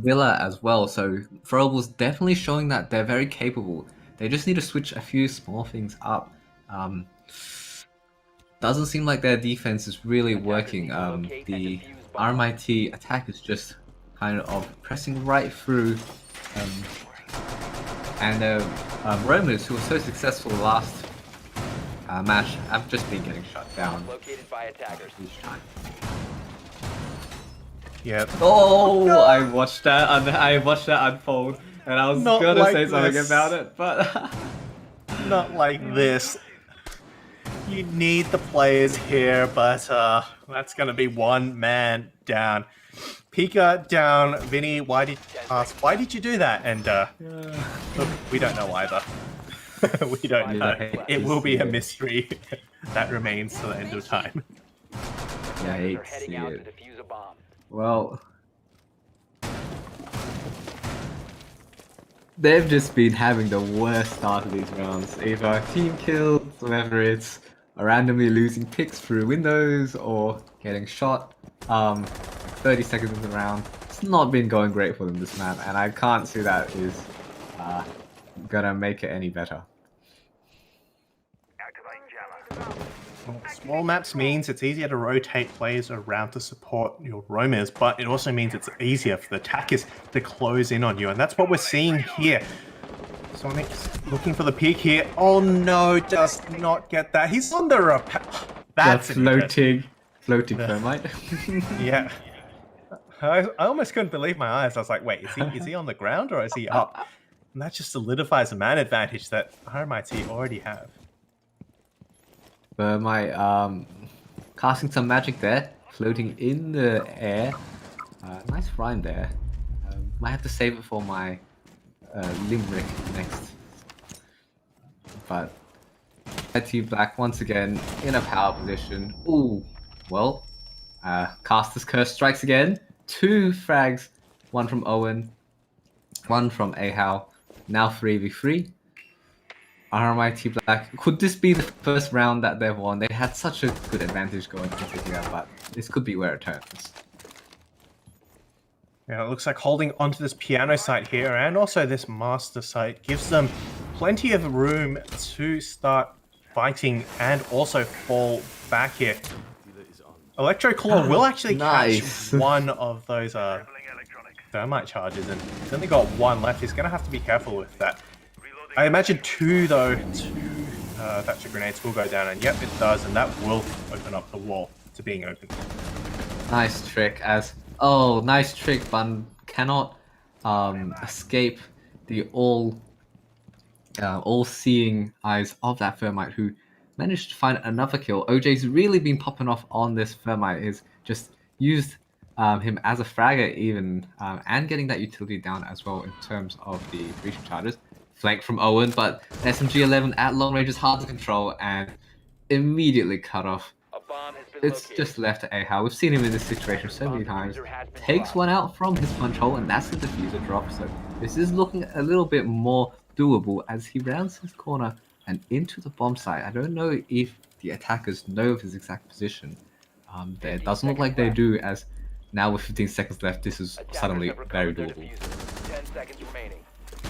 Villa as well, so Throwables definitely showing that they're very capable. They just need to switch a few small things up. Doesn't seem like their defense is really working. The RMIT attack is just kind of pressing right through, and the Romans, who were so successful last match, have just been getting shut down Located by attackers. each time. Yep. Oh, I watched that unfold, and I was Not gonna like say something this. about it, but Not like this. You need the players here, but that's going to be 1 man down. Pika down. Vinny, why did you do that? And look, we don't know either. We don't know. It will be a mystery that remains to the end of time. yeah, I hate You're to heading see out to it. defuse a bomb. Well, they've just been having the worst start of these rounds. Either team kills, whether it's randomly losing picks through windows or getting shot 30 seconds in the round. It's it's not been going great for them this map, and I can't see that is gonna make it any better. Well, small maps means it's easier to rotate players around to support your roamers, but it also means it's easier for the attackers to close in on you, and that's what we're seeing here. Sonic's looking for the peak here. Oh no, does not get that. He's on the That's the floating thermite. Yeah. I almost couldn't believe my eyes. I was like, wait, is he on the ground or is he up? And that just solidifies a man advantage that RMIT already have. Thermite casting some magic there, floating in the air. Nice rhyme there. Might have to save it for my limerick next. But RMIT Black once again in a power position. Ooh, well, Caster's Curse strikes again. 2 frags, one from Owen, one from AHAL. Now 3v3. RMIT Black. Could this be the first round that they've won? They had such a good advantage going into here, but this could be where it turns. Yeah, it looks like holding onto this piano site here and also this master site gives them plenty of room to start fighting and also fall back here. Electro Claw will actually catch one of those thermite charges, and he's only got 1 left. He's going to have to be careful with that. I imagine 2 though, 2 Thatcher grenades will go down, and yep, it does, and that will open up the wall to being open. Nice trick, nice trick, but cannot escape the all-seeing eyes of that thermite, who managed to find another kill. OJ's really been popping off on this thermite. He's just used him as a fragger even, and getting that utility down as well in terms of the breaching charges. Flank from Owen, but SMG-11 at long range is hard to control and immediately cut off. It's just left to AHAL. We've seen him in this situation so many times. Takes one out from his punch hole, and that's the diffuser drop. So this is looking a little bit more doable as he rounds his corner and into the bomb site. I don't know if the attackers know of his exact position. It doesn't look like they do, as now with 15 seconds left, this is suddenly very doable. 10 seconds remaining.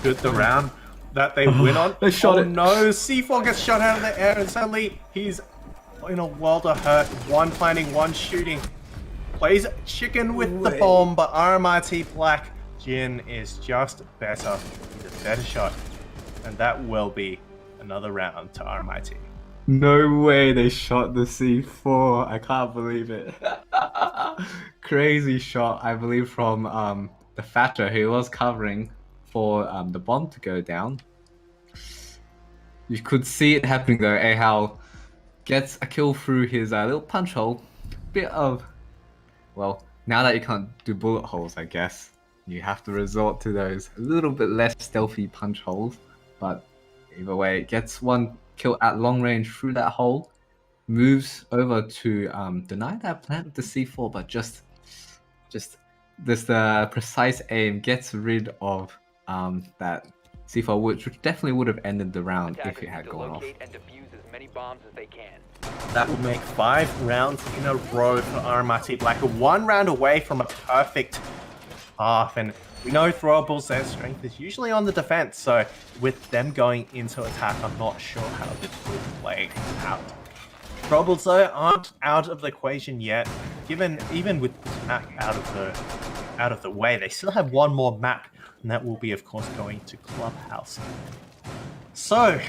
Good, the round that they win on. They shot it. No, C4 gets shot out of the air, and suddenly he's in a world of hurt. 1 planning, 1 shooting. Plays chicken with the bomb, but RMIT Black Jin is just better. He's a better shot, and that will be another round to RMIT. No way they shot the C4. I can't believe it. Crazy shot, I believe, from the Thatcher, who was covering for the bomb to go down. You could see it happening though. AHAL gets a kill through his little punch hole. Bit of, well, now that you can't do bullet holes, I guess you have to resort to those a little bit less stealthy punch holes. But either way, it gets 1 kill at long range through that hole. Moves over to deny that plant with the C4, but just this precise aim gets rid of that C4, which definitely would have ended the round if it had gone off. And defuse as many bombs as they can. That will make 5 rounds in a row for RMIT Black. 1 round away from a perfect half, and we know Throwables, their strength is usually on the defense, so with them going into attack, I'm not sure how this will play out. Throwables though aren't out of the equation yet. Given even with this map out of the way, they still have 1 more map, and that will be, of course, going to Clubhouse. So,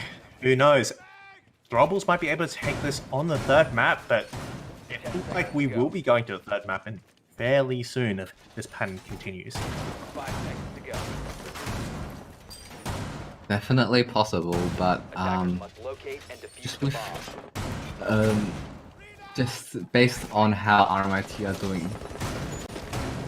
who knows? Throwables might be able to take this on the 3rd map, but it looks like we will be going to the 3rd map and fairly soon if this pattern continues. 5 seconds to go. Definitely possible, but Attackers must locate and defuse just the with bomb. just based on how RMIT are doing,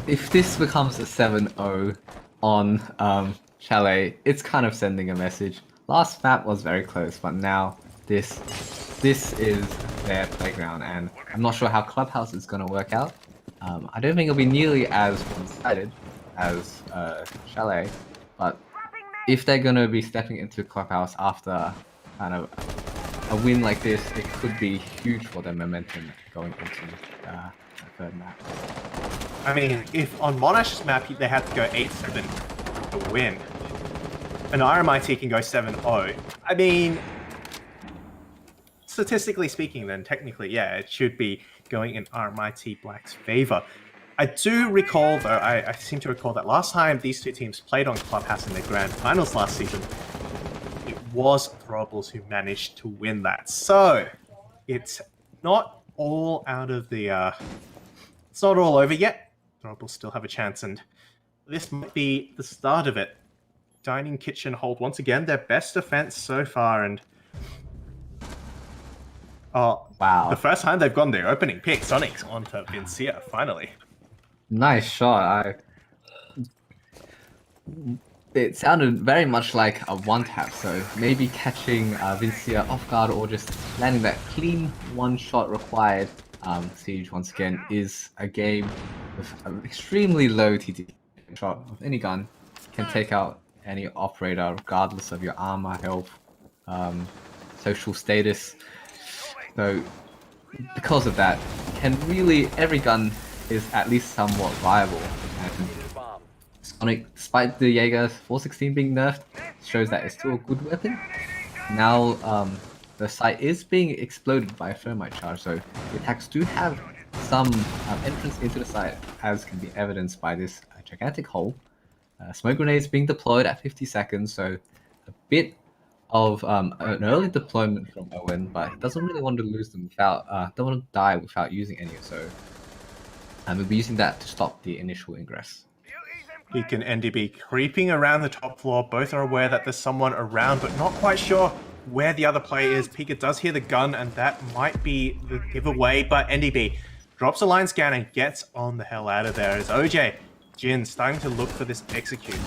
if this becomes a 7-0 on Chalet, it's kind of sending a message. Last map was very close, but now this is their playground, and I'm not sure how Clubhouse is going to work out. I don't think it'll be nearly as one-sided as Chalet, but if they're going to be stepping into Clubhouse after kind of a win like this, it could be huge for their momentum going into the 3rd map. I mean, if on Monash's map they had to go 8-7 to win, and RMIT can go 7-0, I mean, statistically speaking, then technically, yeah, it should be going in RMIT Black's favor. I do recall, though, I seem to recall that last time these two teams played on Clubhouse in their grand finals last season, it was Throwables who managed to win that. So, it's not all out of the... it's not all over yet. Throwables still have a chance, and this might be the start of it. Dining Kitchen hold, once again, their best defense so far, and... oh, Wow. The first time they've gone their opening pick, Sonics onto Vincia, finally. Nice shot. It sounded very much like a one-tap, so maybe catching Vincia off guard or just landing that clean one shot required. Siege, once again, is a game with an extremely low TT shot of any gun. Can take out any operator regardless of your armor, health, social status. So because of that, every gun is at least somewhat viable. And Sonic, despite the Jaeger 416 being nerfed, shows that it's still a good weapon. Now the site is being exploded by a thermite charge, so the attacks do have some entrance into the site, as can be evidenced by this gigantic hole. Smoke grenades being deployed at 50 seconds, so a bit of an early deployment from Owen, but he doesn't really want to lose them without, don't want to die without using any, so we'll be using that to stop the initial ingress. Peak and NDB creeping around the top floor. Both are aware that there's someone around, but not quite sure where the other player is. Pika does hear the gun, and that might be the giveaway, but NDB drops a line scan and gets on the hell out of there as OJ, Jin starting to look for this execute.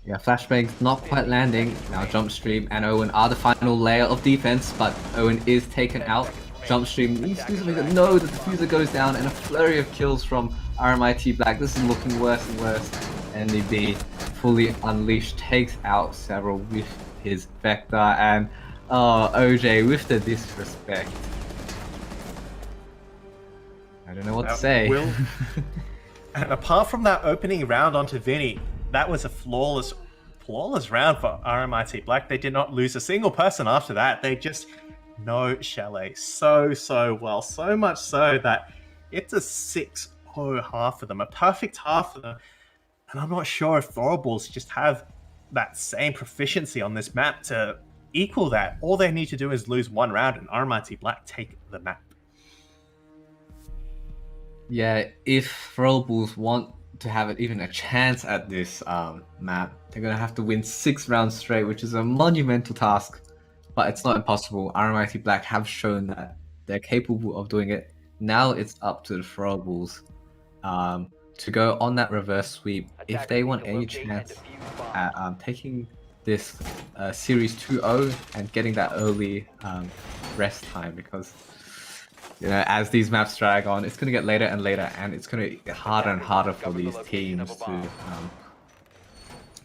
Yeah, flashbangs not quite landing. Now Jump Stream and Owen are the final layer of defense, but Owen is taken out. Jump Stream needs to do something. No, the diffuser goes down, and a flurry of kills from RMIT Black. This is looking worse and worse. NDB fully unleashed takes out several with his Vector, and OJ with the disrespect. I don't know what to say. And apart from that opening round onto Vinny, that was a flawless round for RMIT Black. They did not lose a single person after that. They just know Chalet so well. So much so that it's a 6-0 half for them. A perfect half for them. And I'm not sure if Throwables just have that same proficiency on this map to equal that. All they need to do is lose one round and RMIT Black take the map. Yeah, if Throwables want to have even a chance at this map, they're going to have to win 6 rounds straight, which is a monumental task, but it's not impossible. RMIT Black have shown that they're capable of doing it. Now it's up to the Throwables to go on that reverse sweep if they want any chance at taking this series 2-0 and getting that early rest time, because you know, as these maps drag on, it's going to get later and later, and it's going to get harder and harder for these teams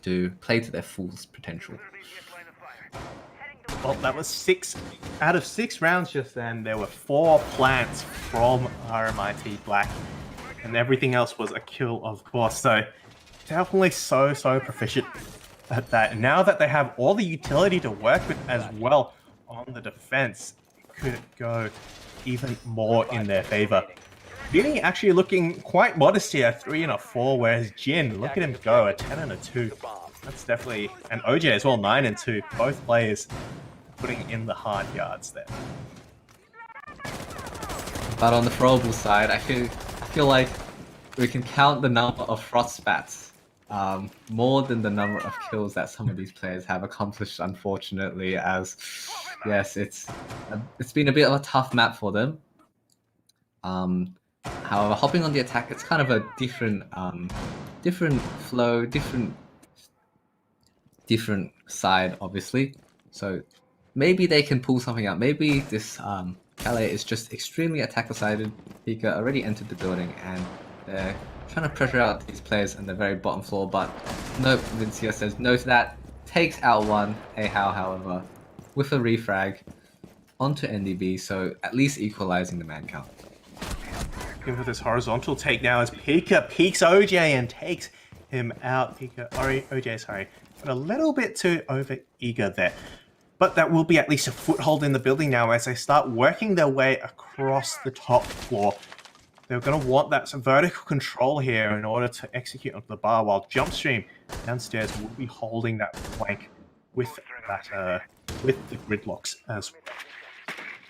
to play to their full potential. Well, that was 6 out of 6 rounds just then. There were 4 plants from RMIT Black, and everything else was a kill, of course. So definitely so proficient at that. Now that they have all the utility to work with as well on the defense, it could go even more in their favor. Vinny actually looking quite modest here, 3 and a 4, whereas Jin, look at him go, a 10 and a 2. That's definitely, and OJ as well, 9 and 2. Both players putting in the hard yards there. But on the Throwables side, I feel like we can count the number of frost spats more than the number of kills that some of these players have accomplished, unfortunately, as yes, it's been a bit of a tough map for them. However, hopping on the attack, it's kind of a different flow, different side, obviously. So maybe they can pull something out. Maybe this Calais is just extremely attacker-sided. Pika already entered the building, and they're trying to pressure out these players on the very bottom floor, but nope, Vincia says no to that. Takes out one, Ahau, however, with a refrag onto NDB, so at least equalizing the man count. looking for this horizontal take now as Pika peeks OJ and takes him out. OJ, sorry, but a little bit too over eager there. But that will be at least a foothold in the building now as they start working their way across the top floor. They're going to want that some vertical control here in order to execute onto the bar, while Jumpstream downstairs will be holding that flank with that with the gridlocks as well.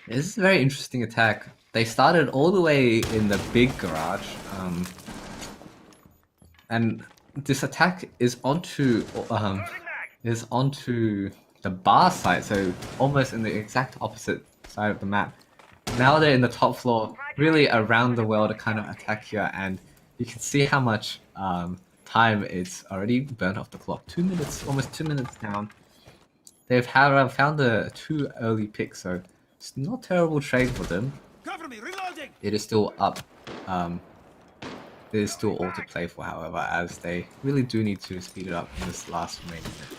This is a very interesting attack. They started all the way in the big garage, and this attack is onto the bar side, so almost in the exact opposite side of the map. Now they're in the top floor, really around the world to kind of attack here, and you can see how much time it's already burnt off the clock. 2 minutes, almost 2 minutes down. They've found the 2 early picks, so it's not a terrible trade for them. Cover me, reloading! It is still up. It is still all to play for, however, as they really do need to speed it up in this last remaining minute.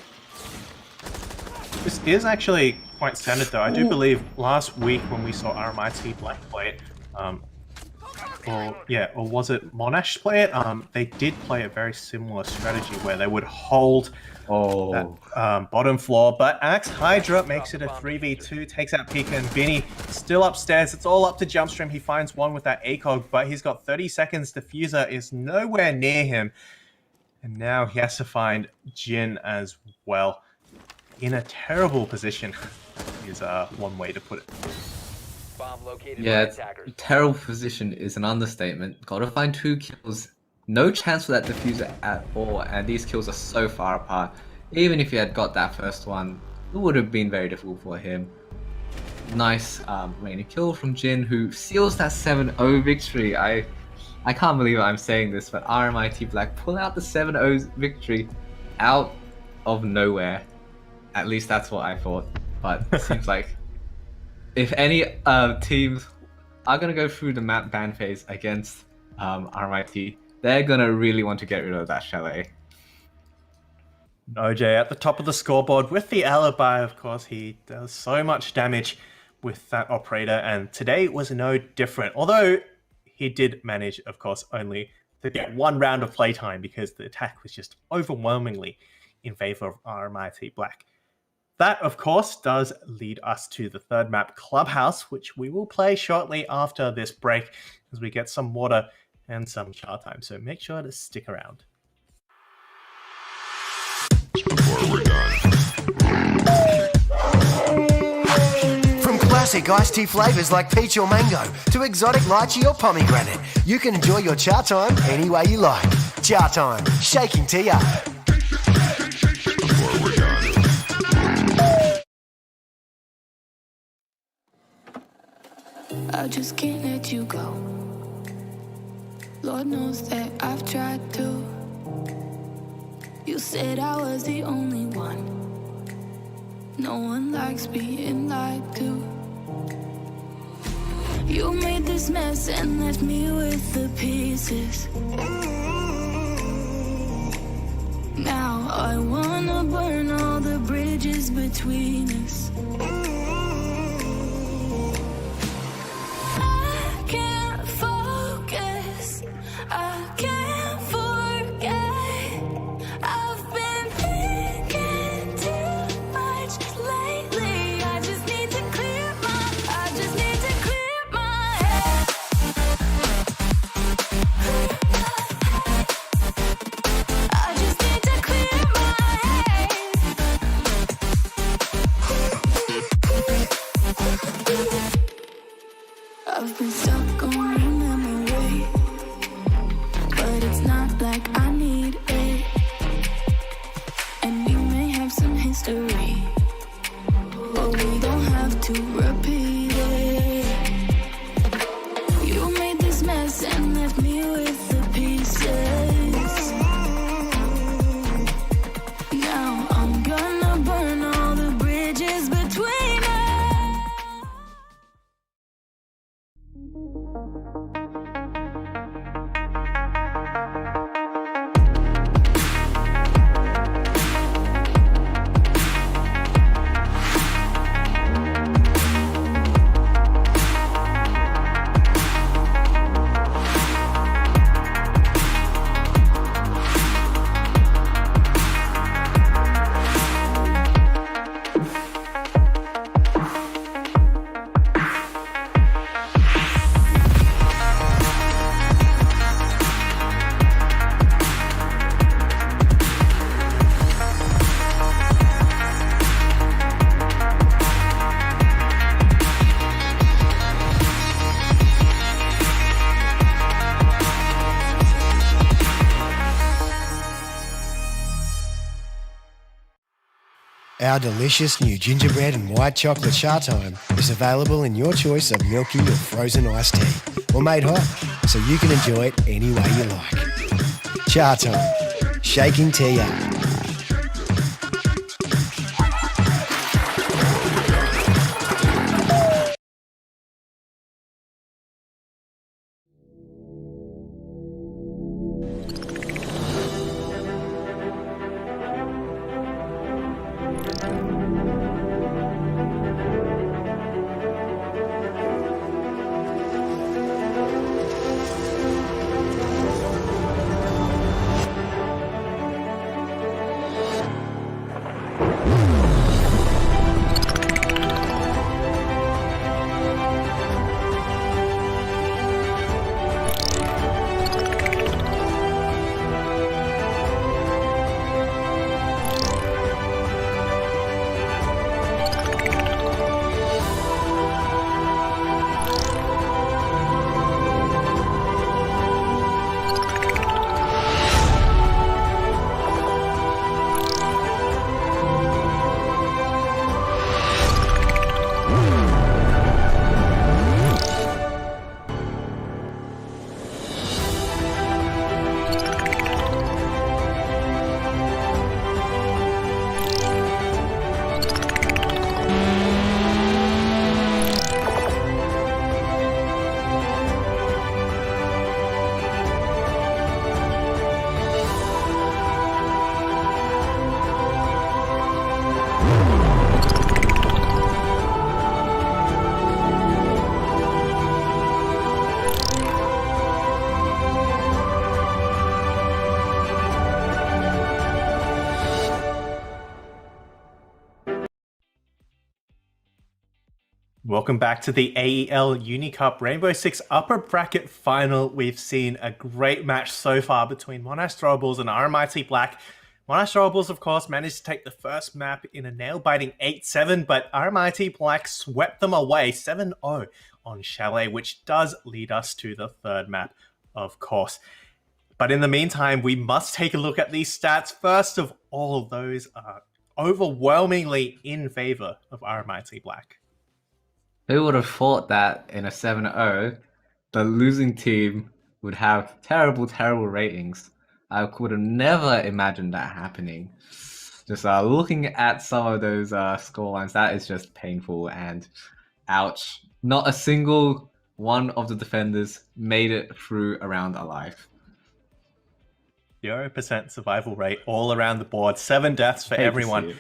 This is actually quite standard though. I do believe last week when we saw RMIT Black play it, or was it Monash play it? They did play a very similar strategy where they would hold that bottom floor, but Axe Hydra makes it a 3v2, takes out Pika and Vinny. Still upstairs, it's all up to Jumpstream. He finds one with that ACOG, but he's got 30 seconds. Diffuser is nowhere near him. And now he has to find Jin as well. In a terrible position is one way to put it. Bomb located Yeah, by attackers. terrible position is an understatement. Gotta find 2 kills. No chance for that diffuser at all, and these kills are so far apart. Even if he had got that first one, it would have been very difficult for him. Nice remaining kill from Jin, who seals that 7-0 victory. I can't believe I'm saying this, but RMIT Black pull out the 7-0 victory out of nowhere. At least that's what I thought, but it seems like if any teams are going to go through the map ban phase against RMIT, they're going to really want to get rid of that chalet. OJ at the top of the scoreboard with the alibi, of course. He does so much damage with that operator, and today was no different. Although he did manage, of course, only to get 1 round of playtime because the attack was just overwhelmingly in favor of RMIT Black. That, of course, does lead us to the third map, Clubhouse, which we will play shortly after this break as we get some water and some Chatime. So make sure to stick around. Before we're done. From classic iced tea flavours like peach or mango to exotic lychee or pomegranate, you can enjoy your Chatime any way you like. Chatime, shaking tea up. Before we're done. I just can't let you go. Lord knows that I've tried to. You said I was the only one. No one likes being lied to. You made this mess and left me with the pieces. Now I wanna burn all the bridges between us. I can't focus, I can't forget. I've been thinking too much lately. I just need to clear my head. I just need to clear my head. Our delicious new gingerbread and white chocolate Chatime is available in your choice of milky or frozen iced tea, or made hot, so you can enjoy it any way you like. Chatime, shaking tea up. Welcome back to the AEL Uni Cup Rainbow Six upper bracket final. We've seen a great match so far between Monash Throwables and RMIT Black. Monash Throwables, of course, managed to take the first map in a nail-biting 8-7, but RMIT Black swept them away 7-0 on Chalet, which does lead us to the third map, of course. But in the meantime, we must take a look at these stats. First of all, those are overwhelmingly in favor of RMIT Black. Who would have thought that in a 7-0, the losing team would have terrible, terrible ratings? I could have never imagined that happening. Just looking at some of those scorelines, that is just painful and ouch. Not a single one of the defenders made it through a round alive. 0% survival rate all around the board. 7 deaths for everyone.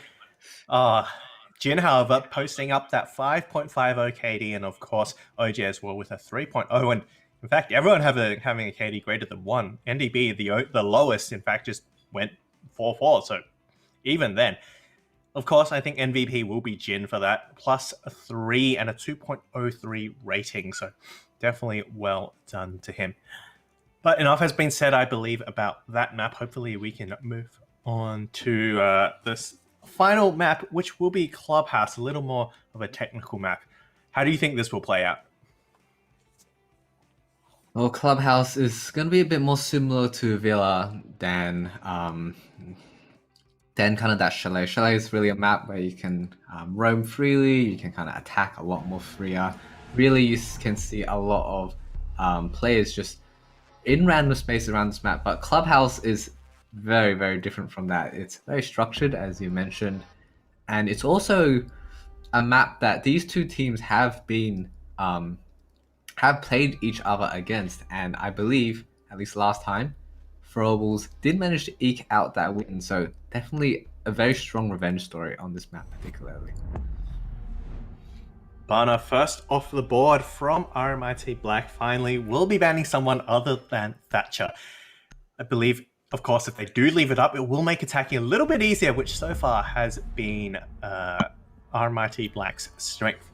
Jin, however, posting up that 5.50 KD, and of course, OJ as well with a 3.0. And in fact, everyone having a KD greater than 1. NDB, the lowest, in fact, just went 4-4. So even then, of course, I think MVP will be Jin for that. Plus a 3 and a 2.03 rating. So definitely well done to him. But enough has been said, I believe, about that map. Hopefully we can move on to this final map, which will be Clubhouse, a little more of a technical map. How do you think this will play out? Well, Clubhouse is going to be a bit more similar to Villa than kind of that Chalet. Chalet is really a map where you can roam freely, you can kind of attack a lot more freer. Really, you can see a lot of players just in random space around this map, but Clubhouse is very, very different from that. It's very structured, as you mentioned, and it's also a map that these two teams have been have played each other against, and I believe, at least last time, Throwables did manage to eke out that win, so definitely a very strong revenge story on this map particularly. Bana first off the board from RMIT Black. Finally, will be banning someone other than Thatcher. I believe, of course, if they do leave it up, it will make attacking a little bit easier, which so far has been RMIT Black's strength.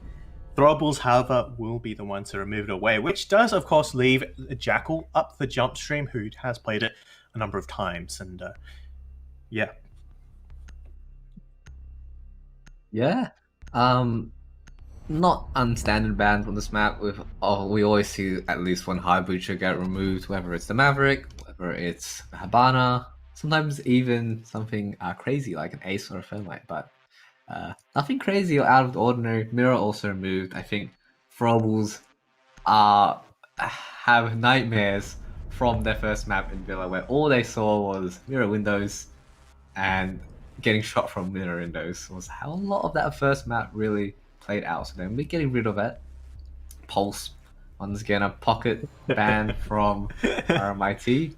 Throwables, however, will be the one to remove it away, which does, of course, leave Jackal up the jump stream, who has played it a number of times. And yeah. Yeah. Not unstandard bans on this map. We always see at least one high breacher get removed, whether it's the Maverick, whether it's the Habana, sometimes even something crazy like an Ace or a Thermite. But Nothing crazy or out of the ordinary. Mirror also removed. I think Throwables are have nightmares from their first map in Villa, where all they saw was mirror windows and getting shot from mirror windows. Was how a lot of that first map really played out. So then we're getting rid of that. Pulse once again a pocket ban from RMIT.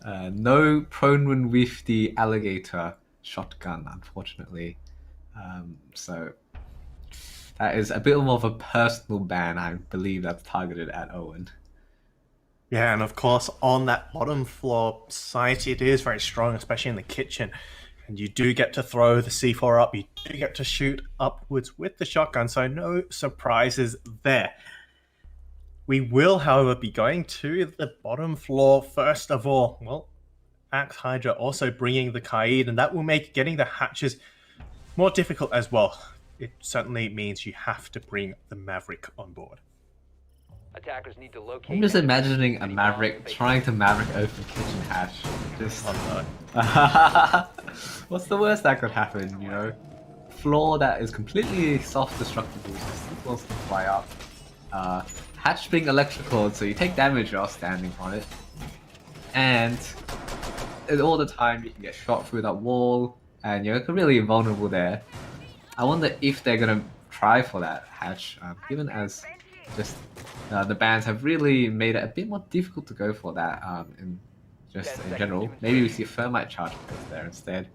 No prone with the alligator shotgun, unfortunately. So that is a bit more of a personal ban. I believe that's targeted at Owen. Yeah, and of course, on that bottom floor site, it is very strong, especially in the kitchen. And you do get to throw the C4 up, you do get to shoot upwards with the shotgun, so no surprises there. We will, however, be going to the bottom floor first of all. Well, Axe Hydra also bringing the Kaid, and that will make getting the hatches more difficult as well. It certainly means you have to bring the Maverick on board. Attackers need to locate. I'm just imagining a Maverick trying to Maverick open kitchen hatch. Just what's the worst that could happen? You know, floor that is completely self-destructible, just wants to fly up. Hatch being electrical, so you take damage while standing on it, and all the time you can get shot through that wall, and you're really vulnerable there. I wonder if they're gonna try for that hatch, given as just the bans have really made it a bit more difficult to go for that in general. Maybe we see a thermite charge there instead.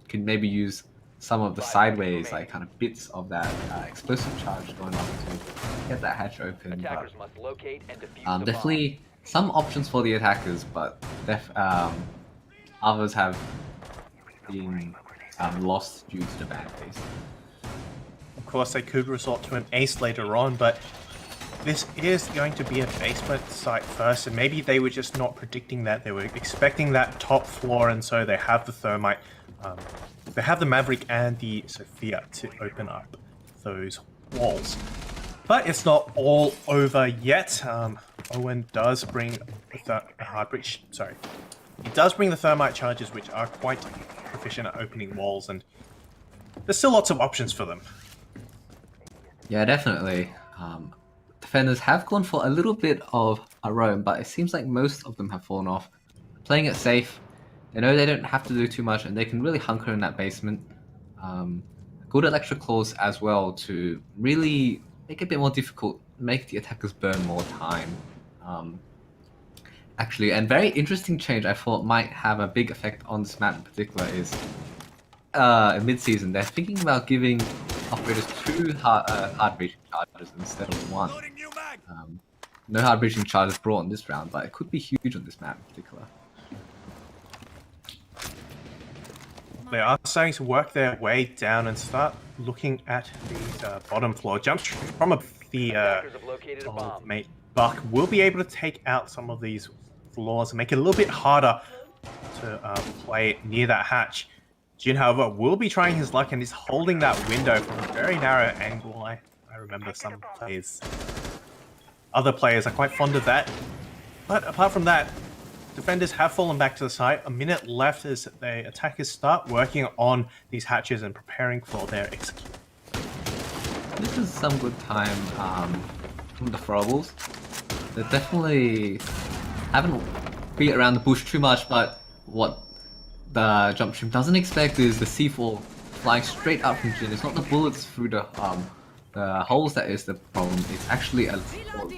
Can maybe use some of the sideways, like kind of bits of that explosive charge going on to get that hatch open. Attackers But, must locate and defuse the definitely some options for the attackers, but others have been lost due to the ban phase. Of course, they could resort to an ace later on, but this is going to be a basement site first, and maybe they were just not predicting that. They were expecting that top floor, and so they have the thermite. They have the Maverick and the Sophia to open up those walls. But it's not all over yet. Owen does bring the hard breach. Sorry, he does bring the thermite charges, which are quite proficient at opening walls, and there's still lots of options for them. Yeah, definitely. Defenders have gone for a little bit of a roam, but it seems like most of them have fallen off. Playing it safe, they know they don't have to do too much, and they can really hunker in that basement. Good electric claws as well to really make it a bit more difficult, make the attackers burn more time. Actually, and very interesting change I thought might have a big effect on this map in particular is in mid-season they're thinking about giving operators 2 hard breaching charges instead of 1. No hard breaching charges brought in this round, but it could be huge on this map in particular. They are starting to work their way down and start looking at these bottom floor jumps from the Attackers have located a bomb. mate Buck will be able to take out some of these floors and make it a little bit harder to play near that hatch. Jin, however, will be trying his luck and is holding that window from a very narrow angle. I remember some players, other players are quite fond of that. But apart from that, defenders have fallen back to the site. A minute left as the attackers start working on these hatches and preparing for their execution. This is some good time from the Throwables. They definitely haven't beat around the bush too much, but what the jump stream doesn't expect is the C4 flying straight out from Jin. It's not the bullets through the holes that is the problem. It's actually a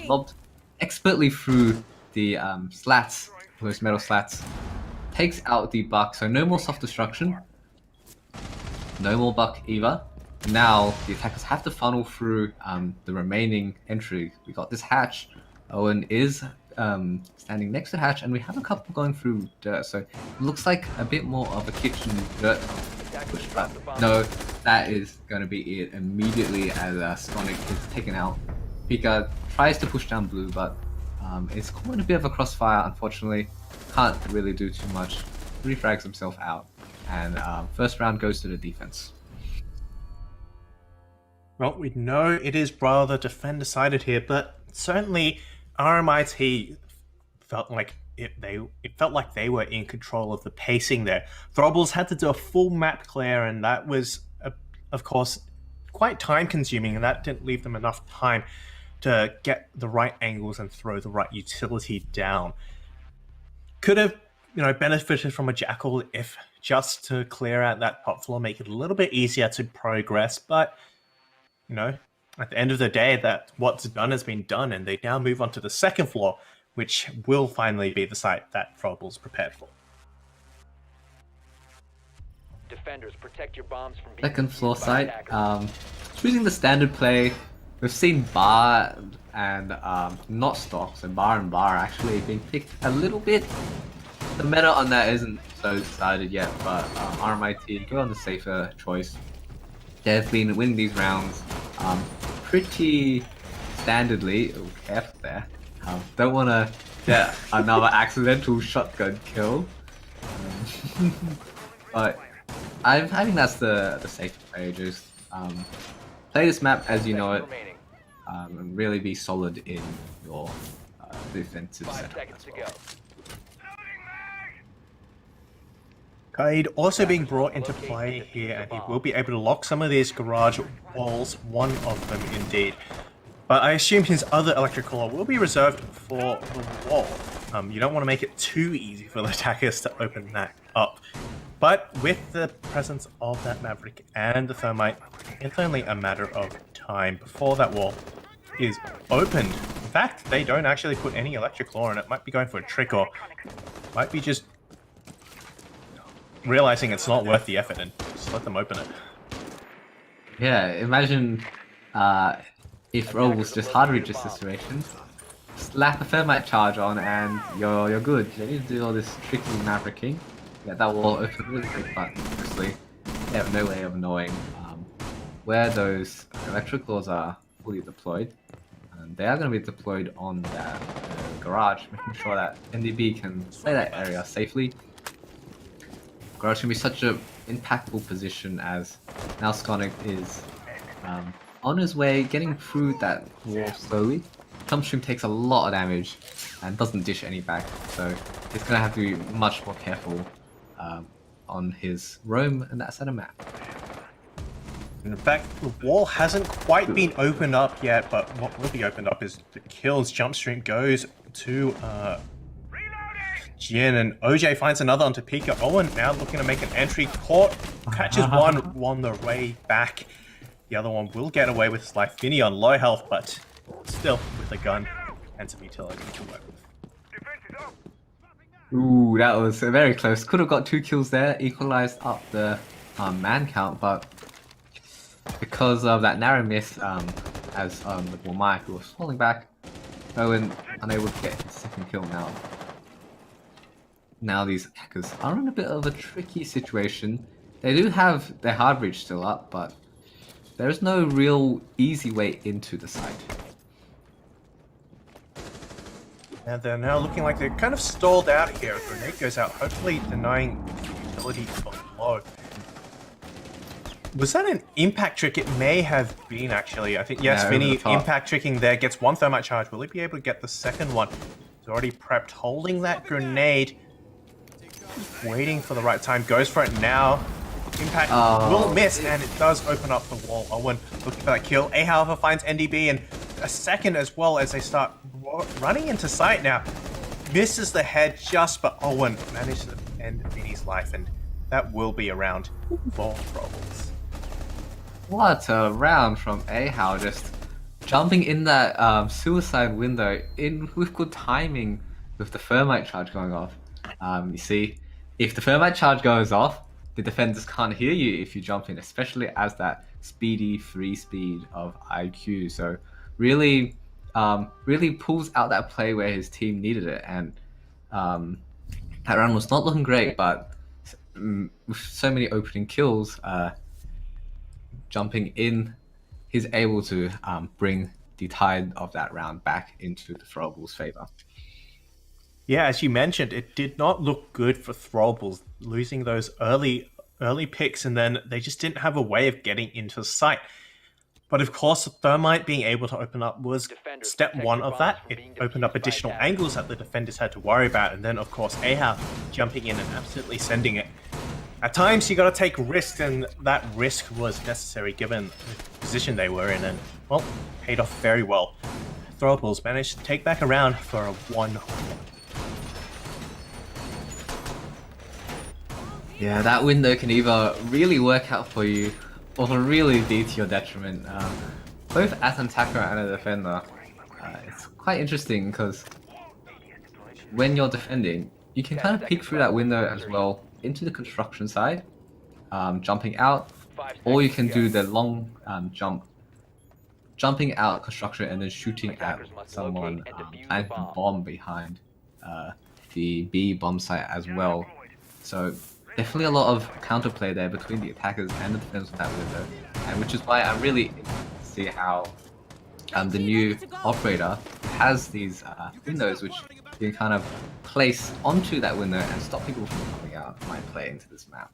lobbed expertly through the slats, those metal slats. Takes out the Buck, so no more self-destruction. No more Buck either. Now the attackers have to funnel through the remaining entry. We got this hatch. Owen is standing next to the hatch, and we have a couple going through dirt, so it looks like a bit more of a kitchen dirt push, but no, that is going to be it immediately as Sonic is taken out. Pika tries to push down blue, but it's caught in a bit of a crossfire, unfortunately. Can't really do too much. Refrags himself out, and first round goes to the defense. Well, we know it is rather defender-sided here, but certainly RMIT felt like it felt like they were in control of the pacing there. Throwables had to do a full map clear, and that was of course, quite time consuming, and that didn't leave them enough time to get the right angles and throw the right utility down. Could have, benefited from a Jackal if just to clear out that top floor, make it a little bit easier to progress, but, at the end of the day, that what's done has been done, and they now move on to the second floor, which will finally be the site that Throwables prepared for. Defenders, protect your bombs from being Second floor defused by site. attackers. Choosing the standard play. We've seen bar and not stocks, and bar actually being picked a little bit. The meta on that isn't so decided yet, but RMIT go on the safer choice. They've been winning these rounds pretty standardly. Oh, careful there. Don't want to get another accidental shotgun kill. But I think that's the safer play. Just play this map as you know it, Remaining. and really be solid in your defensive 5 setup seconds as to well. go. Kaid also being brought into play here, and he will be able to lock some of these garage walls, one of them indeed. But I assume his other electrical will be reserved for the wall. You don't want to make it too easy for the attackers to open that up. But with the presence of that Maverick and the Thermite, it's only a matter of time before that wall is opened. In fact, they don't actually put any electrical on it. Might be going for a trick, or might be just realizing it's not worth the effort and just let them open it. Yeah, imagine if Throwables just hard reach this situation, slap a thermite charge on, and you're good. You don't need to do all this tricky mavericking. Yeah, that will open really quick, but obviously they have no way of knowing where those electricals are fully deployed. And they are going to be deployed on that garage, making sure that NDB can play that area safely. Garage can be such an impactful position as now Skonic is on his way, getting through that wall slowly. Jumpstream takes a lot of damage and doesn't dish any back, so he's going to have to be much more careful on his roam and that set of map. In fact, the wall hasn't quite been opened up yet, but what will be opened up is the kills. Jumpstream goes to Jin, and OJ finds another onto Pika. Owen now looking to make an entry. Caught, catches one on the way back. The other one will get away with his life. Vinny on low health, but still with a gun and some utility to work with. Ooh, that was very close. Could have got 2 kills there, equalized up the man count, but because of that narrow miss, as the Mike was falling back, Owen unable to get his second kill now. Now these hackers are in a bit of a tricky situation. They do have their hard reach still up, but there is no real easy way into the site. And they're now looking like they're kind of stalled out here. A grenade goes out, hopefully denying utility below. Was that an impact trick? It may have been, actually. I think, yes, Yeah, Vinny over the top. impact tricking there, gets one thermite charge. Will he be able to get the second one? He's already prepped, holding that grenade. Waiting for the right time, goes for it now. Impact will miss, and it does open up the wall. Owen looking for that kill. A, however, finds NDB, and a second as well as they start running into sight now. Misses the head just, but Owen managed to end Vinny's life, and that will be a round for Throwables. What a round from Ahau, just jumping in that suicide window in with good timing with the thermite charge going off. You see, if the thermite charge goes off, the defenders can't hear you if you jump in, especially as that speedy free speed of IQ. So really, really pulls out that play where his team needed it, and that round was not looking great, but with so many opening kills, jumping in, he's able to bring the tide of that round back into the Throwables' favor. Yeah, as you mentioned, it did not look good for Throwables, losing those early picks, and then they just didn't have a way of getting into sight. But of course, Thermite being able to open up was step one of that. It opened up additional angles that the defenders had to worry about, and then of course Ahab jumping in and absolutely sending it. At times, you got to take risks, and that risk was necessary given the position they were in, and, well, paid off very well. Throwables managed to take back around for a 1-1. Yeah, that window can either really work out for you or really be to your detriment. Both as an attacker and a defender, it's quite interesting because when you're defending, you can kind of peek through that window as well into the construction side, jumping out, or you can do the long jumping out construction and then shooting at someone planting a bomb behind the B bomb site as well. So definitely a lot of counterplay there between the attackers and the defenders with that window, and which is why I'm really interested to see how the new operator has these windows which you can kind of place onto that window and stop people from coming out and might play into this map.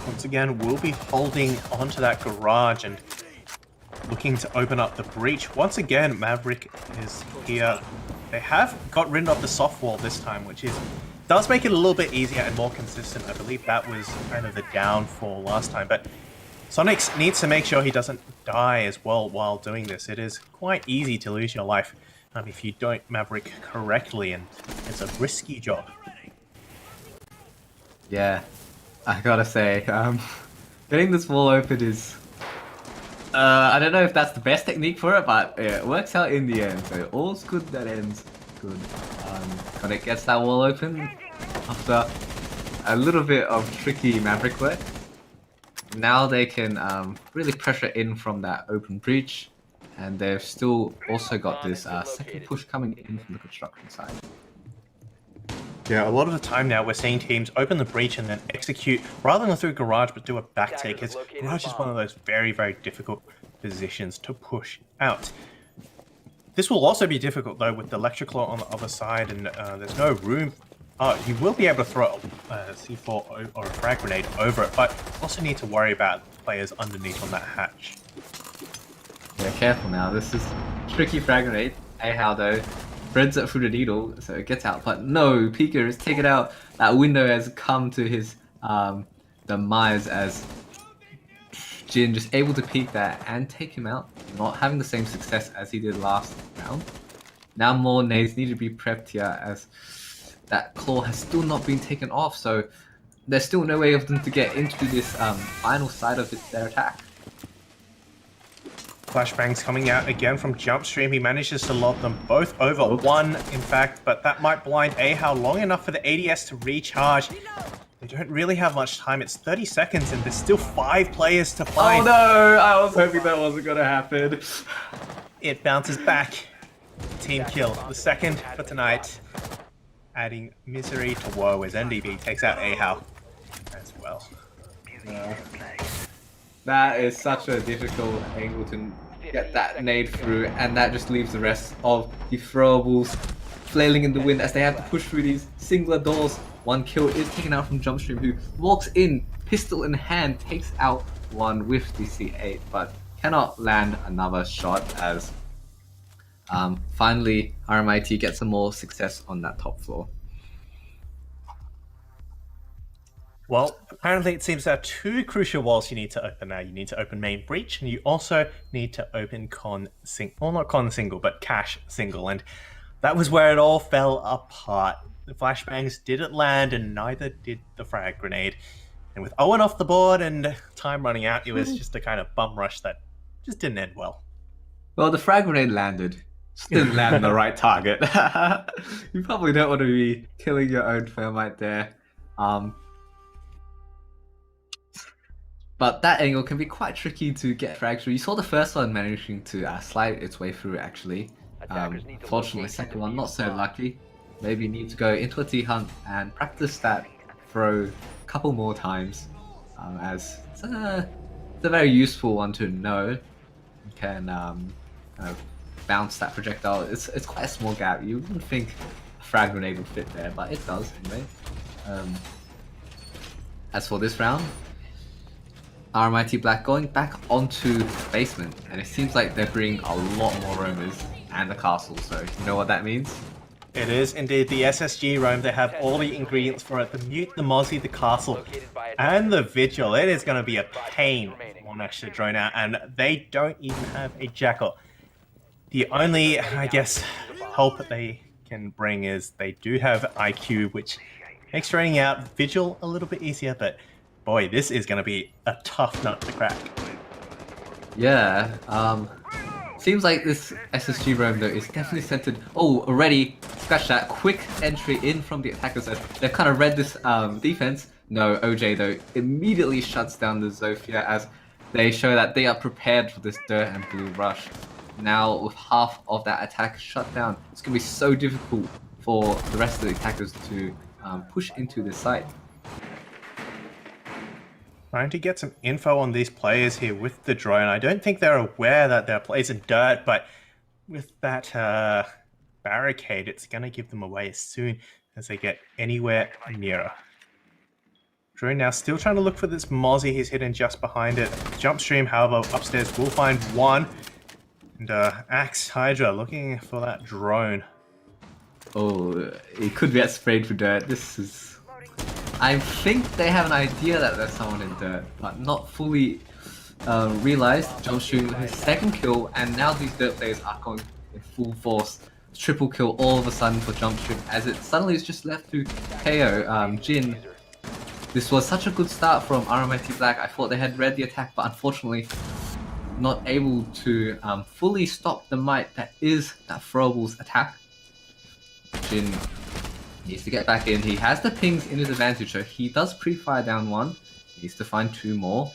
Once again, we'll be holding onto that garage and looking to open up the breach. Once again, Maverick is here. They have got rid of the soft wall this time, which does make it a little bit easier and more consistent. I believe that was kind of the downfall last time, but Sonics needs to make sure he doesn't die as well while doing this. It is quite easy to lose your life if you don't Maverick correctly, and it's a risky job. Yeah, I gotta say, getting this wall open is... I don't know if that's the best technique for it, but it works out in the end. So all's good that ends good. When it gets that wall open, after a little bit of tricky Maverick work, now they can really pressure in from that open breach, and they've still also got this second push coming in from the construction side. Yeah, a lot of the time now we're seeing teams open the breach and then execute, rather than through garage, but do a back take. Garage is one of those very, very difficult positions to push out. This will also be difficult though with the electrical on the other side, and there's no room. You will be able to throw a C4 or a frag grenade over it, but also need to worry about players underneath on that hatch. Yeah, careful now. This is tricky frag grenade. AHAL though threads it through the needle, so it gets out. But no, Pika is taken out. That window has come to his demise as Jin just able to peek that and take him out, not having the same success as he did last round. Now more nades need to be prepped here as that claw has still not been taken off, so there's still no way of them to get into this final side of their attack. Flashbangs coming out again from jump stream. He manages to lob them both over. One, in fact, but that might blind AHAL long enough for the ADS to recharge. They don't really have much time. It's 30 seconds and there's still 5 players to find. Oh no! I was hoping that wasn't going to happen. It bounces back. Team kill. The second for tonight. Adding misery to woe as NDB takes out AHAL as well. That is such a difficult angle to get that nade through, and that just leaves the rest of the throwables flailing in the wind as they have to push through these singular doors. One kill is taken out from Jumpstream, who walks in, pistol in hand, takes out one with the C8, but cannot land another shot as finally RMIT gets some more success on that top floor. Well, apparently it seems there are 2 crucial walls you need to open now. You need to open main breach, and you also need to open not con single, but cache single. And that was where it all fell apart. The flashbangs didn't land, and neither did the frag grenade. And with Owen off the board and time running out, it was just a kind of bum rush that just didn't end well. Well, the frag grenade landed. Just didn't land on the right target. You probably don't want to be killing your own thermite there. But that angle can be quite tricky to get frags through. You saw the first one managing to slide its way through, actually. Fortunately, the second one not so lucky. Maybe you need to go into a T-hunt and practice that throw a couple more times, as it's a very useful one to know. You can kind of bounce that projectile. It's quite a small gap. You wouldn't think a frag grenade would fit there, but it does anyway. As for this round, RMIT Black going back onto the basement, and it seems like they're bringing a lot more roamers and the castle, so you know what that means? It is indeed the SSG roam. They have all the ingredients for it. The Mute, the Mozzie, the Castle, and the Vigil. It is going to be a pain for Monash to drone out, and they don't even have a Jackal. The only, I guess, help they can bring is they do have IQ, which makes droning out Vigil a little bit easier, but boy, this is going to be a tough nut to crack. Yeah, seems like this SSG roam though is definitely centered. Oh, already, scratch that, quick entry in from the attackers. They've kind of read this defense. No, OJ though immediately shuts down the Zofia as they show that they are prepared for this dirt and blue rush. Now with half of that attack shut down, it's going to be so difficult for the rest of the attackers to push into this site. Trying to get some info on these players here with the drone. I don't think they're aware that there are players in dirt, but with that barricade, it's going to give them away as soon as they get anywhere nearer. Drone now still trying to look for this Mozzie. He's hidden just behind it. Jump stream, however, upstairs will find one. And Axe Hydra looking for that drone. Oh, it could get sprayed for dirt. This is... I think they have an idea that there's someone in dirt, but not fully realized. Jump shooting his second kill, and now these dirt players are going in full force. Triple kill all of a sudden for Jump Stream, as it suddenly is just left to KO Jin. This was such a good start from RMIT Black. I thought they had read the attack, but unfortunately not able to fully stop the might that is that Throwables attack. Jin needs to get back in. He has the pings in his advantage, so he does pre-fire down one. He needs to find two more.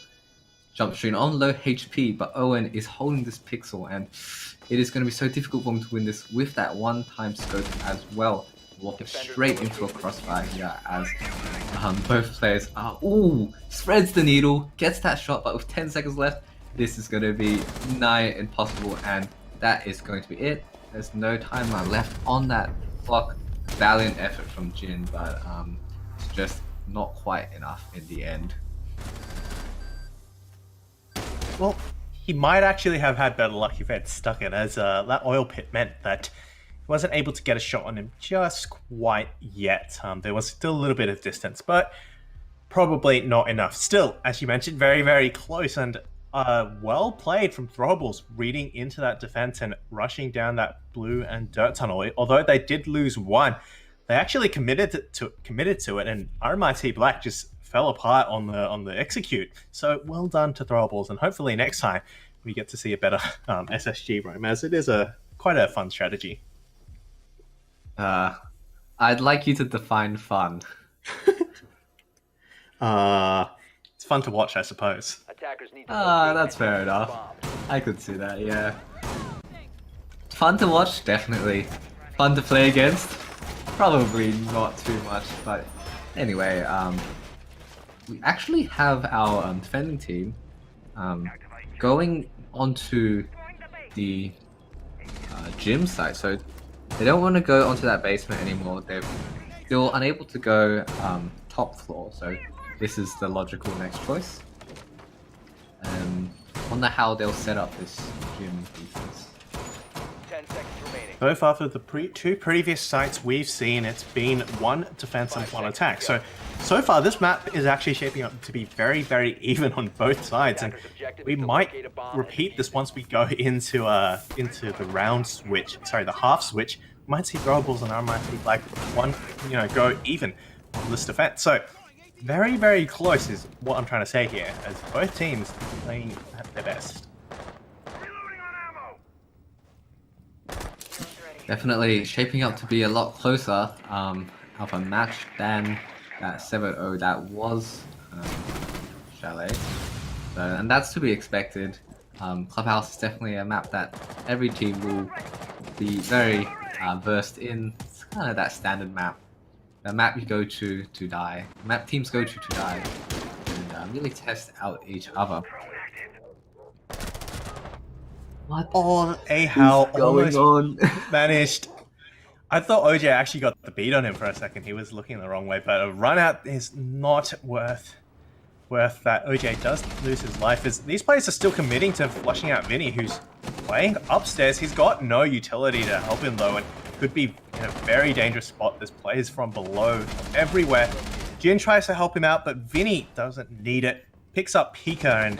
Jump Stream on low HP, but Owen is holding this pixel, and it is going to be so difficult for him to win this with that one-time scope as well. Walking straight into a crossfire here as both players are... Ooh! Spreads the needle, gets that shot, but with 10 seconds left, this is going to be nigh impossible, and that is going to be it. There's no timeline left on that clock. Valiant effort from Jin, but it's just not quite enough in the end. Well, he might actually have had better luck if he had stuck it, as that oil pit meant that he wasn't able to get a shot on him just quite yet. There was still a little bit of distance, but probably not enough. Still, as you mentioned, very, very close, and well played from Throwables, reading into that defense and rushing down that blue and dirt tunnel. Although they did lose one, they actually committed to it, and RMIT Black just fell apart on the execute. So well done to Throwables, and hopefully next time we get to see a better SSG roam, as it is quite a fun strategy. I'd like you to define fun. It's fun to watch, I suppose. That's fair enough. I could see that, yeah. Fun to watch, definitely. Fun to play against, probably not too much, but anyway, we actually have our defending team going onto the gym site, so they don't want to go onto that basement anymore. They're still unable to go top floor, so this is the logical next choice. Wonder how they'll set up this gym defense. 10 seconds remaining. So far for the two previous sites we've seen, it's been one defense and one attack. So far this map is actually shaping up to be very, very even on both sides, and we might repeat this once we go into the round switch. Sorry, the half switch. We might see Throwables and RMIT Black one, go even on this defense. So very, very close is what I'm trying to say here, as both teams playing at their best. Definitely shaping up to be a lot closer of a match than that 7-0 that was Chalet. So, and that's to be expected. Clubhouse is definitely a map that every team will be very versed in. It's kind of that standard map. The map you go to die. Map teams go to die. And really test out each other. What? Oh, AHL going almost on? managed. I thought OJ actually got the beat on him for a second. He was looking the wrong way, but a run out is not worth that. OJ does lose his life, as these players are still committing to flushing out Vinny, who's playing upstairs. He's got no utility to help him though, and could be in a very dangerous spot. There's players from below everywhere. Jin tries to help him out, but Vinny doesn't need it. Picks up Pika, and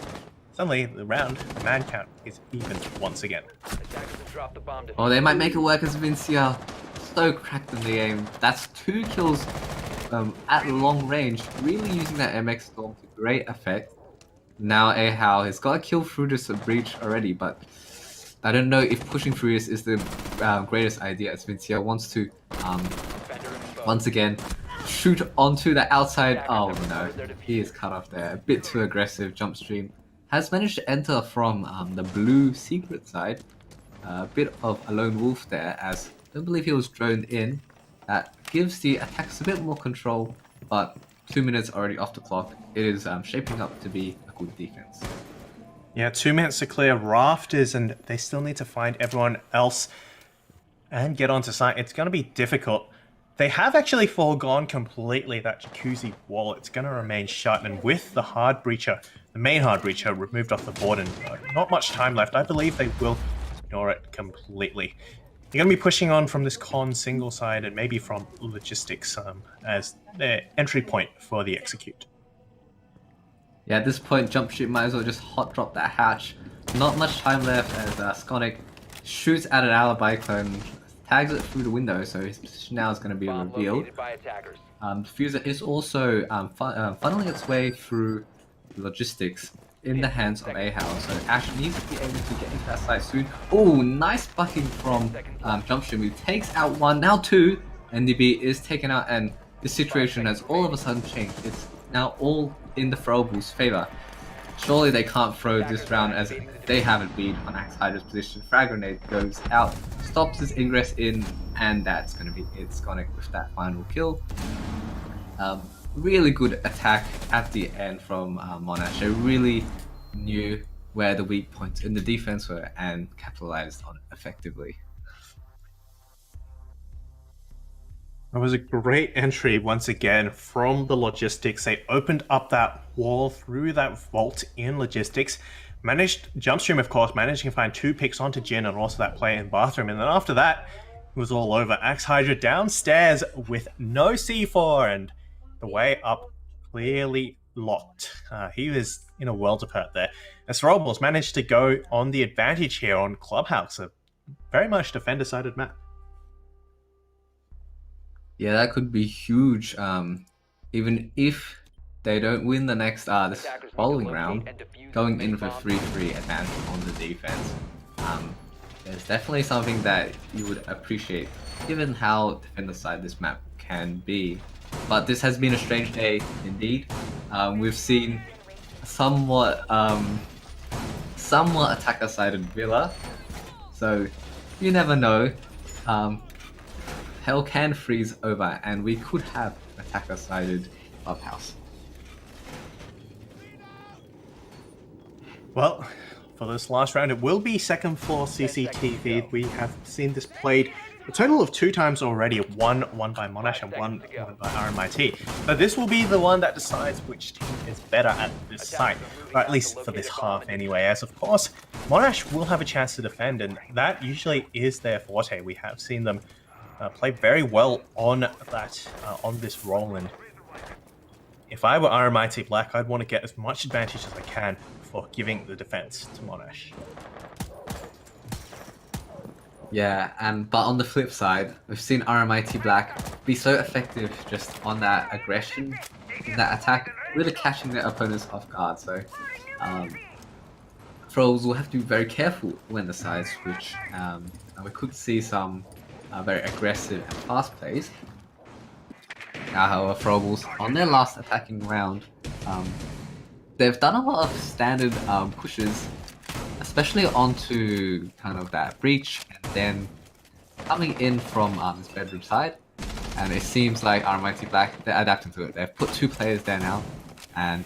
suddenly the man count is even once again. Oh, they might make it work as Vincia. So cracked in the game. That's 2 kills at long range, really using that MX Storm to great effect. Now AHAL has got a kill through this breach already, but I don't know if pushing through this is the greatest idea, as Vincia wants to once again shoot onto the outside. Oh no, he is cut off there. A bit too aggressive. Jump stream has managed to enter from the blue secret side. A bit of a lone wolf there, as I don't believe he was droned in. That gives the attacks a bit more control, but 2 minutes already off the clock. It is shaping up to be a good defense. Yeah, 2 minutes to clear rafters, and they still need to find everyone else and get onto site. It's going to be difficult. They have actually foregone completely that jacuzzi wall. It's going to remain shut, and with the hard breacher, the main hard breacher removed off the board, and not much time left, I believe they will ignore it completely. You're going to be pushing on from this con single side and maybe from logistics as their entry point for the execute. Yeah, at this point, Jump Street might as well just hot drop that hatch. Not much time left as Skonic shoots at an alibi clone, tags it through the window, so his position now is going to be revealed. Diffuser is also funneling its way through logistics in the hands of AHAL, so Ash needs to be able to get into that side soon. Oh, nice bucking from Jump Street, who takes out 1, now 2. NDB is taken out, and this situation has all of a sudden changed. It's now all in the Throwables' favor. Surely they can't throw this round, as they haven't been on Axe Hydra's position. Frag grenade goes out, stops his ingress in, and that's going to be it. Skonic with that final kill. Really good attack at the end from Monash. They really knew where the weak points in the defense were and capitalized on it effectively. It was a great entry once again from the logistics. They opened up that wall through that vault in logistics. Jumpstream, of course, managing to find 2 picks onto Jin and also that player in bathroom. And then after that, it was all over. Axe Hydra downstairs with no C4, and the way up clearly locked. He was in a world of hurt there. As Throwables managed to go on the advantage here on Clubhouse, a very much defender-sided map. Yeah, that could be huge. Even if they don't win the next this following round, going in for 3-3 advantage on the defense. There's definitely something that you would appreciate, given how defender-side this map can be. But this has been a strange day indeed. We've seen somewhat attacker-sided Villa, so you never know. Hell can freeze over, and we could have attacker-sided Clubhouse. Well, for this last round, it will be second floor CCTV. We have seen this played a total of 2 times already, one by Monash and one by RMIT. But this will be the one that decides which team is better at this site, or at least for this half anyway, as of course, Monash will have a chance to defend, and that usually is their forte. We have seen them play very well on that, on this roll, and if I were RMIT Black, I'd want to get as much advantage as I can before giving the defense to Monash. Yeah, but on the flip side, we've seen RMIT Black be so effective just on that aggression, that attack, really catching their opponents off guard. So Throwables will have to be very careful when the sides switch. And we could see some very aggressive and fast plays. Now, however, Throwables on their last attacking round, they've done a lot of standard pushes, especially onto kind of that breach, and then coming in from this bedroom side. And it seems like RMIT Black, they're adapting to it. They've put 2 players there now, and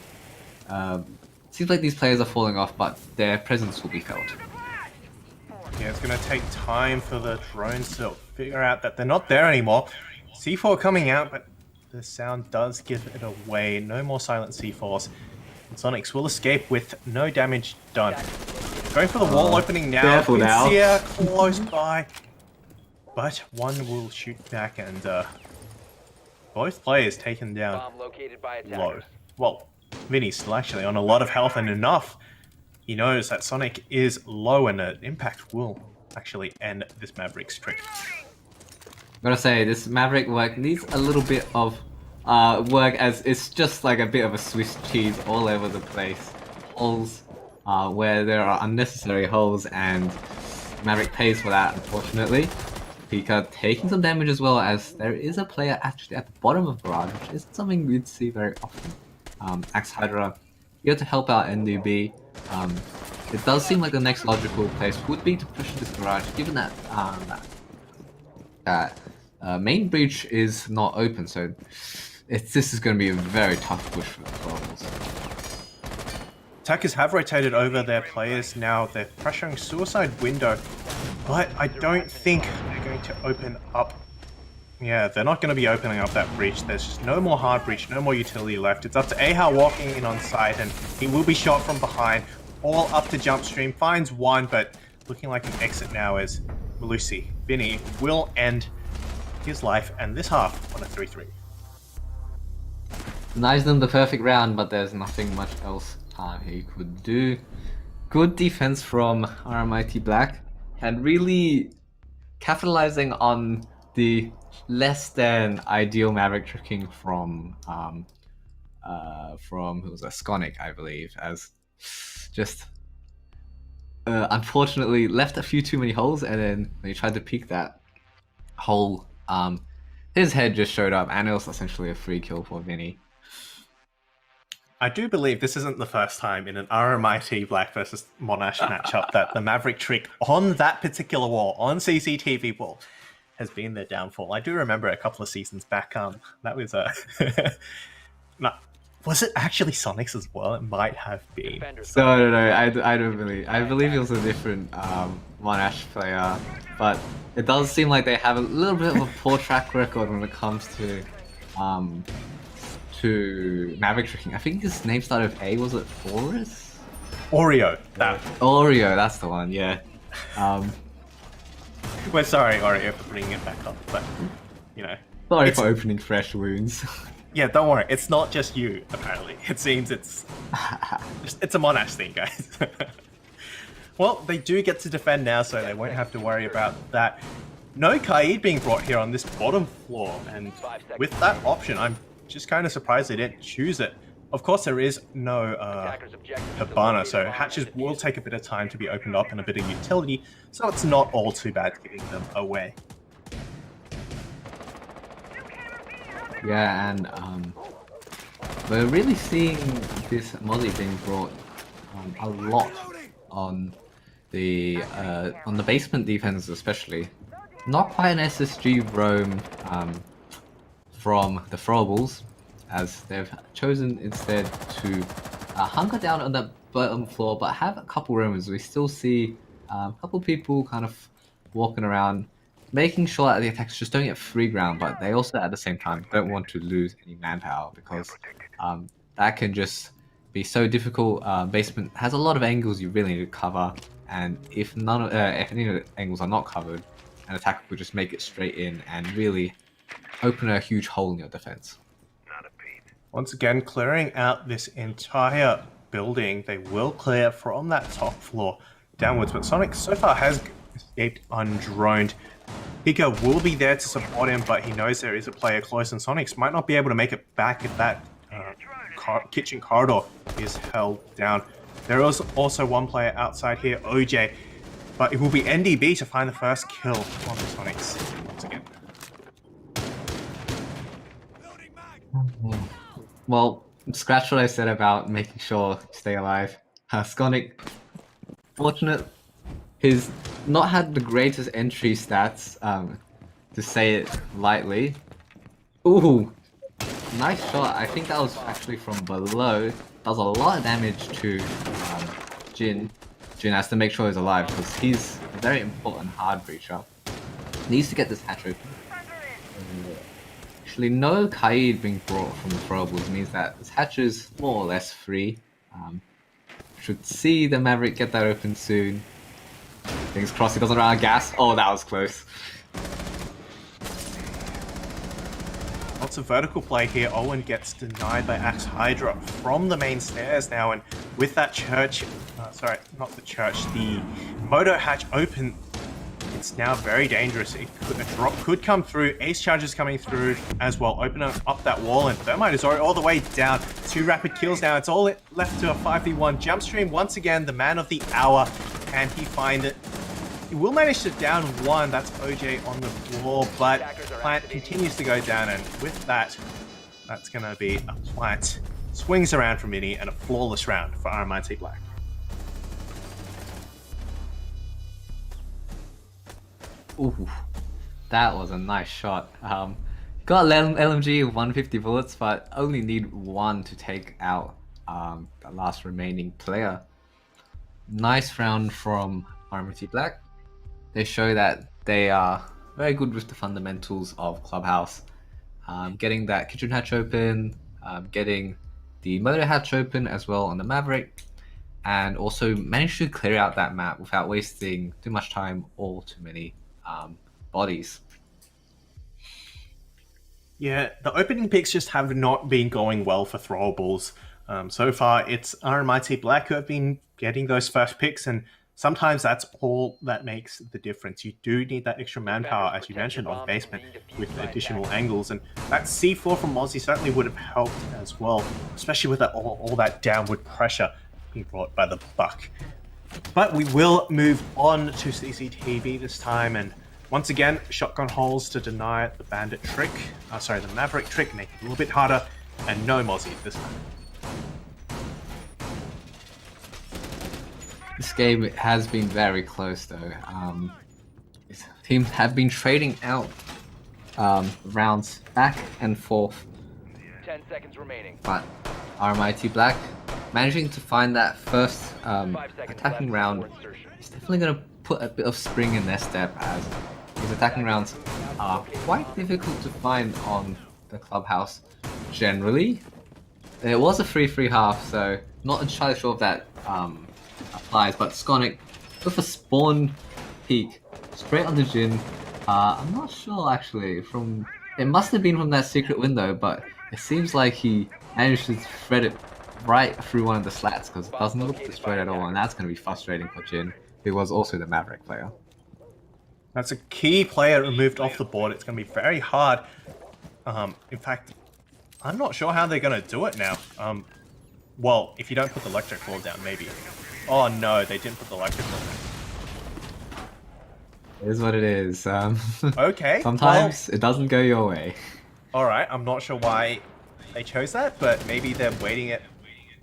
it seems like these players are falling off, but their presence will be felt. Yeah, it's going to take time for the drones to figure out that they're not there anymore. C4 coming out, but the sound does give it away. No more silent C4s. And Sonics will escape with no damage done. Going for the wall opening now. Careful now. Vincia close by. but one will shoot back, and both players taken down Bomb located by low. attackers. Well, Vinny's still actually on a lot of health and enough. He knows that Sonic is low and an impact will actually end this Maverick streak. Gotta say, this Maverick work needs a little bit of work, as it's just like a bit of a Swiss cheese all over the place. Holes where there are unnecessary holes, and Maverick pays for that, unfortunately. Pika taking some damage as well, as there is a player actually at the bottom of Garage, which isn't something we'd see very often. Axe Hydra here to help out NDB. It does seem like the next logical place would be to push this Garage, given that main breach is not open, so this is going to be a very tough push for the Throwables. Attackers have rotated over their players now. They're pressuring Suicide Window, but I don't think they're going to open up. Yeah, they're not going to be opening up that breach. There's just no more hard breach, no more utility left. It's up to Ahau walking in on site, and he will be shot from behind. All up to jump stream, finds one, but looking like an exit now as Malusi Vinny will end his life, and this half on a 3-3. Denies them the perfect round, but there's nothing much else he could do. Good defense from RMIT Black, and really capitalizing on the less than ideal Maverick tricking from who was a Skonic, I believe, as just unfortunately left a few too many holes, and then when he tried to peek that hole, his head just showed up, and it was essentially a free kill for Vinny. I do believe this isn't the first time in an RMIT Black versus Monash matchup that the Maverick trick on that particular wall, on CCTV wall, has been their downfall. I do remember a couple of seasons back, that was no, was it actually Sonic's as well? It might have been. No, I don't believe. I believe it was a different Monash player, but it does seem like they have a little bit of a poor track record when it comes to Maverick tricking. I think his name started with A. Was it Forrest? Oreo. Oreo, that's the one. Yeah. We're sorry, Oreo, for bringing it back up, but you know. Sorry for opening fresh wounds. Yeah, don't worry. It's not just you. Apparently, it seems it's a Monash thing, guys. Well, they do get to defend now, so they won't have to worry about that. No Kaid being brought here on this bottom floor, and with that option, I'm just kind of surprised they didn't choose it. Of course, there is no Habana, so hatches will take a bit of time to be opened up and a bit of utility, so it's not all too bad giving them away. Yeah, and we're really seeing this Molly being brought a lot on the basement defense, especially. Not quite an SSG roam from the Throwables, as they've chosen instead to hunker down on the bottom floor, but have a couple roamers. We still see a couple people kind of walking around, making sure that the attackers just don't get free ground, but they also at the same time don't want to lose any manpower, because that can just be so difficult. Basement has a lot of angles you really need to cover, and if any of the angles are not covered, an attacker will just make it straight in and really open a huge hole in your defense. Once again, clearing out this entire building. They will clear from that top floor downwards, but Sonic so far has escaped undroned. Pika will be there to support him, but he knows there is a player close, and Sonics might not be able to make it back if that kitchen corridor is held down. There is also one player outside here, OJ, but it will be NDB to find the first kill on the Sonics once again. Well, scratch what I said about making sure to stay alive. Skonic, fortunate, he's not had the greatest entry stats, to say it lightly. Ooh, nice shot. I think that was actually from below. Does a lot of damage to Jin. Jin has to make sure he's alive because he's a very important hard breacher. Needs to get this hatch open. Actually, no Kaid being brought from the Throwables means that this hatch is more or less free. Should see the Maverick get that open soon. Fingers crossed he doesn't run out of gas. Oh, that was close. lots of vertical play here. Owen gets denied by Axe Hydra from the main stairs now, and with that church, sorry, not the church, the moto hatch open, it's now very dangerous. A drop could come through. Ace charges coming through as well, opening up that wall, and Thermite is already all the way down. 2 rapid kills now. It's all left to a 5v1. Jumpstream once again, the man of the hour. Can he find it? He will manage to down 1. That's OJ on the floor, but Plant continues to go down, and with that, that's going to be a Plant swings around from Mini and a flawless round for RMIT Black. Ooh, that was a nice shot. Got LMG with 150 bullets, but only need 1 to take out the last remaining player. Nice round from RMIT Black. They show that they are very good with the fundamentals of Clubhouse. Getting that kitchen hatch open, getting the motor hatch open as well on the Maverick, and also managed to clear out that map without wasting too much time or too many bodies. Yeah, the opening picks just have not been going well for Throwables. So far, it's RMIT Black who have been getting those first picks, and sometimes that's all that makes the difference. You do need that extra manpower, as you mentioned, on basement with additional angles, and that C4 from Mozzie certainly would have helped as well, especially with that, all that downward pressure being brought by the Buck. But we will move on to CCTV this time, and once again, shotgun holes to deny the bandit trick. The Maverick trick, make it a little bit harder, and no Mozzie this time. This game has been very close though. Teams have been trading out rounds back and forth. 10 seconds remaining. But RMIT Black managing to find that first attacking round is definitely going to put a bit of spring in their step, as these attacking rounds are quite difficult to find on the Clubhouse generally. It was a 3-3 half, so not entirely sure if that applies, but Skonic with a spawn peek straight on the Jin. I'm not sure actually, it must have been from that secret window, but it seems like he managed to thread it right through one of the slats because it doesn't look destroyed at all, and that's going to be frustrating for Jin, who was also the Maverick player. That's a key player removed off the board. It's going to be very hard. In fact, I'm not sure how they're going to do it now. Well, if you don't put the electric ball down, maybe. Oh no, they didn't put the electric ball down. It is what it is. Okay. Sometimes it doesn't go your way. Alright, I'm not sure why they chose that, but maybe they're waiting it.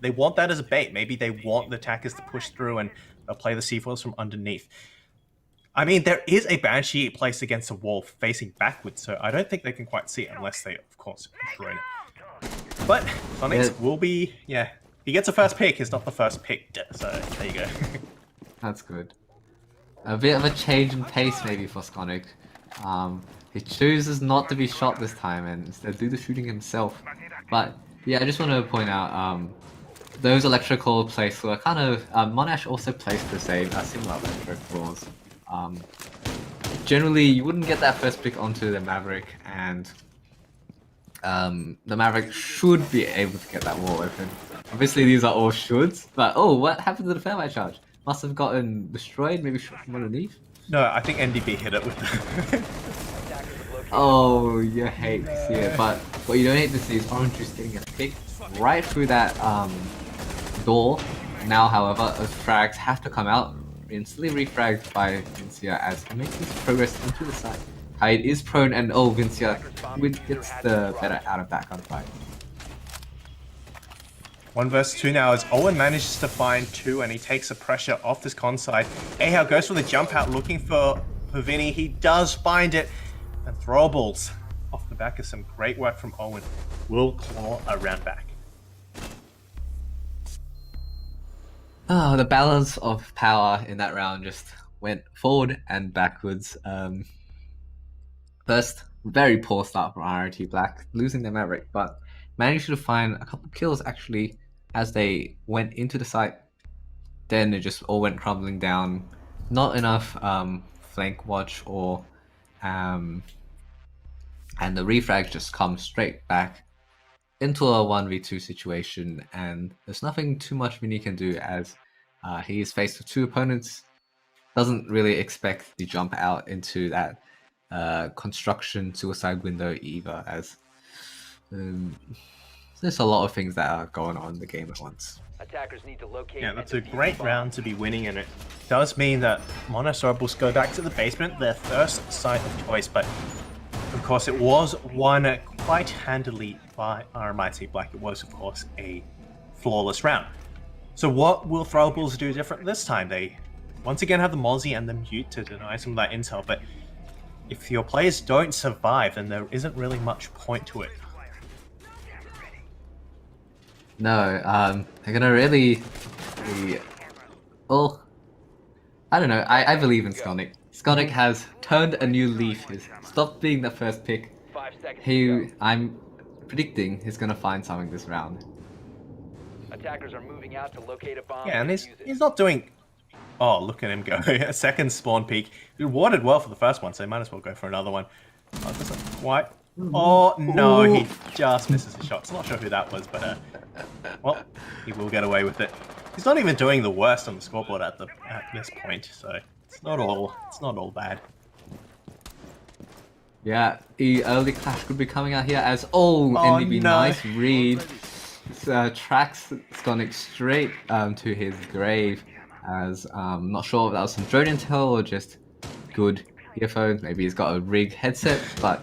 They want that as a bait. Maybe they want the attackers to push through and play the C4s from underneath. I mean, there is a Banshee placed against a wall facing backwards, so I don't think they can quite see it unless they, of course, drone it. But Sonics will be, yeah. He gets a first pick, it's not the first pick, so there you go. That's good. A bit of a change in pace maybe for Skonic. He chooses not to be shot this time and instead do the shooting himself. But yeah, I just want to point out those electrical plays were kind of Monash also placed the same similar electric balls. Generally, you wouldn't get that first pick onto the Maverick, and the Maverick should be able to get that wall open. Obviously, these are all shoulds, but oh, what happened to the thermite charge? Must have gotten destroyed, maybe shot from underneath? No, I think NDB hit it with the... Oh, you hate to see it, but what you don't hate to see is Orange just getting a pick right through that door. Now, however, the frags have to come out, instantly refragged by Vincia as he makes his progress into the side. Hyde is prone, and oh, Vincia gets the better out of that gunfight. 1 versus 2 now as Owen manages to find 2 and he takes the pressure off this con side. AEL goes for the jump out looking for Vinny. He does find it. And Throwables, off the back of some great work from Owen, will claw a round back. Oh, the balance of power in that round just went forward and backwards. First, very poor start from RMIT Black, losing their Maverick, but managed to find a couple kills actually as they went into the site. Then it just all went crumbling down. Not enough flank watch or and the refrag just comes straight back into a 1v2 situation, and there's nothing too much Vinny can do as he is faced with two opponents. Doesn't really expect the jump out into that construction suicide window either, as there's a lot of things that are going on in the game at once. Attackers need to locate. Yeah, that's a great round to be winning, and it does mean that Monash Throwables go back to the basement, their first site of choice, but of course it was won quite handily by RMIT Black. It was, of course, a flawless round. So what will Throwables do different this time? They once again have the Mozzie and the Mute to deny some of that intel, but if your players don't survive, then there isn't really much point to it. No, they're gonna really, well, I don't know. I believe in Skonic. Skonic has turned a new leaf. He's stopped being the first pick. 5 seconds to go. I'm predicting he's gonna find something this round. Attackers are moving out to locate a bomb. Yeah, and use it. he's not doing... Oh, look at him go. A second spawn peek. He rewarded well for the first one, so he might as well go for another one. Oh, doesn't quite... Oh, no, he just misses his shots. Not sure who that was, but, well, he will get away with it. He's not even doing the worst on the scoreboard at this point, so it's not all bad. Yeah, the early clash could be coming out here as NDB, no. nice read. Tracks Skonic straight to his grave, as not sure if that was some drone intel or just good earphones. Maybe he's got a rig headset, but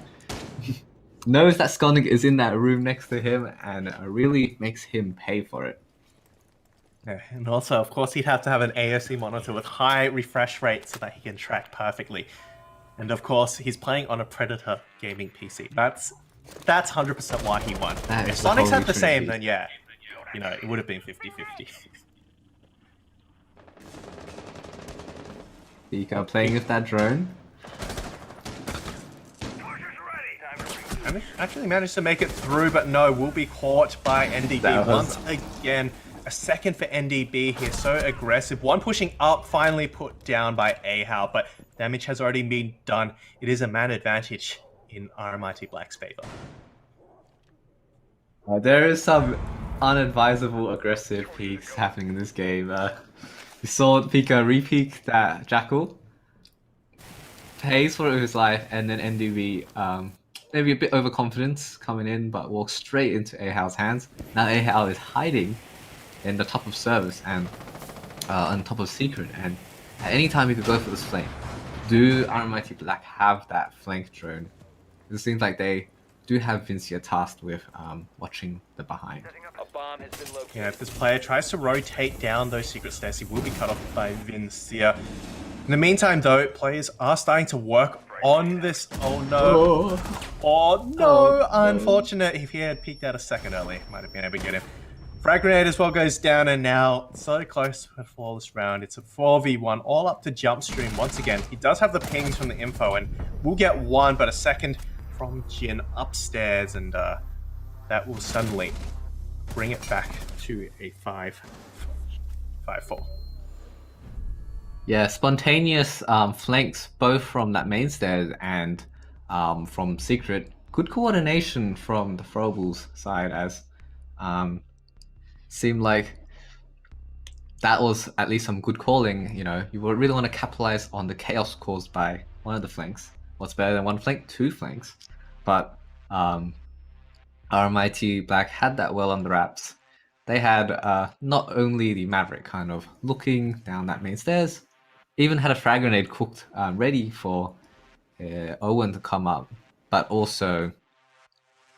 knows that Skonic is in that room next to him, and really makes him pay for it. Yeah, and also, of course, he'd have to have an AOC monitor with high refresh rate so that he can track perfectly. And of course, he's playing on a Predator gaming PC. That's 100% why he won. That If is the Sonic's had holy the same, trinity. then yeah, you know, it would have been 50-50. Pika playing with that drone. And actually managed to make it through, but no, will be caught by NDB That was- once again. A second for NDB here, so aggressive. One pushing up, finally put down by AHAL, but damage has already been done. It is a man advantage in RMIT Black's favor. There is some unadvisable aggressive peaks happening in this game. We saw Pika re-peek that Jackal, pays for it with his life, and then NDB maybe a bit overconfidence coming in, but walks straight into AHAL's hands. Now AHAL is hiding in the top of service and on top of secret, and at any time you could go for this flank. Do RMIT Black have that flank drone? It seems like they do have Vincia tasked with watching the behind. A bomb has been located. Yeah, if this player tries to rotate down those secret stairs, he will be cut off by Vincia. In the meantime, though, players are starting to work on this. Oh no! Oh no! Unfortunate. If he had peeked out a second early, might have been able to get him. Frag grenade as well goes down, and now so close to a flawless round. It's a 4v1, all up to jump stream once again. He does have the pings from the info, and we'll get one, but a second from Jin upstairs, and that will suddenly bring it back to a 5-4. Yeah, spontaneous flanks both from that main stairs and from secret. Good coordination from the Throwables side, as seemed like that was at least some good calling. You know, you would really want to capitalize on the chaos caused by one of the flanks. What's better than one flank? Two flanks. But RMIT Black had that well on the wraps. They had not only the Maverick kind of looking down that main stairs, even had a frag grenade cooked ready for Owen to come up, but also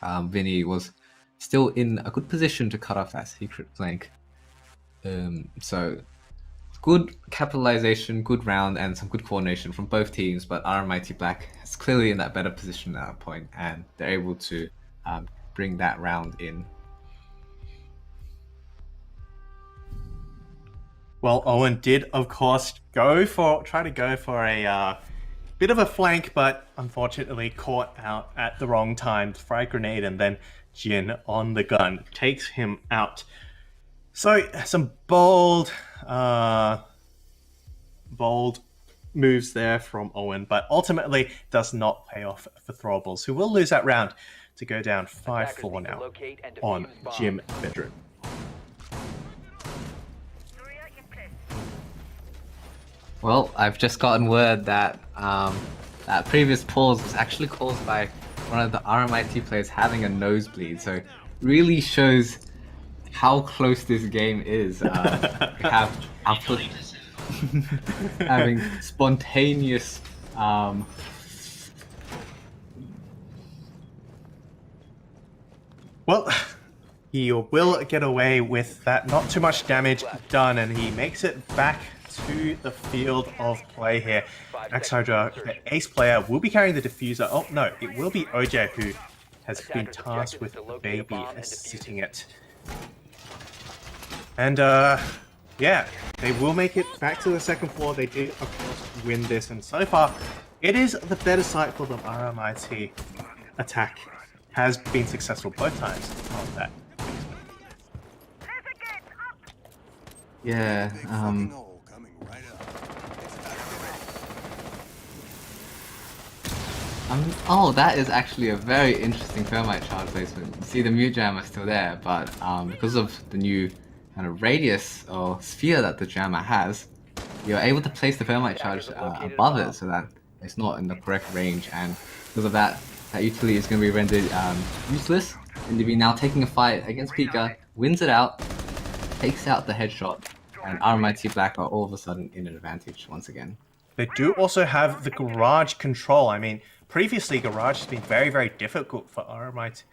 Vinny was still in a good position to cut off that secret flank. So good capitalization, good round, and some good coordination from both teams, but RMIT Black is clearly in that better position at that point, and they're able to bring that round in. Well, Owen did, of course, try to go for a bit of a flank, but unfortunately caught out at the wrong time. Frag grenade, and then Jin on the gun takes him out. So some bold moves there from Owen, but ultimately does not pay off for Throwables, who will lose that round to go down 5-4 now on Jim Bedroom. Well, I've just gotten word that that previous pause was actually caused by one of the RMIT players having a nosebleed, so really shows how close this game is. We have having spontaneous Well, he will get away with that. Not too much damage done, and he makes it back to the field of play here. Max Hydra, the ace player, will be carrying the diffuser. Oh no, it will be OJ who has been tasked with the baby sitting it. And yeah, they will make it back to the second floor. They did, of course, win this, and so far, it is the better side for them. RMIT attack has been successful both times on that. yeah. Oh, that is actually a very interesting thermite charge placement. You see the mute jammer still there, but because of the new kind of radius or sphere that the jammer has, you're able to place the thermite charge above it so that it's not in the correct range, and because of that, that utility is going to be rendered useless. And you'll be now taking a fight against Pika, wins it out, takes out the headshot, and RMIT Black are all of a sudden in an advantage once again. They do also have the garage control. I mean, previously garage has been very, very difficult for RMIT,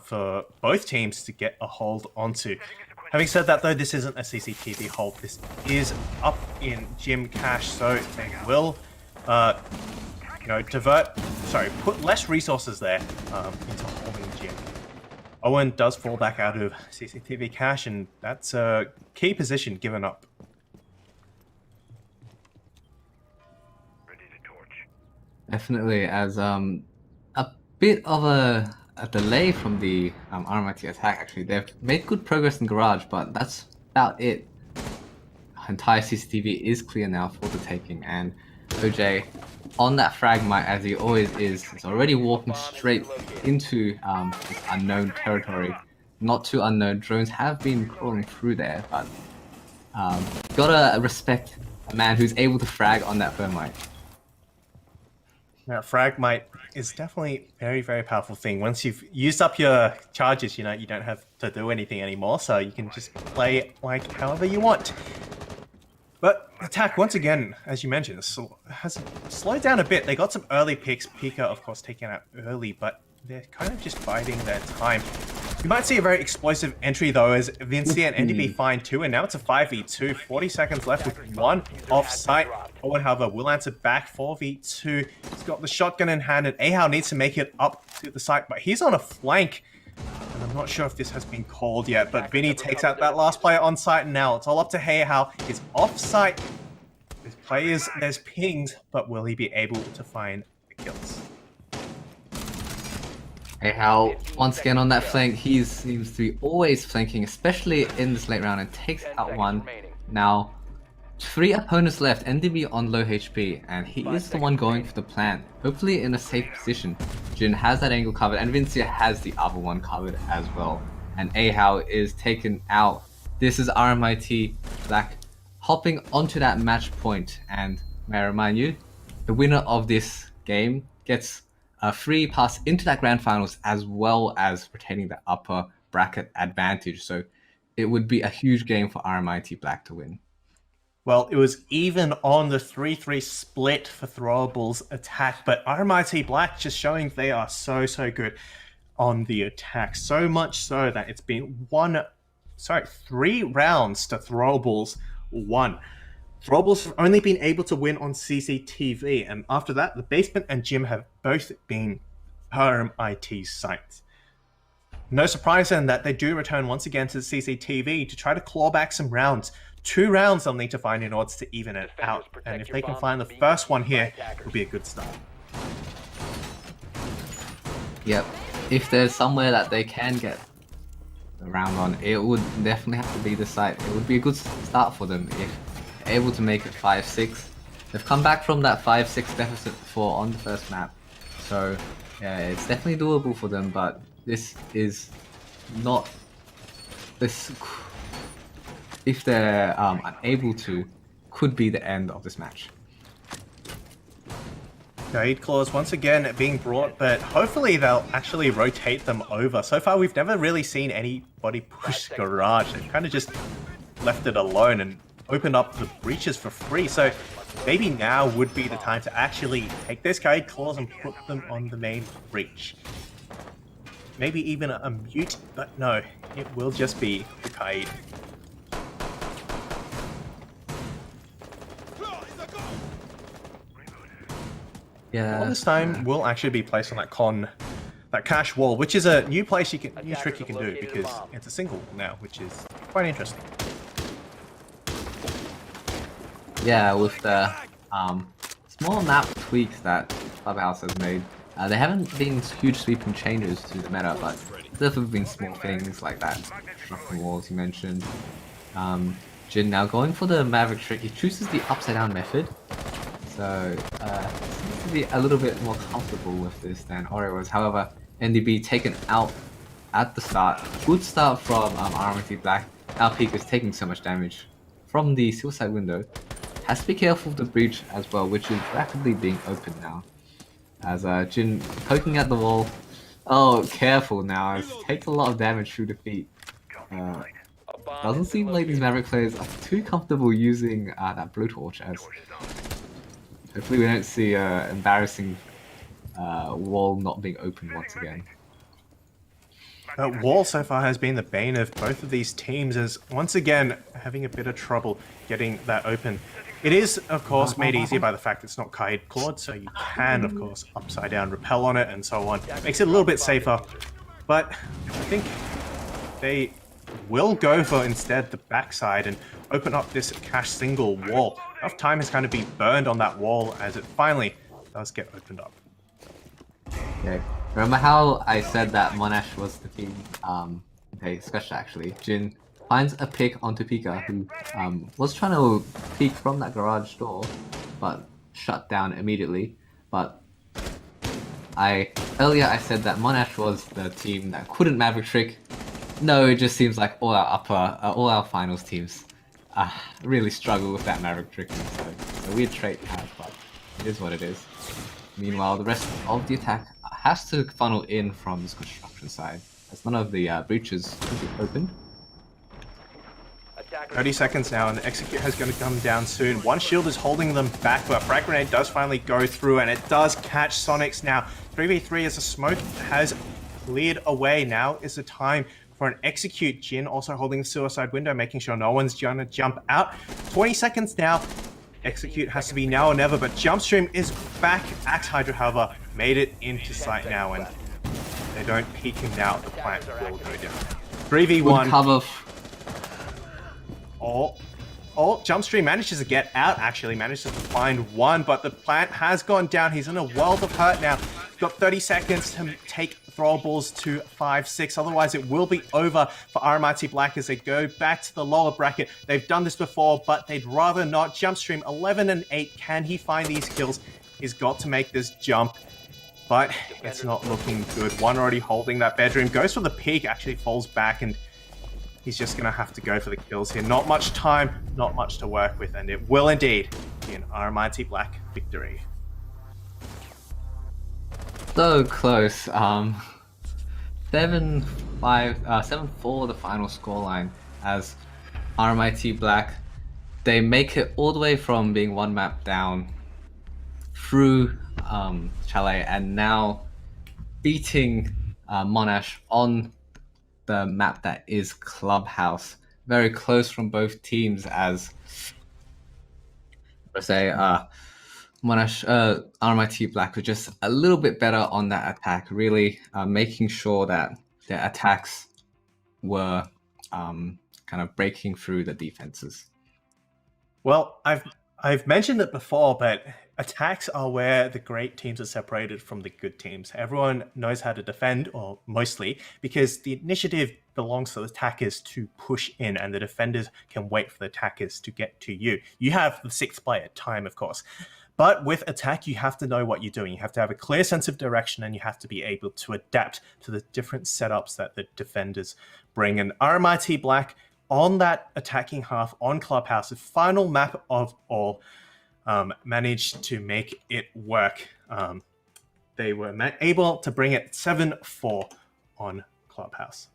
for both teams to get a hold onto. Having said that, though, this isn't a CCTV hold. This is up in Gym Cache, so they will, put less resources there into holding Gym. Owen does fall back out of CCTV Cache, and that's a key position given up. Definitely, as a bit of a delay from the RMIT attack. Actually, they've made good progress in garage, but that's about it. Entire CCTV is clear now for the taking, and OJ, on that fragmite as he always is already walking straight into this unknown territory. Not too unknown. Drones have been crawling through there, but gotta respect a man who's able to frag on that thermite. Now, Fragmite is definitely a very, very powerful thing. Once you've used up your charges, you don't have to do anything anymore, so you can just play like however you want. But attack, once again, as you mentioned, has slowed down a bit. They got some early picks. Pika, of course, taken out early, but they're kind of just biding their time. You might see a very explosive entry, though, as Vinci and NDB find 2, and now it's a 5v2. 40 seconds left with 1 off-site. Owen, however, will answer back 4v2. He's got the shotgun in hand, and Ahau needs to make it up to the site, but he's on a flank. And I'm not sure if this has been called yet, but Vinny takes out that last player on site, and now it's all up to Ahau. He's off-site. There's players, there's pings, but will he be able to find the kills? Ahau, once again on that flank, he seems to be always flanking, especially in this late round, and takes out one. Now, 3 opponents left, NDB on low HP, and he is the one going for the plant, hopefully in a safe position. Jin has that angle covered, and Vincia has the other one covered as well. And Ahau is taken out. This is RMIT Black hopping onto that match point, and may I remind you, the winner of this game gets a free pass into that grand finals, as well as retaining the upper bracket advantage. So it would be a huge game for RMIT Black to win. Well, it was even on the 3-3 split for Throwables attack, but RMIT Black just showing they are so good on the attack. So much so that it's been 3 rounds to Throwables 1. Throwables have only been able to win on CCTV, and after that, the Basement and Gym have both been RMIT's sites. No surprise then that they do return once again to the CCTV to try to claw back some rounds. 2 rounds they'll need to find in order to even it out, and if they can find the first one here, it'll be a good start. Yep, if there's somewhere that they can get a round on, it would definitely have to be the site. It would be a good start for them if they're able to make it 5-6. They've come back from that 5-6 deficit before on the first map, so yeah, it's definitely doable for them. But this is not this. If they're unable to, could be the end of this match. Guide claws once again being brought, but hopefully they'll actually rotate them over. So far, we've never really seen anybody push Garage. They've kind of just left it alone and opened up the breaches for free. So maybe now would be the time to actually take those guide claws and put them on the main breach. Maybe even a mute, but no, it will just be the Kaid. Yeah. Well, this time will actually be placed on that cache wall, which is a new trick you can do because it's a single now, which is quite interesting. Yeah, with the small map tweaks that Clubhouse has made, there haven't been huge sweeping changes to the meta, but there have been small things like that. Shuffling walls you mentioned. Jin now going for the Maverick trick. He chooses the upside down method, so seems to be a little bit more comfortable with this than Oreo was. However, NDB taken out at the start. Good start from RMIT Black. Our peak is taking so much damage from the suicide window. Has to be careful of the breach as well, which is rapidly being opened now. As Jin poking at the wall. Oh, careful now, as he takes a lot of damage through the feet. Doesn't seem like these Maverick players are too comfortable using that blue torch, as hopefully we don't see an embarrassing wall not being opened once again. Wall so far has been the bane of both of these teams, as once again having a bit of trouble getting that open. It is, of course, made easier by the fact it's not Kaid clawed, so you can, of course, upside down repel on it and so on. Makes it a little bit safer, but I think they will go for instead the backside and open up this cache single wall. Enough time has kind of been burned on that wall as it finally does get opened up. Okay. Remember how I said that Monash was the team? Okay, scratch that actually. Jin finds a pick onto Pika, who was trying to peek from that garage door, but shut down immediately. But earlier I said that Monash was the team that couldn't Maverick trick. No, it just seems like all our finals teams really struggle with that Maverick tricking. So it's a weird trait to have, but it is what it is. Meanwhile, the rest of the attack has to funnel in from this construction side, as none of the breaches could be opened. 30 seconds now, and the execute has going to come down soon. One shield is holding them back, but frag grenade does finally go through, and it does catch Sonics now. 3v3 as the smoke has cleared away. Now is the time for an execute. Jin also holding the suicide window, making sure no one's going to jump out. 20 seconds now. Execute has to be now or never, but Jumpstream is back. Axe Hydra, however, made it into sight now, and they don't peek him now. The plant will go down. 3v1. Good cover. Jumpstream manages to get out, actually. Manages to find one, but the plant has gone down. He's in a world of hurt now. He's got 30 seconds to take Throwables to 5-6. Otherwise, it will be over for RMIT Black as they go back to the lower bracket. They've done this before, but they'd rather not. Jumpstream 11 and 8. Can he find these kills? He's got to make this jump, but it's not looking good. One already holding that bedroom. Goes for the peak, actually falls back, and he's just going to have to go for the kills here. Not much time, not much to work with, and it will indeed be an RMIT Black victory. So close. 7-4 the final scoreline, as RMIT Black, they make it all the way from being one map down through Chalet, and now beating Monash on the map that is Clubhouse. Very close from both teams, as I say, Monash, RMIT Black was just a little bit better on that attack, really making sure that their attacks were kind of breaking through the defenses. Well, I've I've mentioned it before, but attacks are where the great teams are separated from the good teams. Everyone knows how to defend, or mostly, because the initiative belongs to the attackers to push in, and the defenders can wait for the attackers to get to you. You have the sixth player, time, of course. But with attack, you have to know what you're doing. You have to have a clear sense of direction, and you have to be able to adapt to the different setups that the defenders bring. And RMIT Black, on that attacking half on Clubhouse, the final map of all, managed to make it work. They were able to bring it 7-4 on Clubhouse.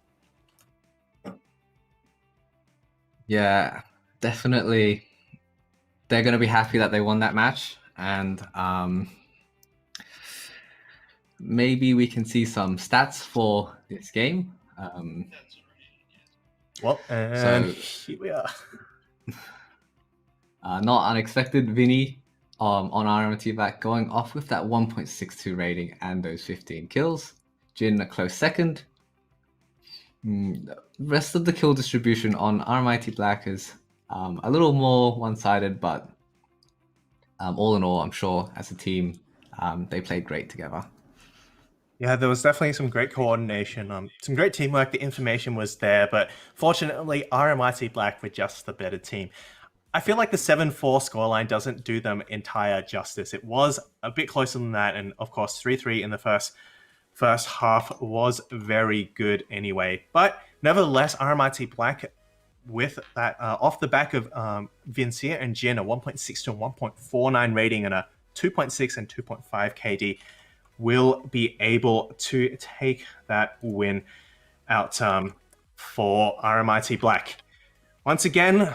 Yeah, definitely. They're going to be happy that they won that match. And maybe we can see some stats for this game. Well, and here we are. Not unexpected, Vinny on RMIT Black going off with that 1.62 rating and those 15 kills. Jin a close second. The rest of the kill distribution on RMIT Black is a little more one-sided, but all in all, I'm sure as a team, they played great together. Yeah, there was definitely some great coordination, some great teamwork. The information was there, but fortunately, RMIT Black were just the better team. I feel like the 7-4 scoreline doesn't do them entire justice. It was a bit closer than that, and of course, 3-3 in the first half was very good anyway. But nevertheless, RMIT Black, with that off the back of Vincia and Jin, a 1.6 to 1.49 rating and a 2.6 and 2.5 KD, will be able to take that win out for RMIT Black. Once again,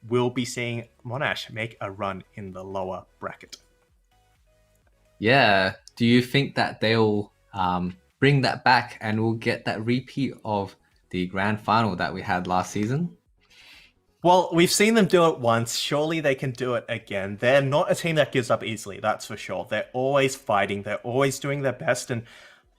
we'll be seeing Monash make a run in the lower bracket. Yeah. Do you think that they'll bring that back and we'll get that repeat of the grand final that we had last season? Well, we've seen them do it once. Surely they can do it again. They're not a team that gives up easily, that's for sure. They're always fighting. They're always doing their best. And,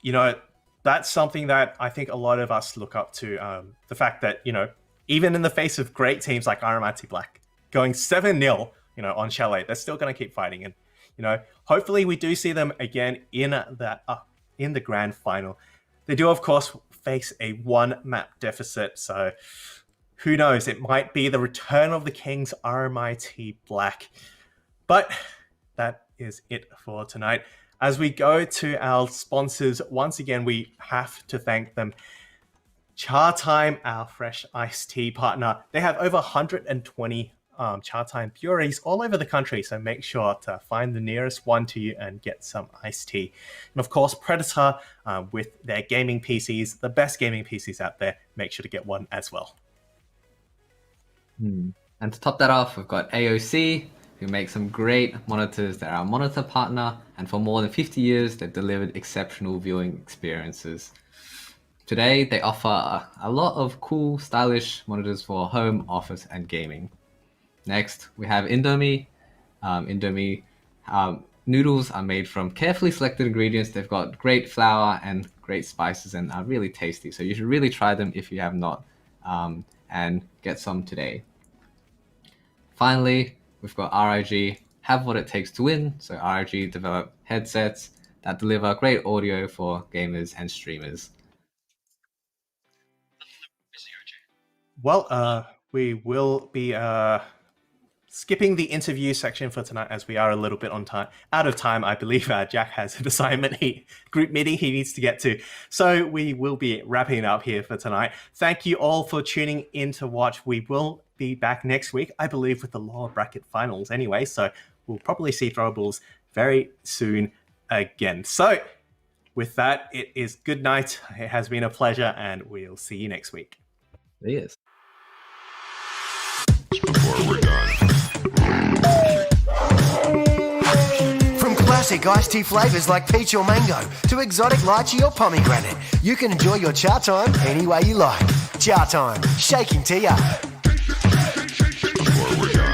you know, that's something that I think a lot of us look up to. The fact that, you know, even in the face of great teams like RMIT Black, going 7-0, you know, on Chalet, they're still going to keep fighting. And, you know, hopefully we do see them again in the grand final. They do, of course, face a one-map deficit, so who knows? It might be the return of the Kings, RMIT Black. But that is it for tonight. As we go to our sponsors, once again, we have to thank them. Chatime, our fresh iced tea partner. They have over 120 Chatime purees all over the country, so make sure to find the nearest one to you and get some iced tea. And of course, Predator with their gaming PCs, the best gaming PCs out there. Make sure to get one as well. And to top that off, we've got AOC, who make some great monitors. They're our monitor partner, and for more than 50 years, they've delivered exceptional viewing experiences. Today, they offer a lot of cool, stylish monitors for home, office, and gaming. Next, we have Indomie. Indomie noodles are made from carefully selected ingredients. They've got great flour and great spices and are really tasty. So you should really try them if you have not, and get some today. Finally, we've got RIG, have what it takes to win. So RIG develop headsets that deliver great audio for gamers and streamers. Well, we will be skipping the interview section for tonight as we are a little bit out of time. I believe Jack has an assignment, group meeting he needs to get to. So we will be wrapping it up here for tonight. Thank you all for tuning in to watch. We will be back next week, I believe, with the lower bracket finals anyway. So we'll probably see Throwables very soon again. So with that, it is good night. It has been a pleasure, and we'll see you next week. Yes. Before we're done. From classic iced tea flavours like peach or mango to exotic lychee or pomegranate, you can enjoy your Chatime any way you like. Chatime, shaking tea up. Before we're done.